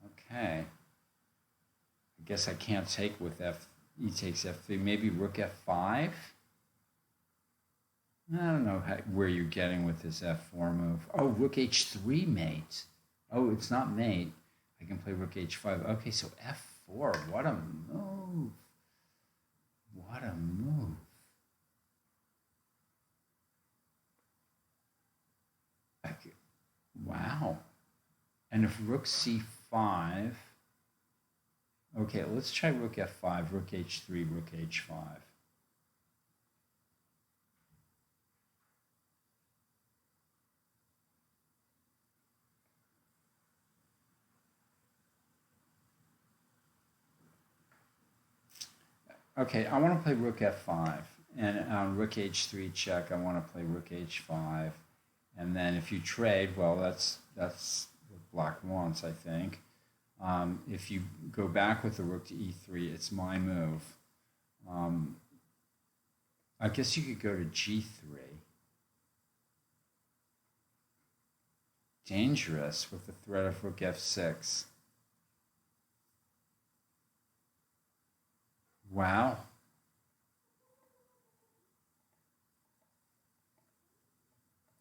Okay. I guess I can't take with F. He takes F3. Maybe rook F5. I don't know where you're getting with this F4 move. Oh, rook H3 mate. Oh, it's not mate. I can play rook H5. Okay, so F4. What a move. What a move. Wow. And if rook C5, okay, let's try rook F5, rook H3, rook H5. Okay, I want to play rook F5, and on rook H3 check, I want to play rook H5. And then if you trade, well, that's what black wants, I think. If you go back with the rook to E3, it's my move. I guess you could go to G3. Dangerous with the threat of rook F6. Wow.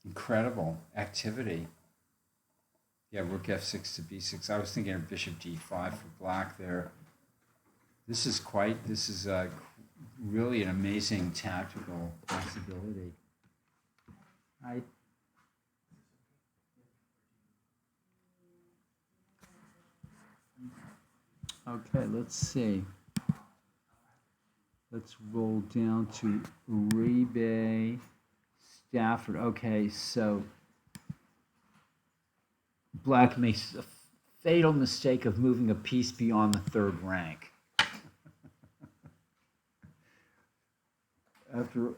Incredible activity. Yeah, rook f6 to b6. I was thinking of bishop d5 for black there. This is really an amazing tactical possibility. Okay, let's see. Let's roll down to Uribe, Stafford. Okay, so black makes a fatal mistake of moving a piece beyond the third rank.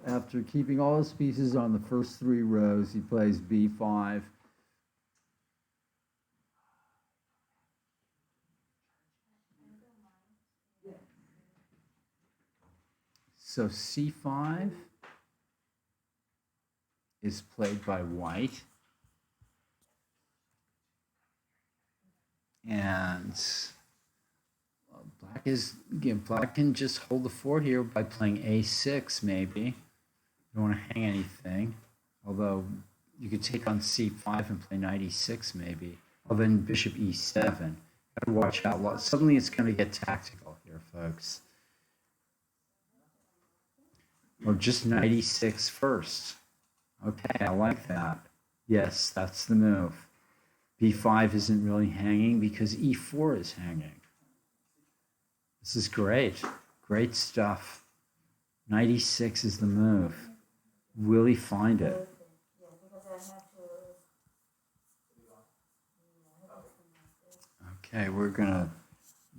After keeping all his pieces on the first three rows, he plays b5. So c5 is played by white. And black can just hold the fort here by playing a6 maybe. You don't want to hang anything. Although you could take on c5 and play knight e6 maybe. Or then bishop e7. Gotta watch out. Suddenly it's going to get tactical here, folks. Or just knight e6 first. Okay, I like that. Yes, that's the move. b5 isn't really hanging because e4 is hanging. This is great. Great stuff. Knight e6 is the move. Will he find it? Okay, we're going to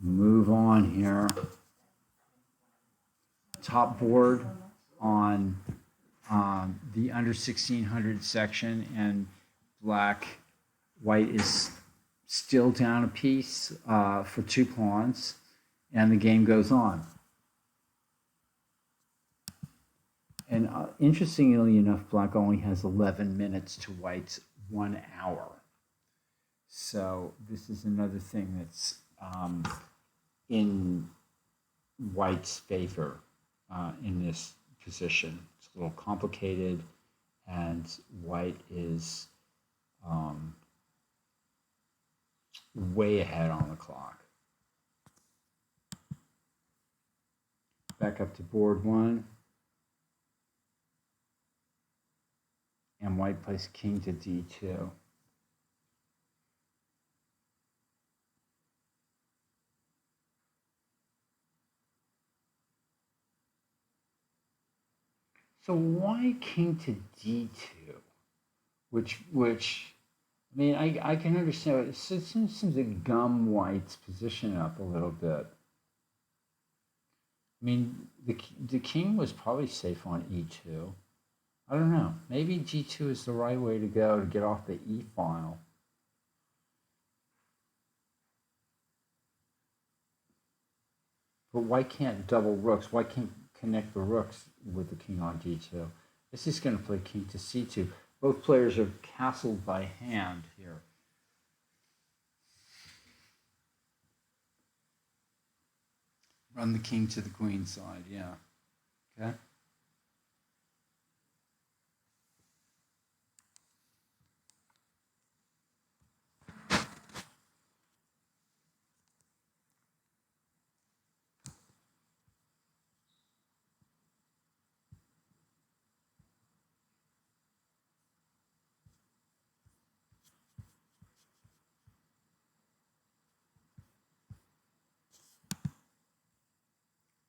move on here. Top board on the under 1600 section, and white is still down a piece for 2 pawns, and the game goes on. And interestingly enough, black only has 11 minutes to white's 1 hour. So this is another thing that's in white's favor in this position. It's a little complicated, and white is way ahead on the clock. Back up to board one. And white plays king to d2. So why king to d2? Which I mean, I can understand. It seems to gum white's position up a little bit. I mean, the king was probably safe on e2. I don't know. Maybe g2 is the right way to go to get off the e file. But white can't double rooks. White can't connect the rooks with the king on d2. This is going to play king to c2. Both players are castled by hand here. Run the king to the queen side, yeah. Okay.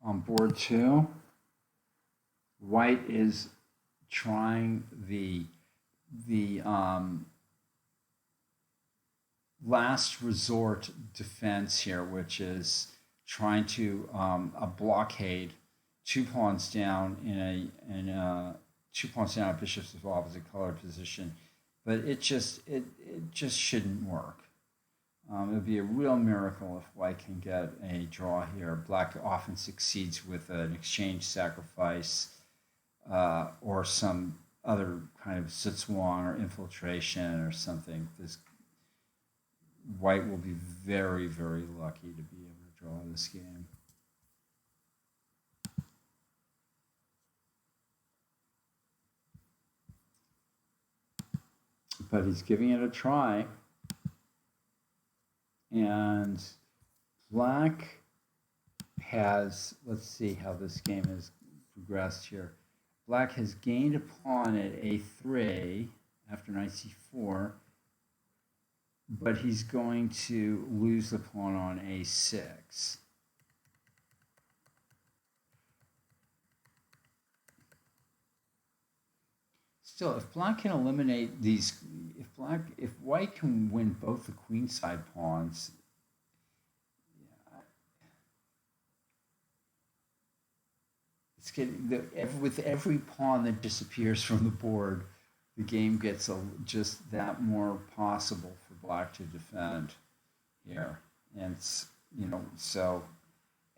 On board two, white is trying the last resort defense here, which is trying to a blockade, 2 pawns down in a 2 pawns down at bishops of opposite color position, but it just shouldn't work. It would be a real miracle if white can get a draw here. Black often succeeds with an exchange sacrifice or some other kind of sitzwang or infiltration or something. This white will be very, very lucky to be able to draw this game. But he's giving it a try. And black has, let's see how this game has progressed here. Black has gained a pawn at a3 after knight c4, but he's going to lose the pawn on a6. Still, if black can eliminate these, if white can win both the queenside pawns, it's getting with every pawn that disappears from the board, the game gets just that more possible for black to defend here, and so.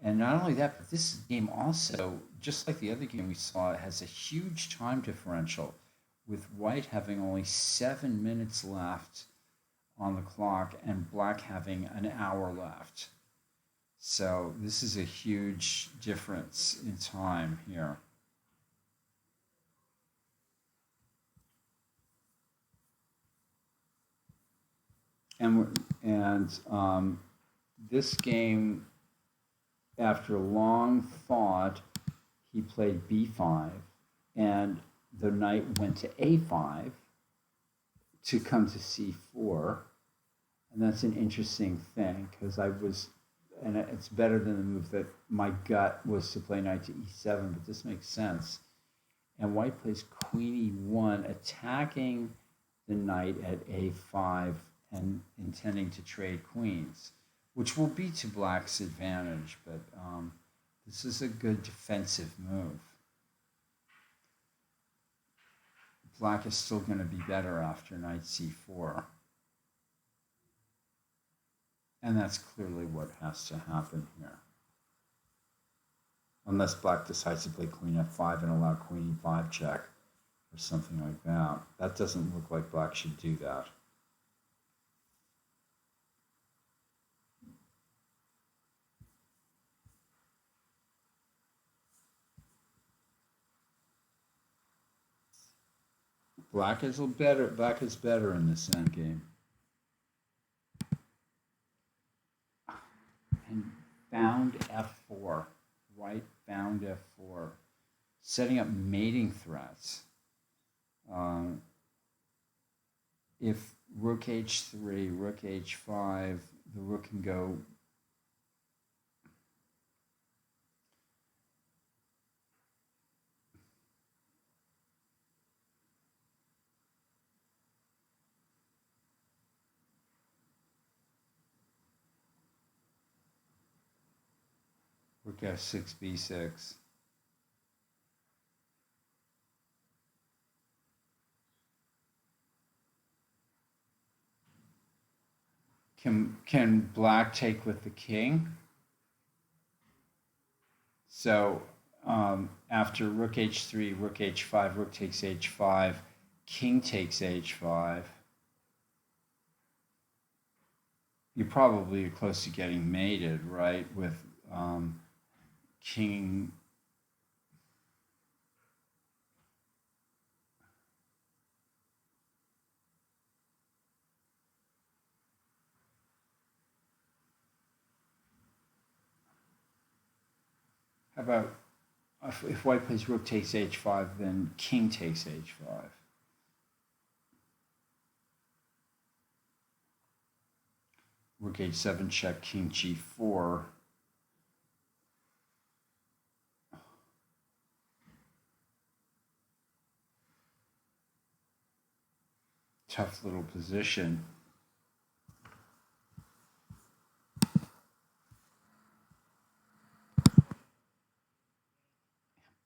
And not only that, but this game also, just like the other game we saw, has a huge time differential, with white having only 7 minutes left on the clock and black having an hour left. So this is a huge difference in time here. And this game, after long thought, he played b5, and the knight went to a5 to come to c4. And that's an interesting thing, because and it's better than the move that my gut was to play knight to e7, but this makes sense. And white plays queen e1, attacking the knight at a5 and intending to trade queens, which will be to black's advantage, but this is a good defensive move. Black is still going to be better after knight c4. And that's clearly what has to happen here. Unless black decides to play queen f5 and allow queen e5 check or something like that. That doesn't look like black should do that. Black is better. Black is better in this endgame. And found f4. White found f4. Setting up mating threats. If rook h3, rook h5, the rook can go rook f6, b6. Can black take with the king? So after rook h3, rook h5, rook takes h5, king takes h5. You're probably close to getting mated, right? With king. How about if white plays rook takes h5, then king takes h5? Rook h7 check, king g4. Tough little position.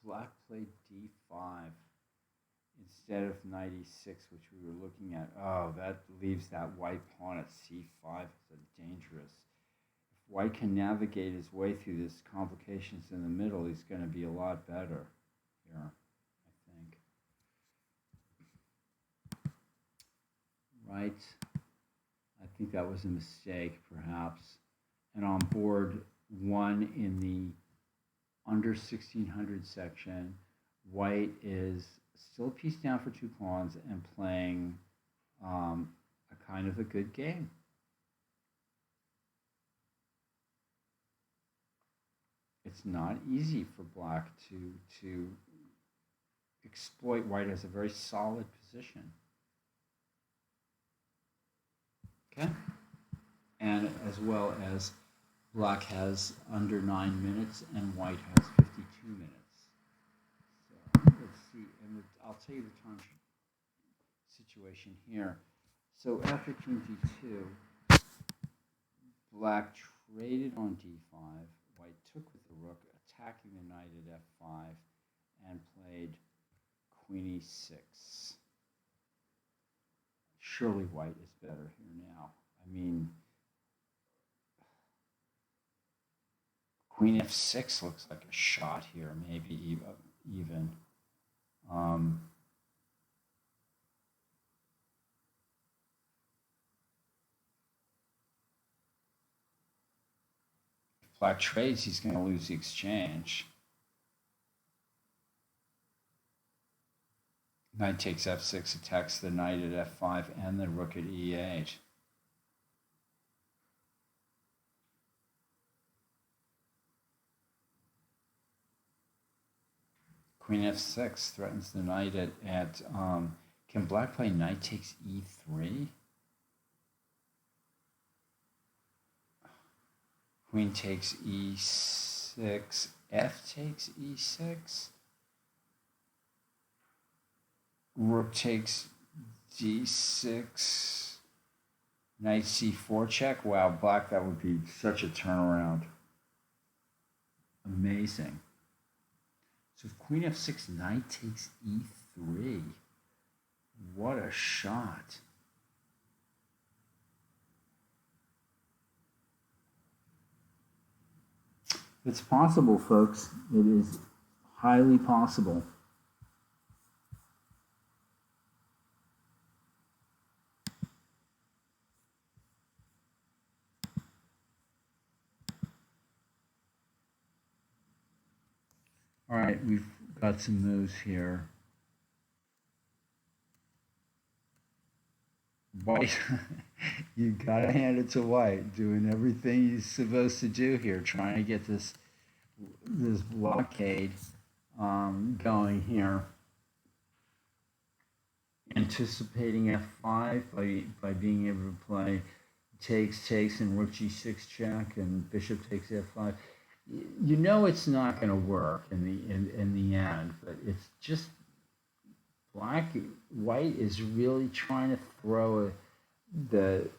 Black played d5 instead of knight e6, which we were looking at. Oh, that leaves that white pawn at c5 as dangerous. If white can navigate his way through this complications in the middle, he's going to be a lot better here, I think. Right? I think that was a mistake, perhaps. And on board one in the under 1600 section, white is still a piece down for 2 pawns and playing a kind of a good game. It's not easy for black to exploit white as a very solid position. Okay? And as well as black has under 9 minutes and white has 52 minutes. So let's see, and I'll tell you the time situation here. So after king g2, black traded on d5, white took with the rook, attacking the knight at f5, and played queen e6. Surely white is better here now. I mean, queen f6 looks like a shot here, maybe even. If black trades, he's going to lose the exchange. Knight takes f6, attacks the knight at f5 and the rook at e8. Queen f6 threatens the knight at can black play knight takes e3? Queen takes e6, f takes e6. Rook takes d6, knight c4 check. Wow, black, that would be such a turnaround. Amazing. So if queen f6, knight takes e3. What a shot. It's possible, folks. It is highly possible. All right, we've got some moves here. White, you gotta hand it to White, doing everything he's supposed to do here, trying to get this blockade going here. Anticipating f5 by being able to play takes and rook g6 check and bishop takes f5. You know it's not going to work in the end, but it's just White is really trying to throw the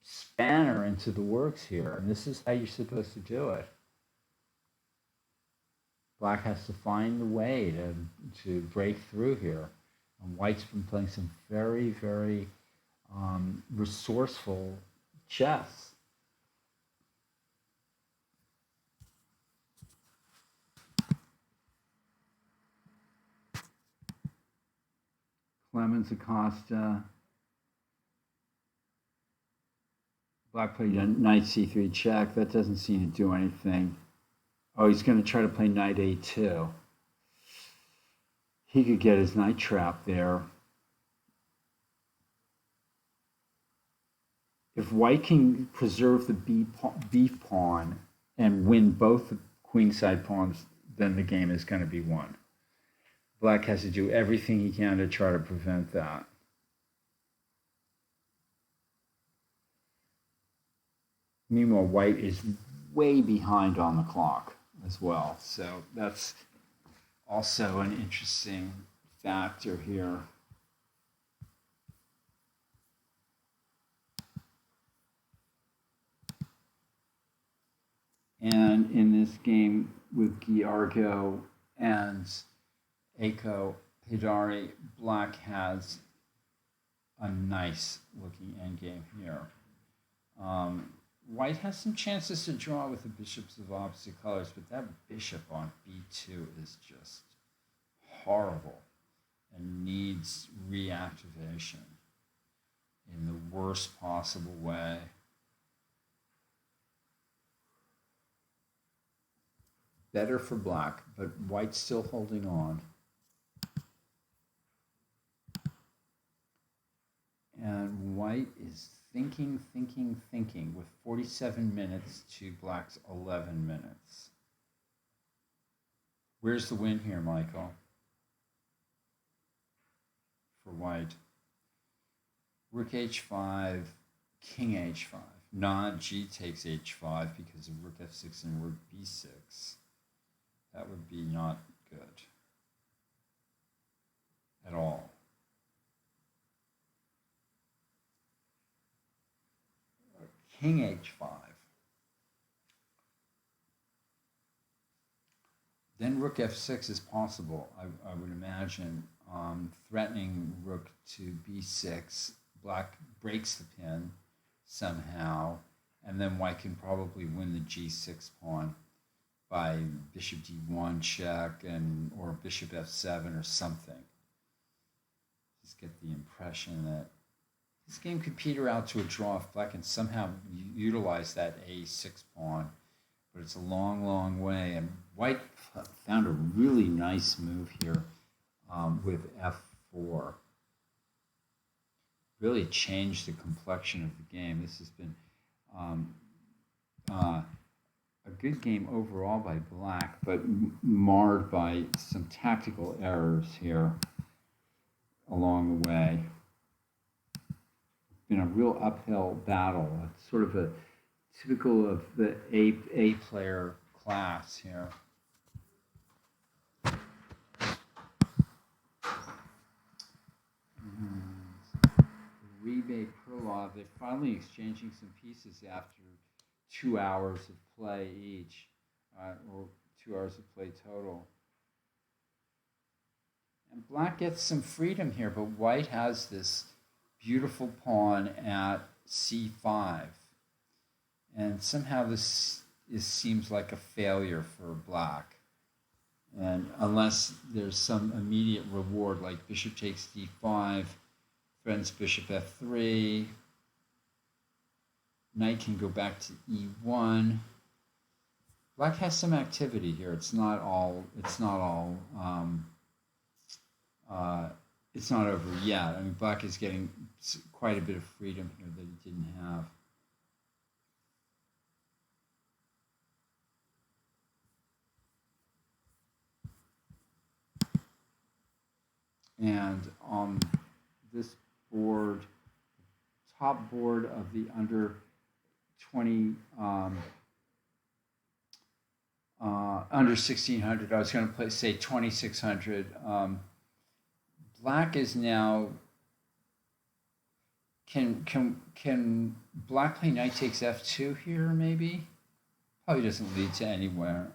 spanner into the works here, and this is how you're supposed to do it. Black has to find the way to break through here. And White's been playing some very, very resourceful chess. Clemens Acosta. Black played a knight c3 check. That doesn't seem to do anything. Oh, he's going to try to play knight a2. He could get his knight trap there. If White can preserve the b pawn and win both the queenside pawns, then the game is going to be won. Black has to do everything he can to try to prevent that. Meanwhile, White is way behind on the clock as well. So that's also an interesting factor here. And in this game with Giargo and Eiko Hidari, Black has a nice looking endgame here. White has some chances to draw with the bishops of opposite colors, but that bishop on b2 is just horrible and needs reactivation in the worst possible way. Better for Black, but White's still holding on. And White is thinking with 47 minutes to Black's 11 minutes. Where's the win here, Michael? For White. Rook h5, king h5. Not g takes h5 because of rook f6 and rook b6. That would be not good at all. King h5. Then rook f6 is possible, I would imagine, threatening rook to b6. Black breaks the pin somehow, and then White can probably win the g6 pawn by bishop d1 check or bishop f7 or something. Just get the impression that this game could peter out to a draw if Black can somehow utilize that a6 pawn, but it's a long, long way. And White found a really nice move here with f4. Really changed the complexion of the game. This has been a good game overall by Black, but marred by some tactical errors here along the way. Been a real uphill battle. It's sort of a typical of the A player class here. Uribe Krylov, they're finally exchanging some pieces after 2 hours of play each, or 2 hours of play total. And Black gets some freedom here, but White has this beautiful pawn at c5. And somehow this seems like a failure for Black. And unless there's some immediate reward, like bishop takes d5, threatens bishop f3, knight can go back to e1. Black has some activity here. It's not all it's not over yet. I mean, black is getting quite a bit of freedom here that he didn't have. And on this board, top board of the under 20, under 1600, I was going to say 2600. Black is now. Can black play knight takes f2 here? Maybe. Probably doesn't lead to anywhere.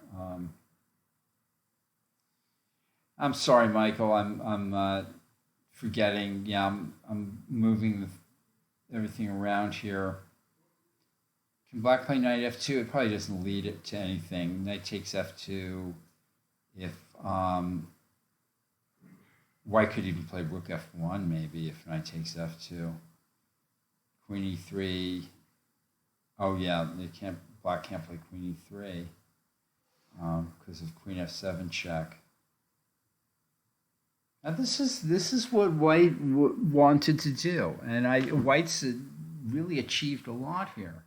I'm sorry, Michael. I'm forgetting. Yeah, I'm moving everything around here. Can black play knight f2? It probably doesn't lead it to anything. Knight takes f2. If white could even play rook f1 maybe if knight takes f2. Queen e3. Oh yeah, black can't play queen e3 because of queen f7 check. Now this is what white wanted to do, and white's really achieved a lot here.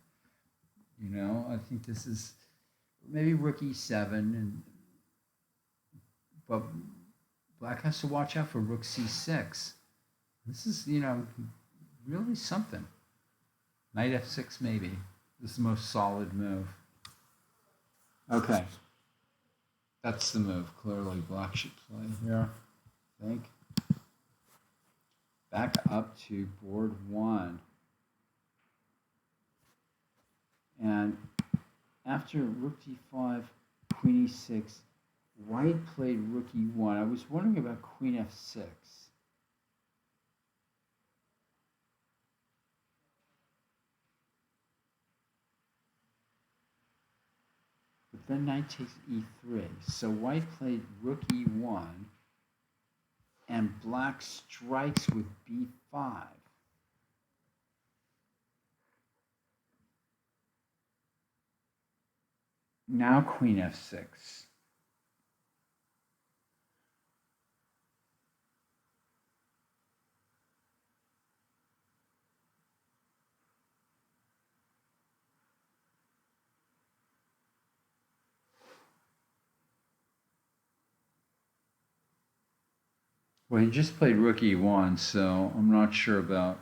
You know, I think this is maybe rook e7, but black has to watch out for rook c6. This is, you know, really something. Knight f6 maybe. This is the most solid move. Okay. That's the move. Clearly black should play here, I think. Back up to board 1. And after rook d5, queen e6, white played rook e1. I was wondering about queen f6. But then knight takes e3. So white played rook e1, and black strikes with b5. Now queen f6. Well, he just played rook e1, so I'm not sure about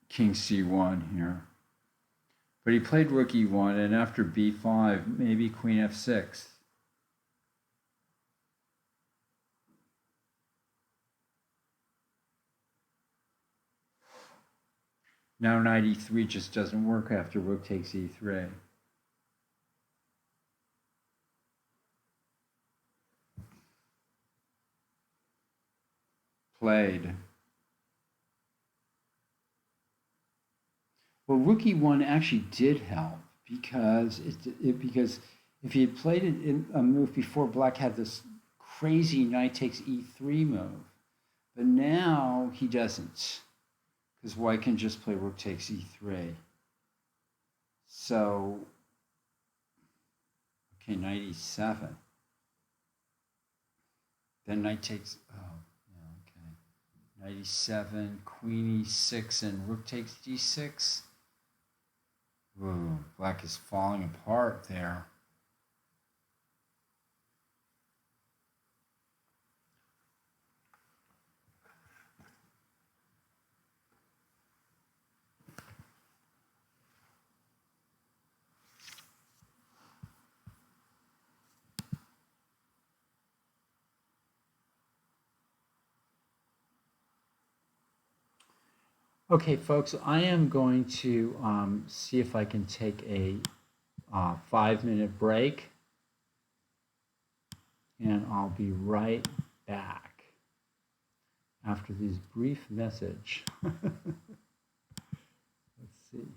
king c1 here. But he played rook e1, and after b5, maybe queen f6. Now knight e3 just doesn't work after rook takes e3. Played. Well, rook e1 actually did help because because if he had played it in a move before, black had this crazy knight takes e3 move, but now he doesn't because white can just play rook takes e3. So, okay, knight e7. Then knight takes, oh, yeah, okay. Knight e7, queen e6, and rook takes d6. Ooh, black is falling apart there. Okay, folks, I am going to see if I can take a 5-minute break, and I'll be right back after this brief message. Let's see.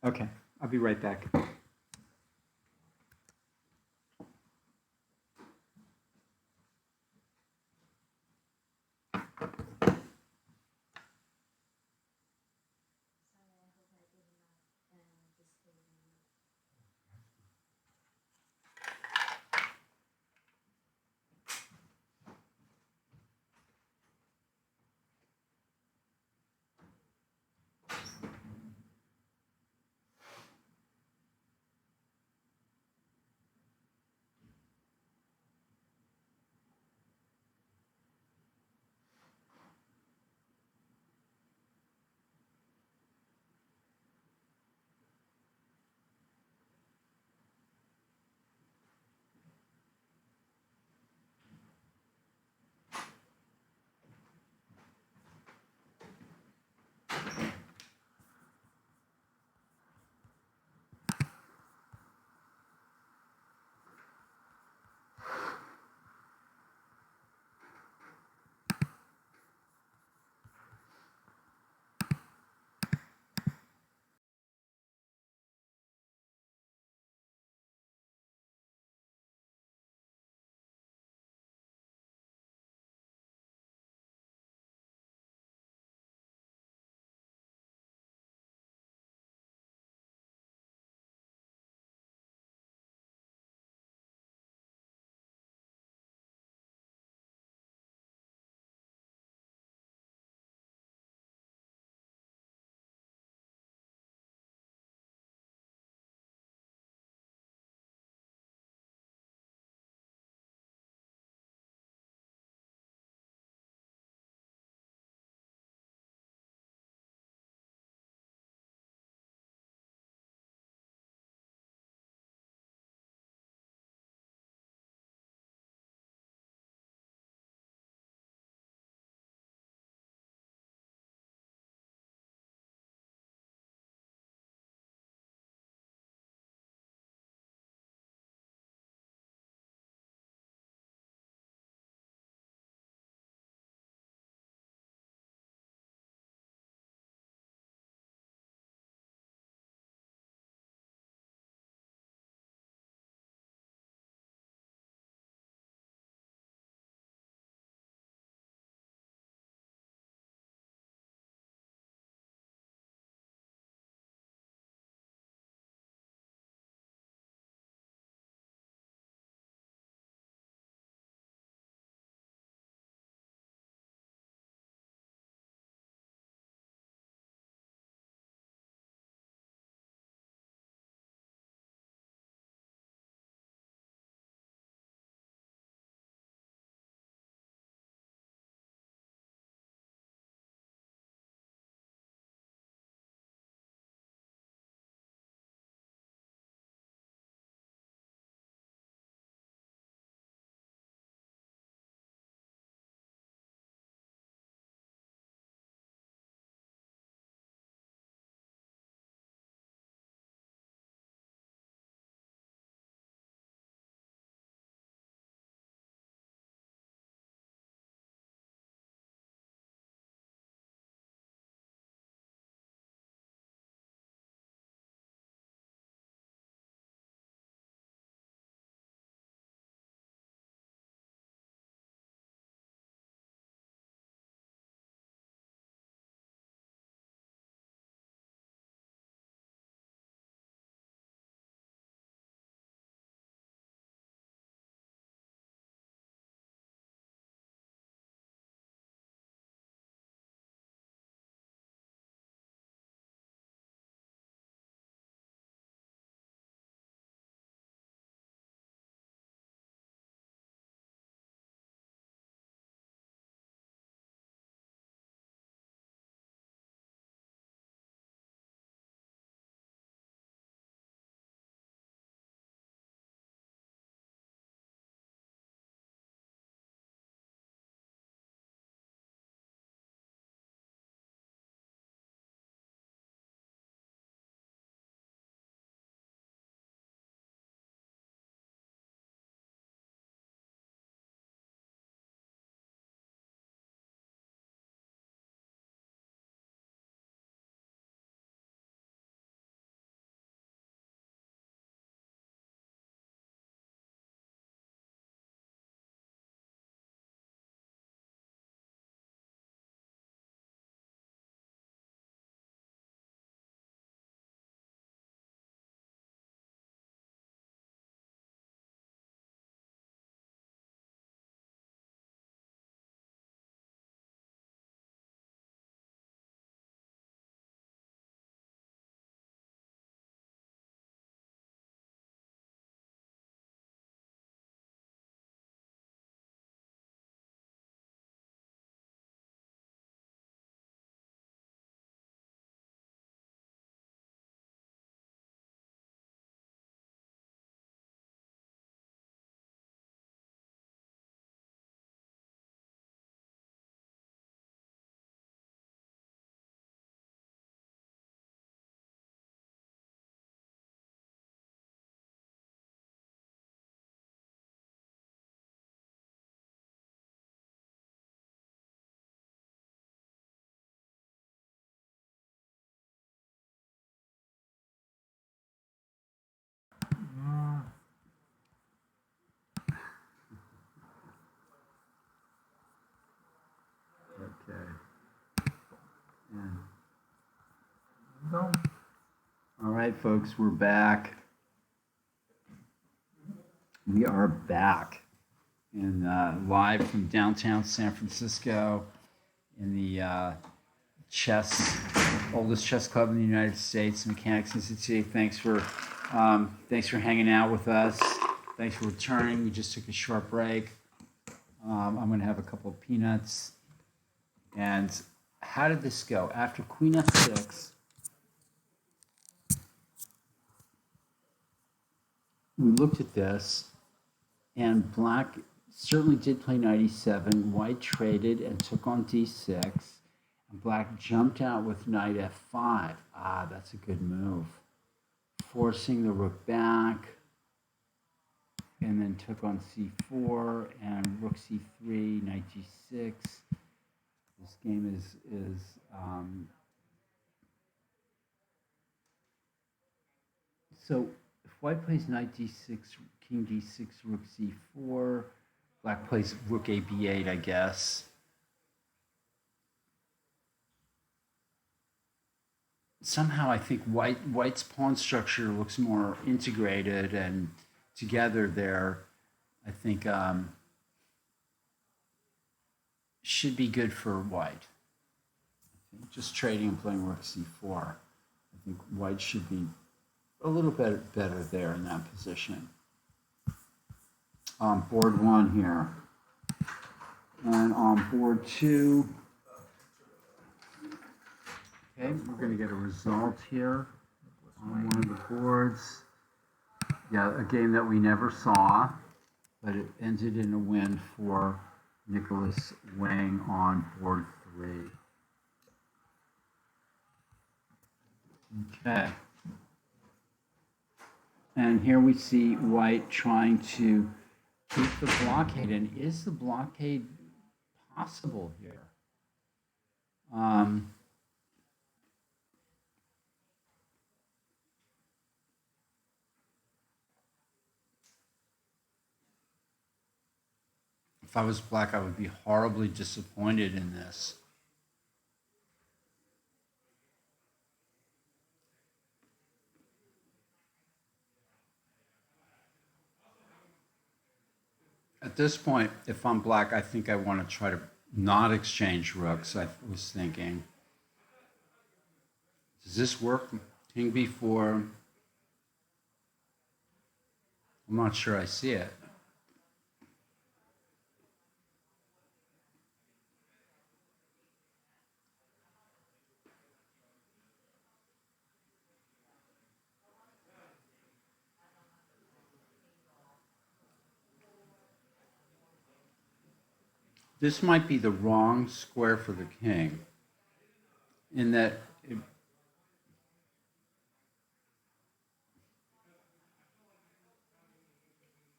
Okay, I'll be right back. right, folks, we're back. We are back and live from downtown San Francisco in the oldest chess club in the United States, Mechanics Institute. Thanks for hanging out with us. Thanks for returning. We just took a short break. I'm going to have a couple of peanuts. And how did this go? After Queen F6, we looked at this, and Black certainly did play knight e7. White traded and took on d6, and Black jumped out with knight f5. Ah, that's a good move. Forcing the rook back, and then took on c4 and rook c3, knight g6. This game is so if White plays knight d6, king d6, rook c4, Black plays rook a b8, I guess. Somehow I think White's pawn structure looks more integrated and together there. I think should be good for White. I think just trading and playing rook c4. I think White should be a little bit better there in that position. Board 1 here. And on board 2, okay, we're going to get a result here on one of the boards. Yeah, a game that we never saw, but it ended in a win for Nicholas Wang on board 3. Okay. And here we see White trying to keep the blockade. And is the blockade possible here? If I was Black, I would be horribly disappointed in this. At this point, if I'm Black, I think I want to try to not exchange rooks. I was thinking, does this work? King b4. I'm not sure I see it. This might be the wrong square for the king, in that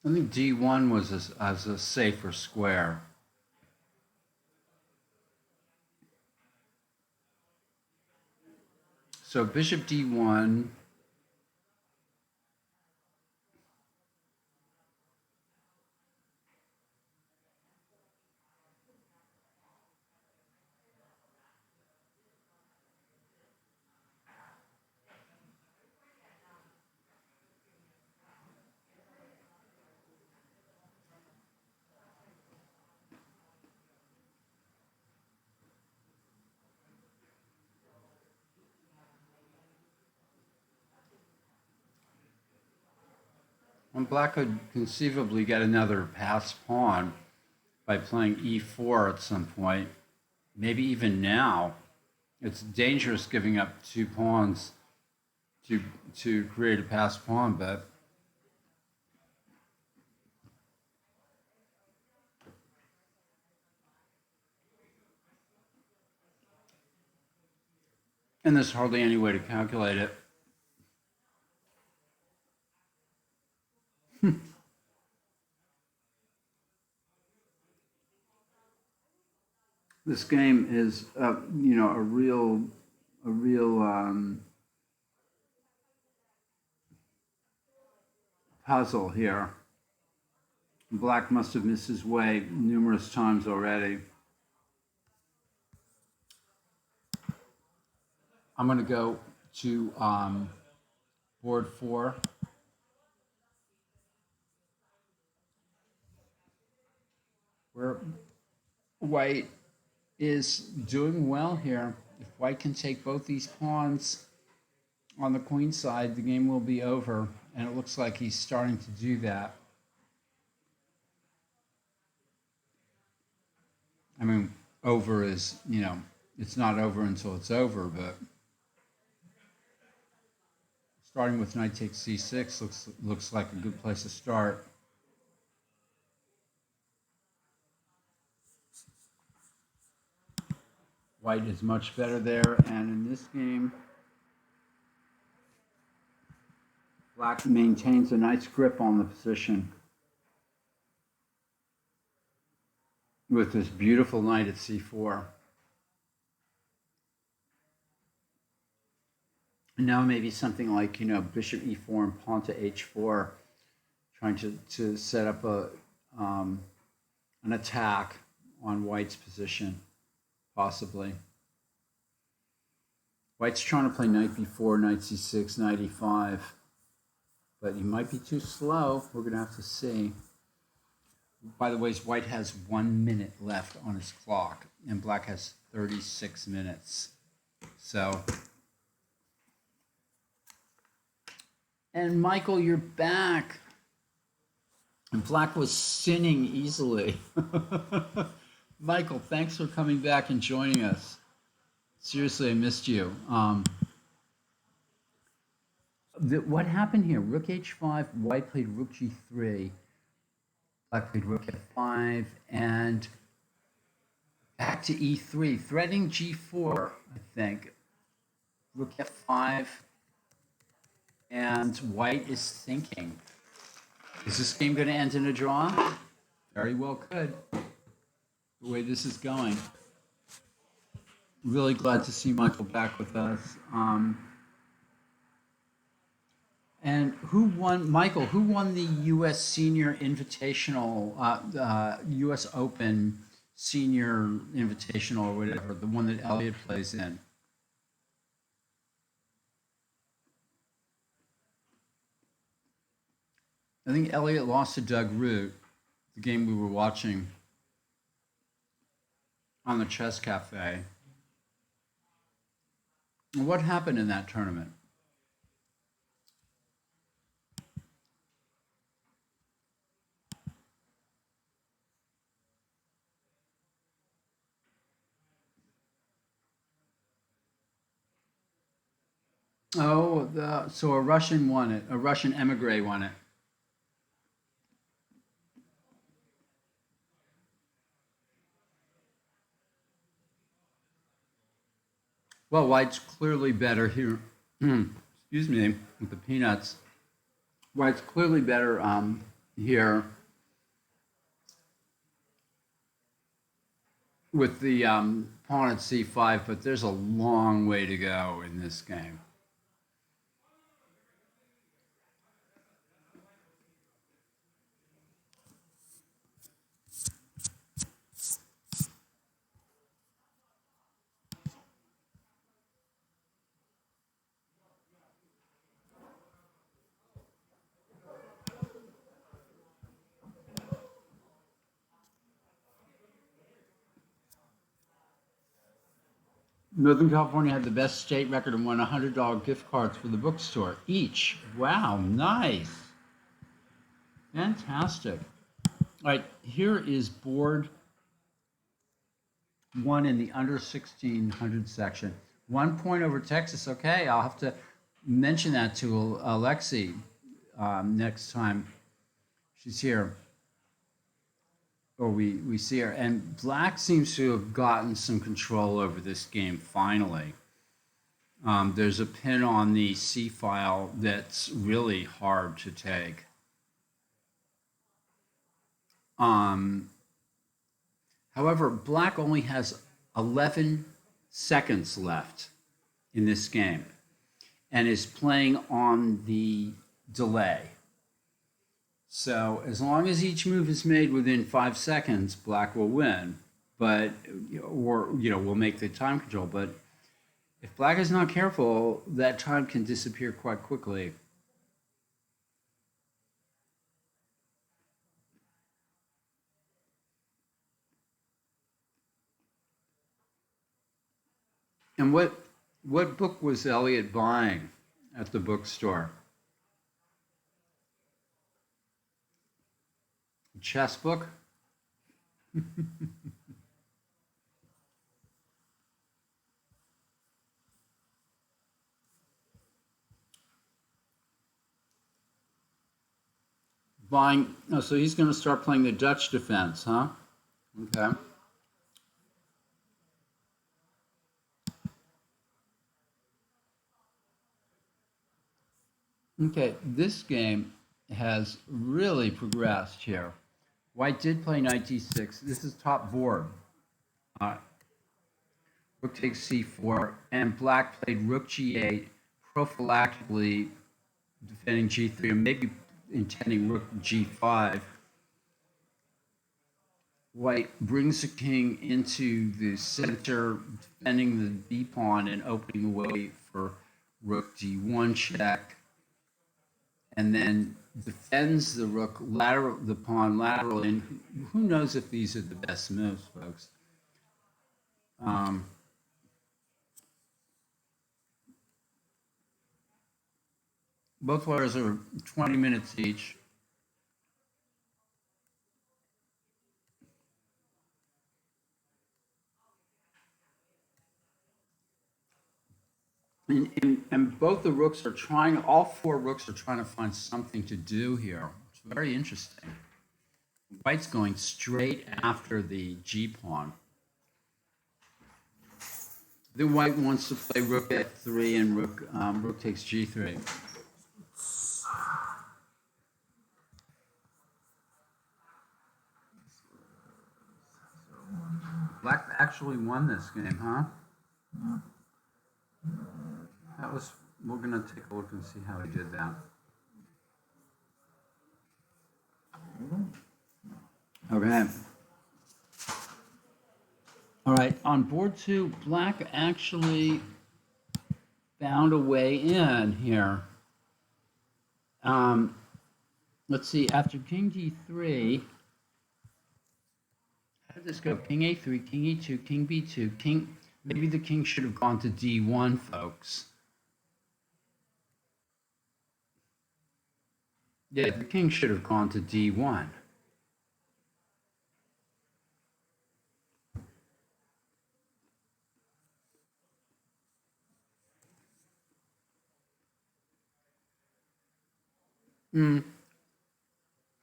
I think d1 was as a safer square. So bishop d1. And Black could conceivably get another pass pawn by playing e4 at some point, maybe even now. It's dangerous giving up 2 pawns to create a pass pawn, but and there's hardly any way to calculate it. This game is, a real puzzle here. Black must have missed his way numerous times already. I'm going to go to board 4. Where white is doing well here. If white can take both these pawns on the queen side, the game will be over, and it looks like he's starting to do that. I mean, over is, it's not over until it's over, but starting with knight takes c6 looks like a good place to start. White is much better there, and in this game, black maintains a nice grip on the position with this beautiful knight at c4. And now maybe something like, bishop e4 and pawn to h4, trying to set up an attack on white's position, possibly. White's trying to play knight b4, knight c6, knight e5, but he might be too slow. We're going to have to see. By the way, white has 1 minute left on his clock, and black has 36 minutes. So, and Michael, you're back. And black was sinning easily. Michael, thanks for coming back and joining us. Seriously, I missed you. What happened here? Rook h5, white played rook g3, black played rook f5, and back to e3, threatening g4, I think. Rook f5, and white is thinking. Is this game going to end in a draw? Very well could, the way this is going. Really glad to see Michael back with us. And who won, Michael, who won the U.S. Senior Invitational, U.S. Open Senior Invitational or whatever, the one that Elliot plays in? I think Elliot lost to Doug Root, the game we were watching on the Chess Cafe. What happened in that tournament? Oh, so a Russian won it. A Russian emigre won it. Well, white's clearly better here. Excuse me, with the peanuts. White's clearly better here with the pawn at c5, but there's a long way to go in this game. Northern California had the best state record and won $100 gift cards for the bookstore each. Wow, nice. Fantastic. All right, here is board 1 in the under 1600 section. 1 point over Texas. Okay, I'll have to mention that to Alexi next time she's here. Or we see her. And black seems to have gotten some control over this game finally. There's a pin on the C file that's really hard to take. However, black only has 11 seconds left in this game and is playing on the delay. So as long as each move is made within 5 seconds, black will win, but will make the time control. But if black is not careful, that time can disappear quite quickly. And what book was Elliot buying at the bookstore? A chess book? Buying, oh, so he's going to start playing the Dutch defense, huh? Okay. Okay, this game has really progressed here. White did play knight d6. This is top board. Uh, rook takes c4, and black played rook g8, prophylactically defending g3, and maybe intending rook g5. White brings the king into the center, defending the b pawn and opening the way for rook d1 check, and then defends the rook lateral, the pawn laterally. And who knows if these are the best moves, folks? Both players are 20 minutes each. And both the rooks are trying, all four rooks are trying to find something to do here. It's very interesting. White's going straight after the G pawn. Then White wants to play rook f3 and rook takes g3. Black actually won this game, huh? That was, we're gonna take a look and see how he did that. Okay. All right, on board two, black actually found a way in here. Let's see, after king d3, how did this go? King a3, king e2, king b2, king, maybe the king should have gone to d1, folks. Yeah, the king should have gone to d1.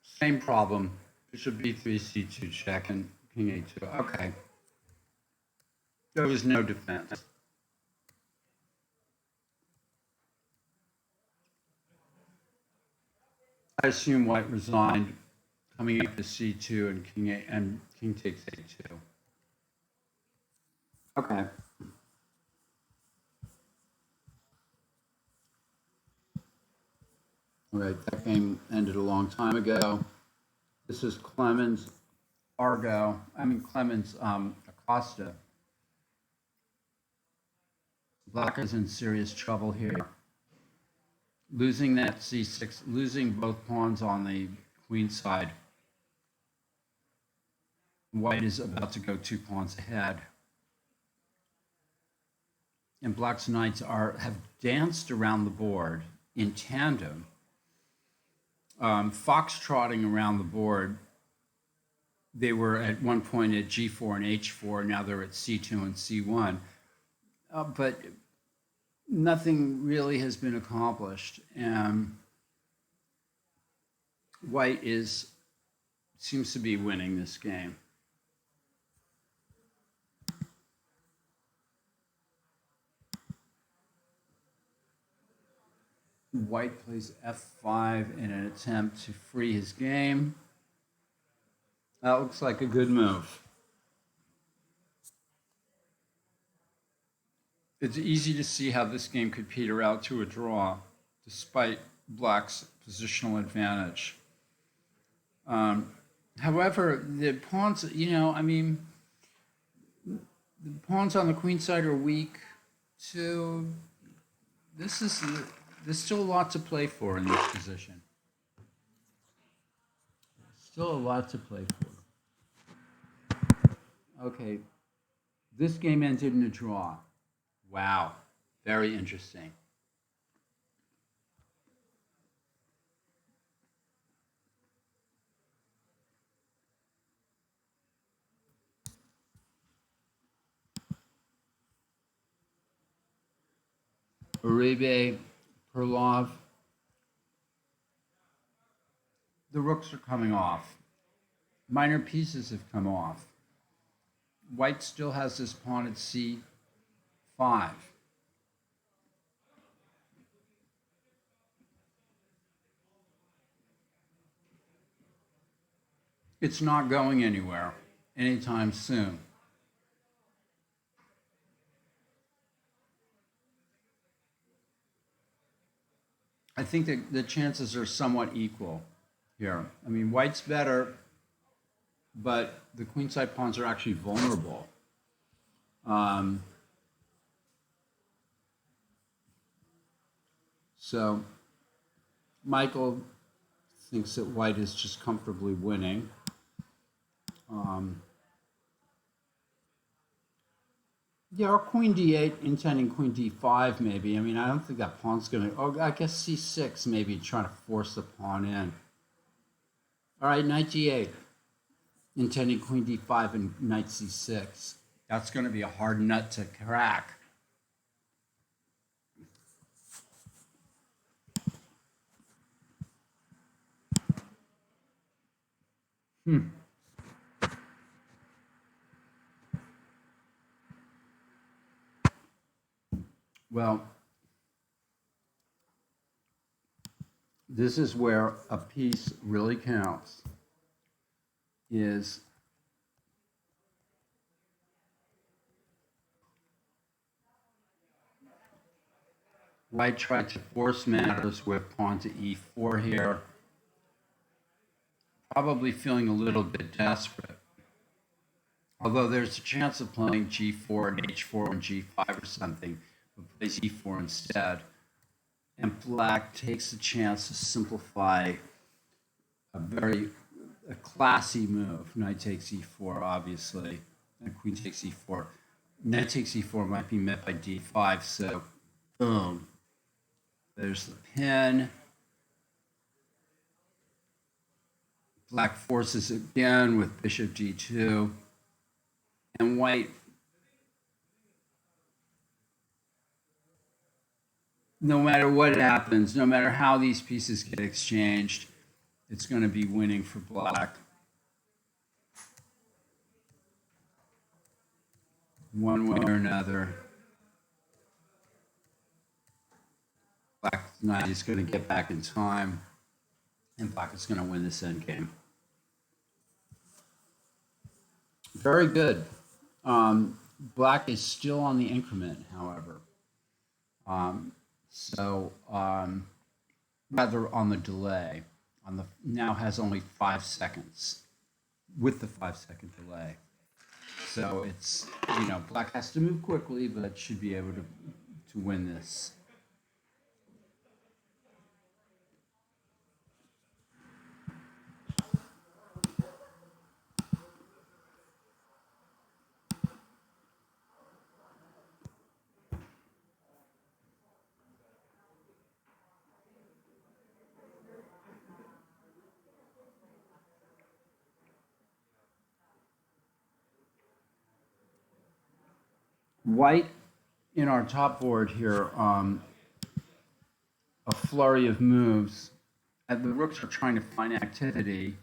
Same problem. Bishop b3, c2 check, and king a2. Okay. There was no defense. I assume White resigned, coming up to c2 and king a and king takes a2. Okay. All right, that game ended a long time ago. This is Clemens Clemens Acosta. Black is in serious trouble here. Losing that c6, losing both pawns on the queen side. White is about to go 2 pawns ahead. And Black's knights have danced around the board in tandem, foxtrotting around the board. They were at one point at g4 and h4. Now they're at c2 and c1. But nothing really has been accomplished. White seems to be winning this game. White plays f5 in an attempt to free his game. That looks like a good move. It's easy to see how this game could peter out to a draw, despite Black's positional advantage. However, the pawns, the pawns on the queen side are weak, so there's still a lot to play for in this position. Still a lot to play for. Okay, this game ended in a draw. Wow, very interesting. Uribe, Perlov, the rooks are coming off. Minor pieces have come off. White still has this pawn at c5. It's not going anywhere anytime soon. I think that the chances are somewhat equal here. I mean, white's better, but the queenside pawns are actually vulnerable. So Michael thinks that white is just comfortably winning. Yeah, or queen d8, intending queen d5 maybe. I mean, I don't think that pawn's going to... Oh, I guess c6 maybe, trying to force the pawn in. All right, knight d8, intending queen d5 and knight c6. That's going to be a hard nut to crack. Well, this is where a piece really counts, is white tried to force matters with pawn to e4 here, probably feeling a little bit desperate. Although there's a chance of playing g4 and h4 and g5 or something, but plays e4 instead. And black takes the chance to simplify a classy move. Knight takes e4, obviously, and queen takes e4. Knight takes e4 might be met by d5, so boom. There's the pin. Black forces again with bishop d2. And white, no matter what happens, no matter how these pieces get exchanged, it's going to be winning for black. One way or another. Black knight is going to get back in time, and black is going to win this endgame. Very good. Black is still on the increment, however. Rather on the delay. Now has only 5 seconds with the 5-second delay. So it's, black has to move quickly, but should be able to win this. White in our top board here, a flurry of moves. And the rooks are trying to find activity,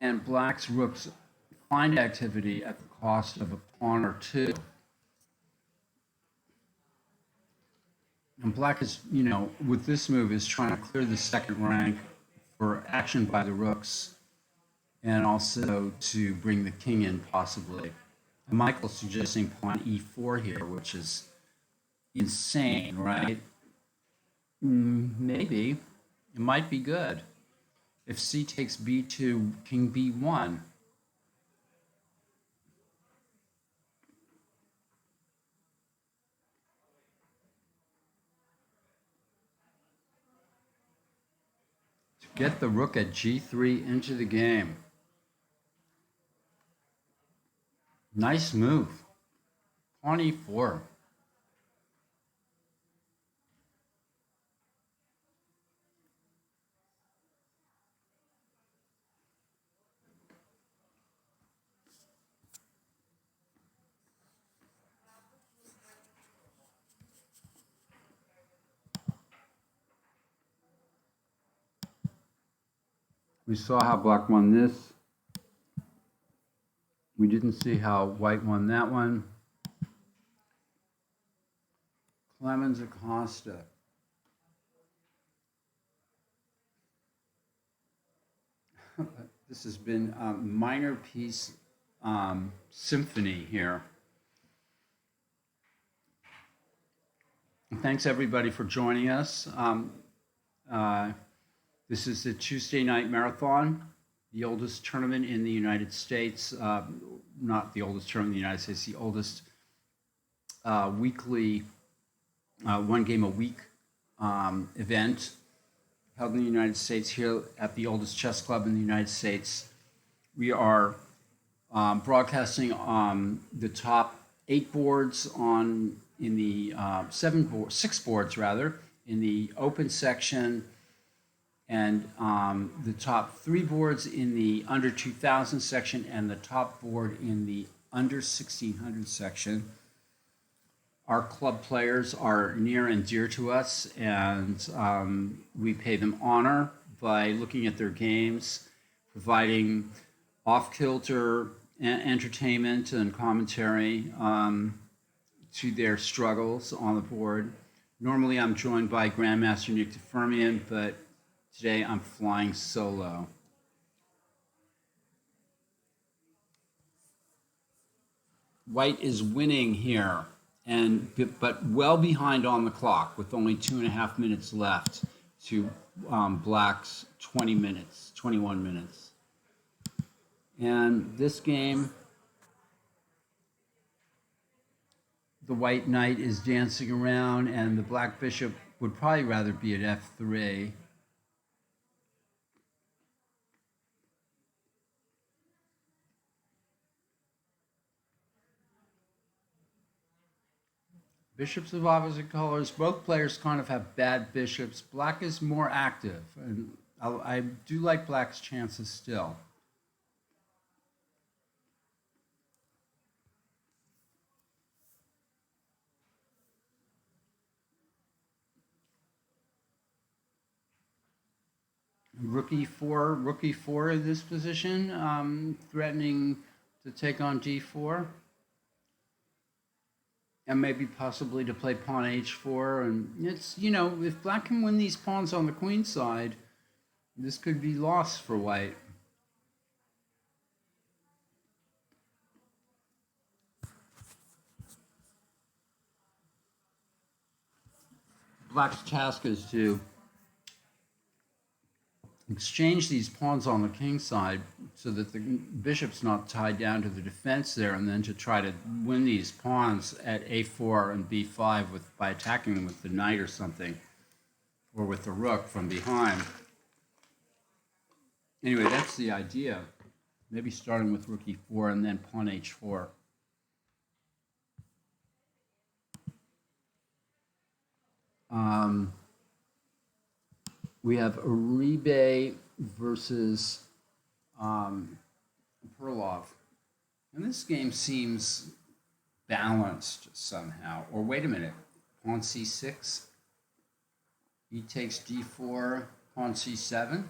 and black's rooks find activity at the cost of a pawn or two. And black is, with this move, is trying to clear the second rank for action by the rooks, and also to bring the king in possibly. And Michael's suggesting pawn e4 here, which is insane, right? Maybe. It might be good. If c takes b2, king b1. To get the rook at g3 into the game. Nice move. Pawn e4. We saw how black won this. We didn't see how white won that one. Clemens Acosta. This has been a minor piece symphony here. Thanks everybody for joining us. This is the Tuesday night marathon, the oldest tournament in the United States. Not the oldest tournament in the United States, the oldest weekly, one game a week event held in the United States here at the oldest chess club in the United States. We are broadcasting the top 8 boards in the 6 boards rather, in the open section, and the top 3 boards in the under 2000 section, and the top board in the under 1600 section. Our club players are near and dear to us, and we pay them honor by looking at their games, providing off-kilter entertainment and commentary to their struggles on the board. Normally I'm joined by Grandmaster Nick DeFermian, but today I'm flying solo. White is winning here, but well behind on the clock with only 2.5 minutes left to black's 21 minutes. And this game, the white knight is dancing around, and the black bishop would probably rather be at f3. Bishops of opposite colors. Both players kind of have bad bishops. Black is more active, and I do like black's chances still. Rook e4 in this position, threatening to take on d4. And maybe possibly to play pawn h4. And it's, if black can win these pawns on the queen side, this could be lost for white. Black's task is to exchange these pawns on the king side so that the bishop's not tied down to the defense there, and then to try to win these pawns at a4 and b5 by attacking them with the knight or something, or with the rook from behind. Anyway, that's the idea. Maybe starting with rook e4 and then pawn h4. We have Uribe versus Perlov. And this game seems balanced somehow. Or wait a minute, pawn c6. He takes d4, pawn c7.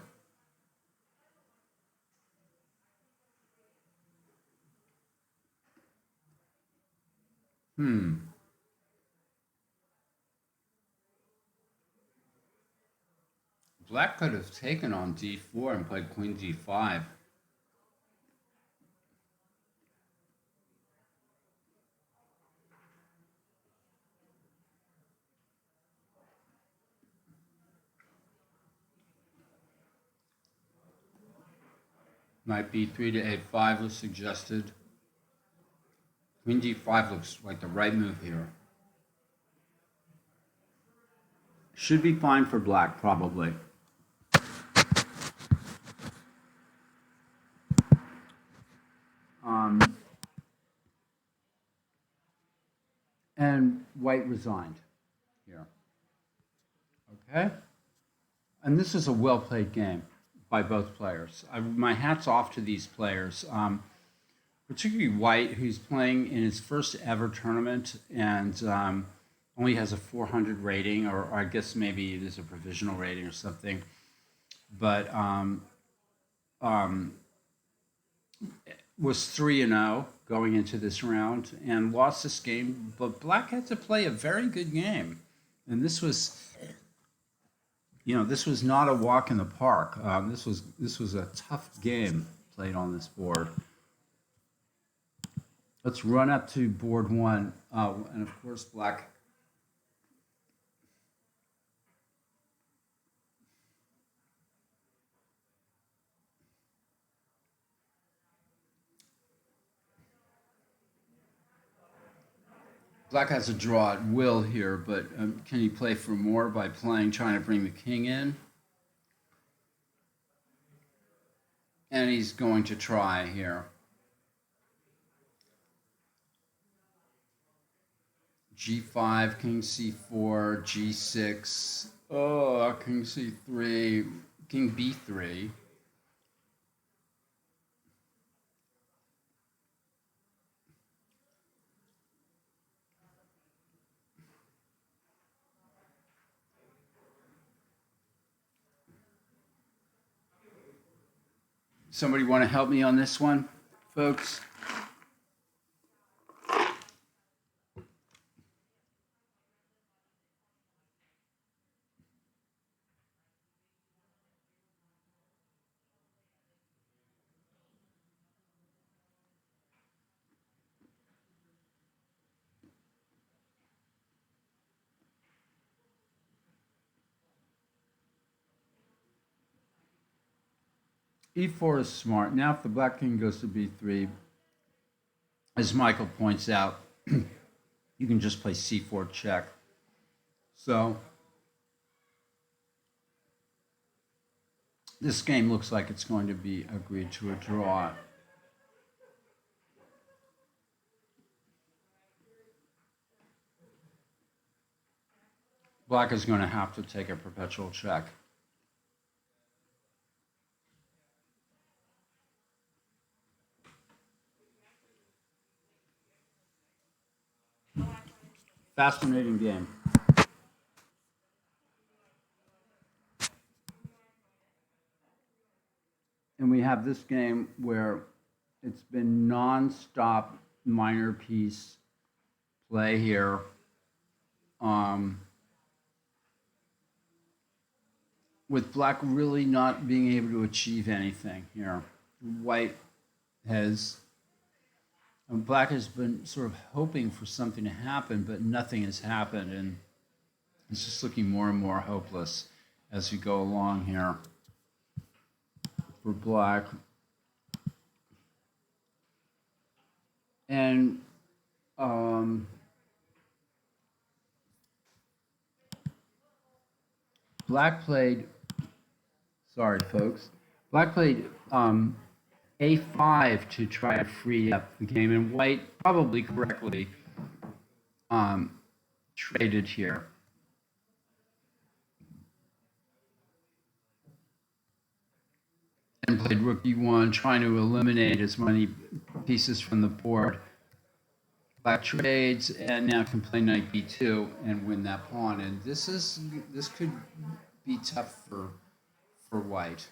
Black could have taken on d4 and played queen d5. Knight b3 to a5 was suggested. Queen d5 looks like the right move here. Should be fine for black, probably. And white resigned here. Okay? And this is a well-played game by both players. My hat's off to these players, particularly White, who's playing in his first ever tournament and only has a 400 rating, or I guess maybe it is a provisional rating or something. But was 3-0 going into this round and lost this game, but Black had to play a very good game. And this was, this was not a walk in the park. This was a tough game played on this board. Let's run up to board one. And of course, Black has a draw at will here, but can he play for more by trying to bring the king in? And he's going to try here. G5, king c4, g6, king c3, king b3. Somebody want to help me on this one, folks? E4 is smart. Now if the black king goes to b3, as Michael points out, you can just play c4 check. So this game looks like it's going to be agreed to a draw. Black is going to have to take a perpetual check. Fascinating game. And we have this game where it's been non-stop minor piece play here. With black really not being able to achieve anything here. White has, black has been sort of hoping for something to happen, but nothing has happened, and it's just looking more and more hopeless as we go along here for black. And black played, sorry folks, black played a5 to try to free up the game, and white probably correctly traded here. And played rook e1, trying to eliminate as many pieces from the board. Black trades, and now can play knight b2 and win that pawn. And this could be tough for white.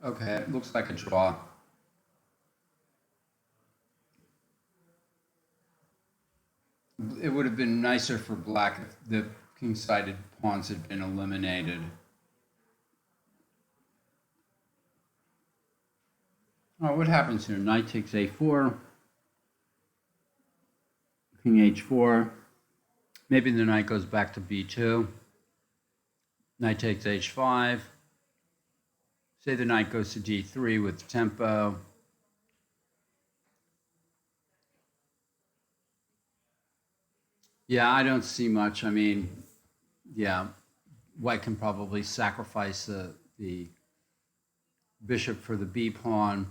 Okay, it looks like a draw. It would have been nicer for black if the king-sided pawns had been eliminated. Oh, what happens here? Knight takes a4, king h4. Maybe the knight goes back to b2. Knight takes h5. Say the knight goes to d3 with tempo. Yeah, I don't see much. I mean, yeah, white can probably sacrifice the bishop for the b pawn,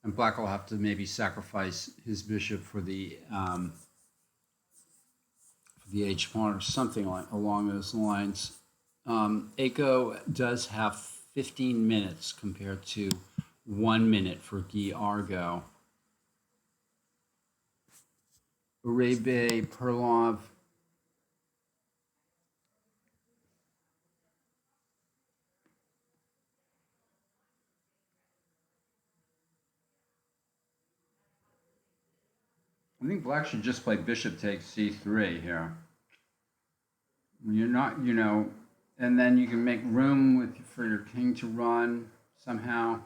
and black will have to maybe sacrifice his bishop for the h pawn or something along those lines. Aiko does have 15 minutes compared to 1 minute for Guy Argo. Uribe, Perlov. I think black should just play bishop takes c3 here. You're not, and then you can make room for your king to run somehow.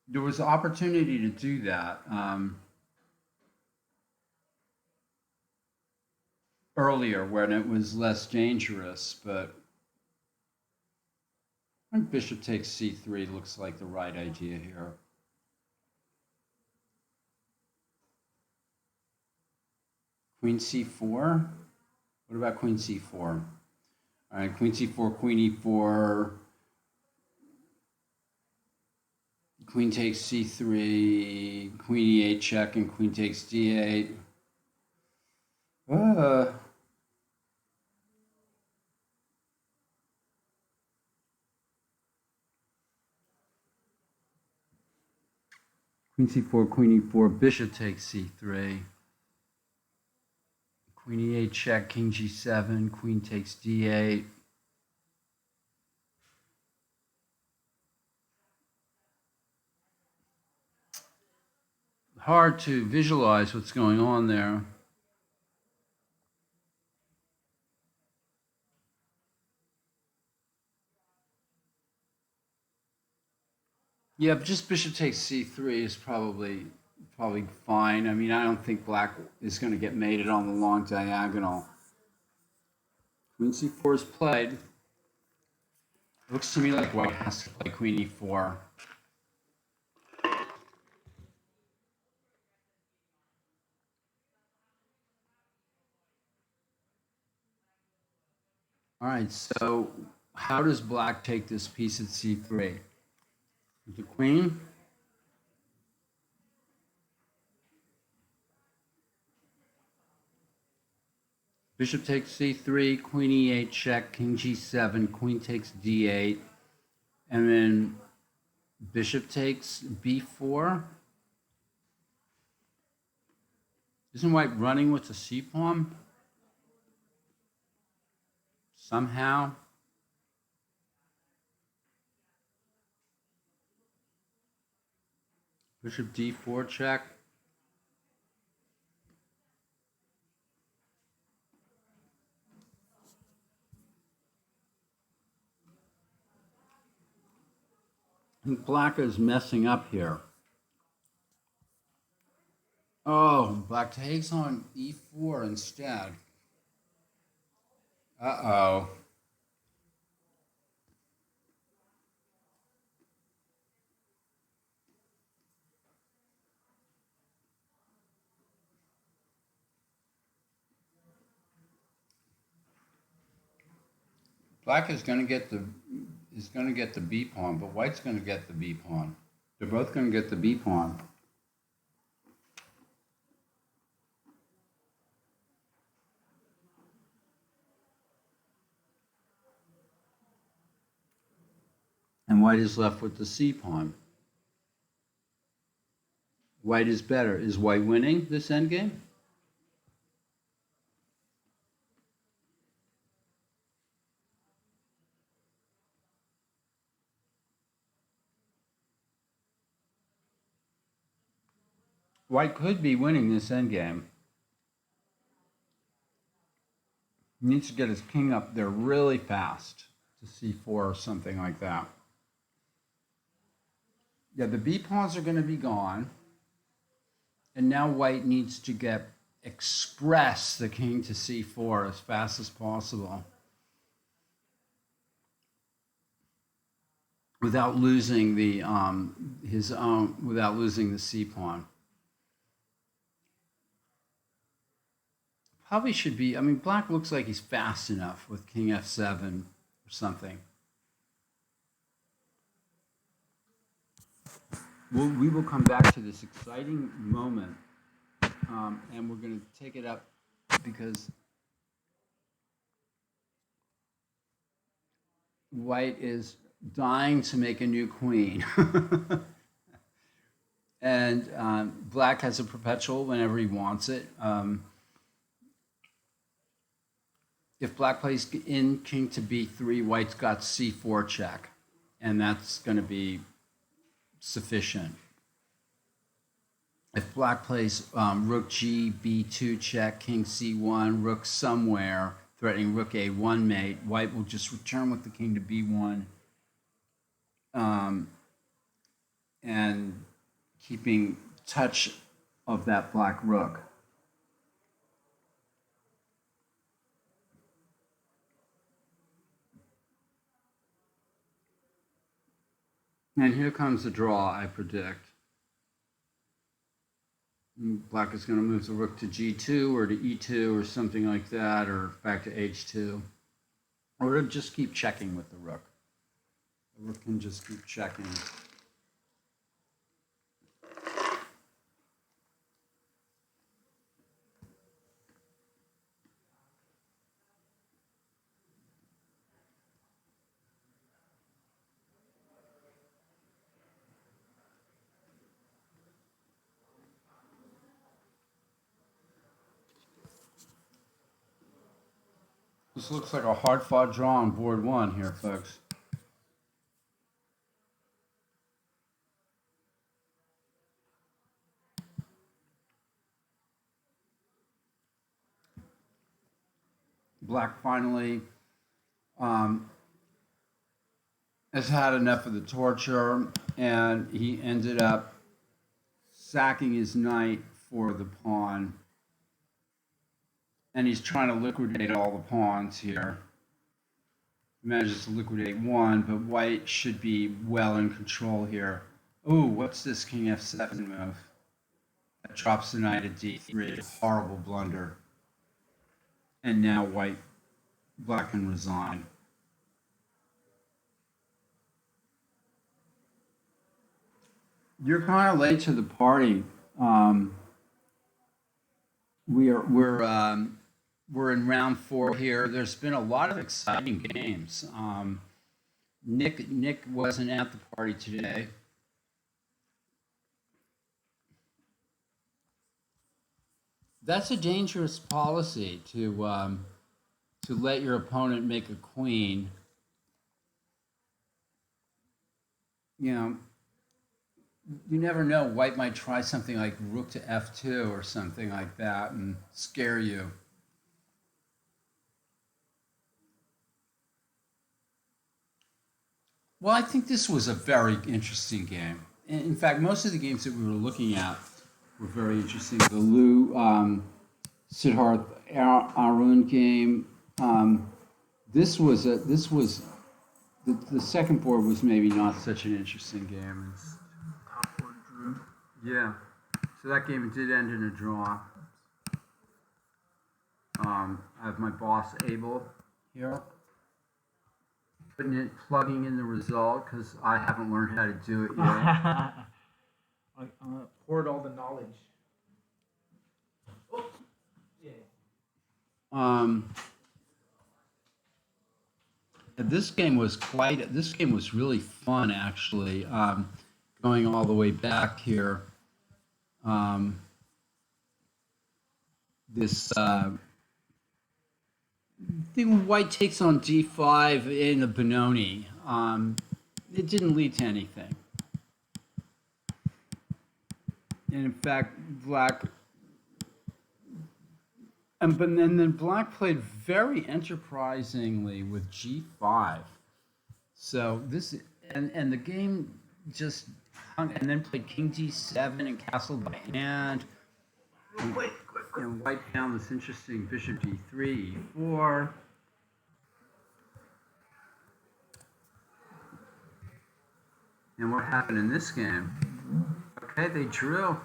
There was opportunity to do that earlier when it was less dangerous, but I think bishop takes c3 looks like the right idea here. Queen c4? What about queen c4? All right, queen c4, queen e4, queen takes c3, queen e8 check, and queen takes d8. Queen c4, queen e4, bishop takes c3. Queen e8 check, king g7, queen takes d8. Hard to visualize what's going on there. Yeah, but just bishop takes c3 is probably fine. I mean, I don't think black is going to get mated on the long diagonal. Queen c4 is played. It looks to me like white has to play queen e4. All right, so how does black take this piece at c3? With the queen? Bishop takes c3, queen e8 check, king g7, queen takes d8, and then bishop takes b4. Isn't white running with the c pawn? Somehow. Bishop d4 check. I think black is messing up here. Oh, black takes on e4 instead. Uh-oh. Black is going to get the b pawn, but white's going to get the b pawn. They're both going to get the b pawn. And white is left with the c pawn. White is better. Is white winning this endgame? White could be winning this endgame. He needs to get his king up there really fast to c4 or something like that. Yeah, the b pawns are going to be gone. And now white needs to express the king to c4 as fast as possible without losing the without losing the c pawn. Probably should be. I mean, black looks like he's fast enough with king f7 or something. We will come back to this exciting moment, and we're going to take it up because white is dying to make a new queen. And black has a perpetual whenever he wants it. If black plays in king to b3, white's got c4 check, and that's going to be sufficient. If black plays rook g, b2 check, king c1, rook somewhere, threatening rook a1 mate, white will just return with the king to b1, and keeping touch of that black rook. And here comes the draw, I predict. Black is going to move the rook to g2 or to e2 or something like that, or back to h2. Or it'll just keep checking with the rook. The rook can just keep checking. This looks like a hard-fought draw on board one here, folks. Black finally has had enough of the torture, and he ended up sacking his knight for the pawn. And he's trying to liquidate all the pawns here. He manages to liquidate one, but white should be well in control here. Ooh, what's this king f7 move? That drops the knight at d3. Horrible blunder. And now black can resign. You're kind of late to the party. We're in round 4 here. There's been a lot of exciting games. Nick wasn't at the party today. That's a dangerous policy to let your opponent make a queen. You know, you never know. White might try something like rook to f2 or something like that and scare you. Well, I think this was a very interesting game. In fact, most of the games that we were looking at were very interesting. The Lou Siddharth Arun game. This was the second board was maybe not such an interesting game. Top board drew. Yeah. So that game did end in a draw. I have my boss Abel here. Plugging in the result because I haven't learned how to do it yet. I poured all the knowledge. Oh, yeah. This game was really fun actually. Going all the way back here. This thing white takes on d5 in the Benoni. It didn't lead to anything. And in fact, black, but then black played very enterprisingly with g5. So this, and the game just hung, and then played king d7 and castled by hand. And white found this interesting bishop d3, e4. And what happened in this game? Okay, they drew.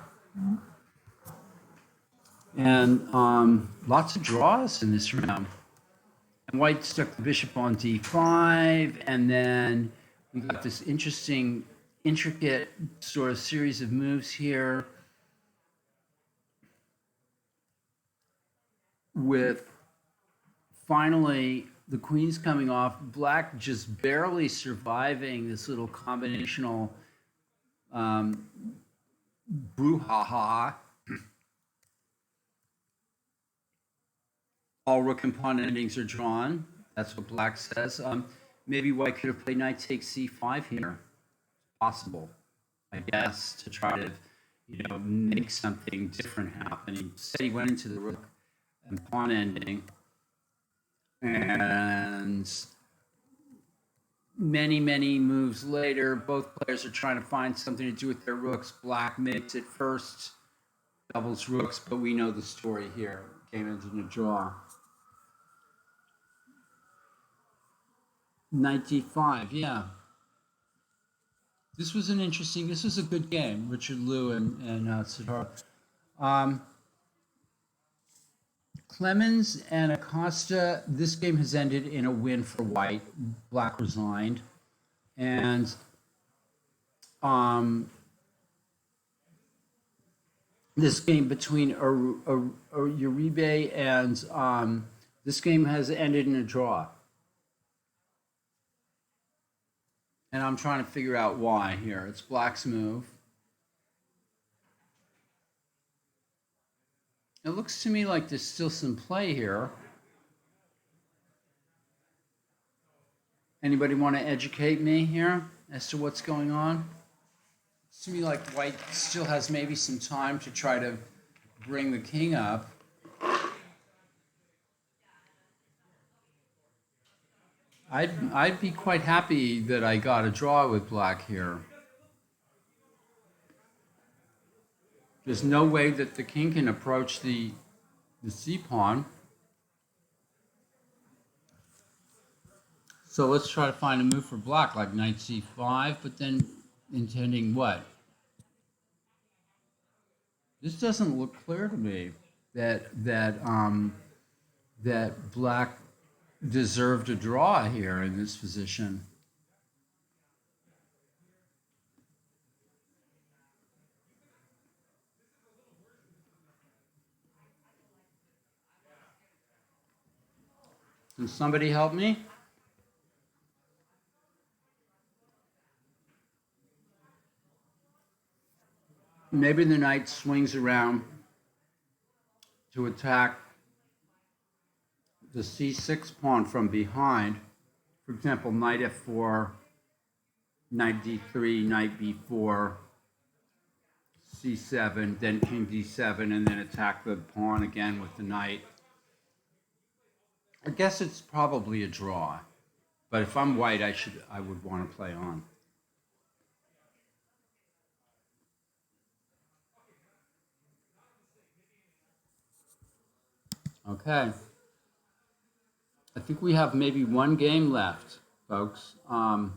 And lots of draws in this round. And white stuck the bishop on d5, and then we got this interesting, intricate sort of series of moves here with finally the queen's coming off, black just barely surviving this little combinational brouhaha. All rook and pawn endings are drawn. That's what black says. Maybe white could have played knight takes c5 here. Possible, I guess, to try to, make something different happen. He said he went into the rook and pawn ending, and many moves later, both players are trying to find something to do with their rooks. Black makes it first, doubles rooks, but we know the story here. Game ends in a draw. Knight d5, yeah. This was a good game, Richard Liu and Siddharth. Clemens and Acosta, this game has ended in a win for white. Black resigned. And this game between Uribe and this game has ended in a draw. And I'm trying to figure out why here. It's black's move. It looks to me like there's still some play here. Anybody want to educate me here as to what's going on? It's to me like white still has maybe some time to try to bring the king up. I'd be quite happy that I got a draw with black here. There's no way that the king can approach the c-pawn. So let's try to find a move for black, like knight c5, but then intending what? This doesn't look clear to me that black deserved a draw here in this position. Can somebody help me? Maybe the knight swings around to attack the c6 pawn from behind. For example, knight f4, knight d3, knight b4, c7, then king d7, and then attack the pawn again with the knight. I guess it's probably a draw, but if I'm white, I would want to play on. Okay. I think we have maybe one game left, folks, and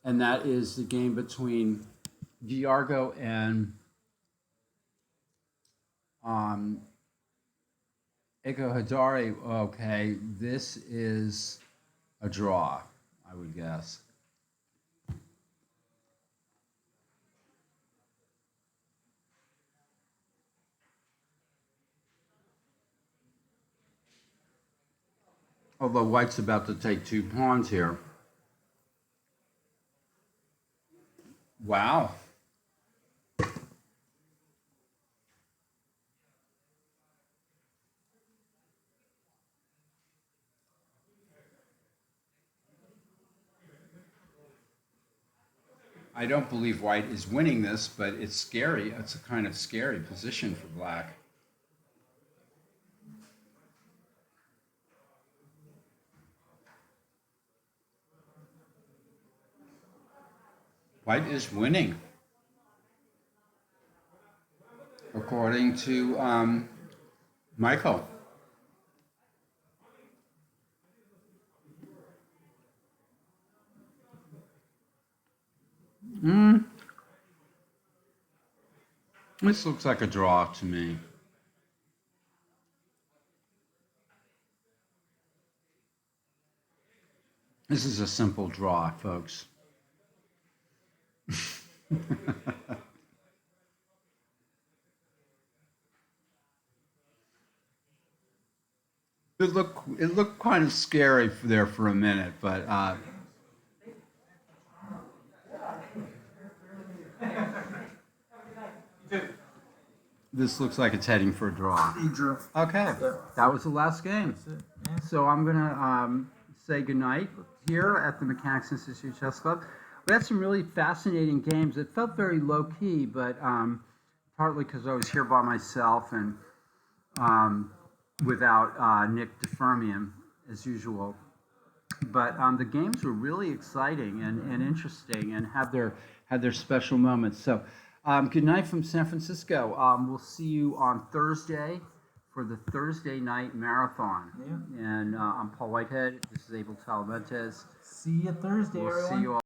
that is the game between Diargo and Eko Hadari. Okay, this is a draw, I would guess. Although white's about to take 2 pawns here. Wow. I don't believe white is winning this, but it's scary. It's a kind of scary position for black. White is winning, according to Michael. This looks like a draw to me. This is a simple draw, folks. It looked kind of scary there for a minute, but This looks like it's heading for a draw. He drew. Okay, Yeah. that was the last game. That's it. Yeah. So I'm gonna say goodnight here at the Mechanics Institute Chess Club. We had some really fascinating games. It felt very low key, but partly because I was here by myself and without Nick DeFermian as usual. But the games were really exciting and interesting and had their special moments. So good night from San Francisco. We'll see you on Thursday for the Thursday night marathon. Yeah. And I'm Paul Whitehead. This is Abel Talamentes. See you Thursday, We'll everyone. see you all.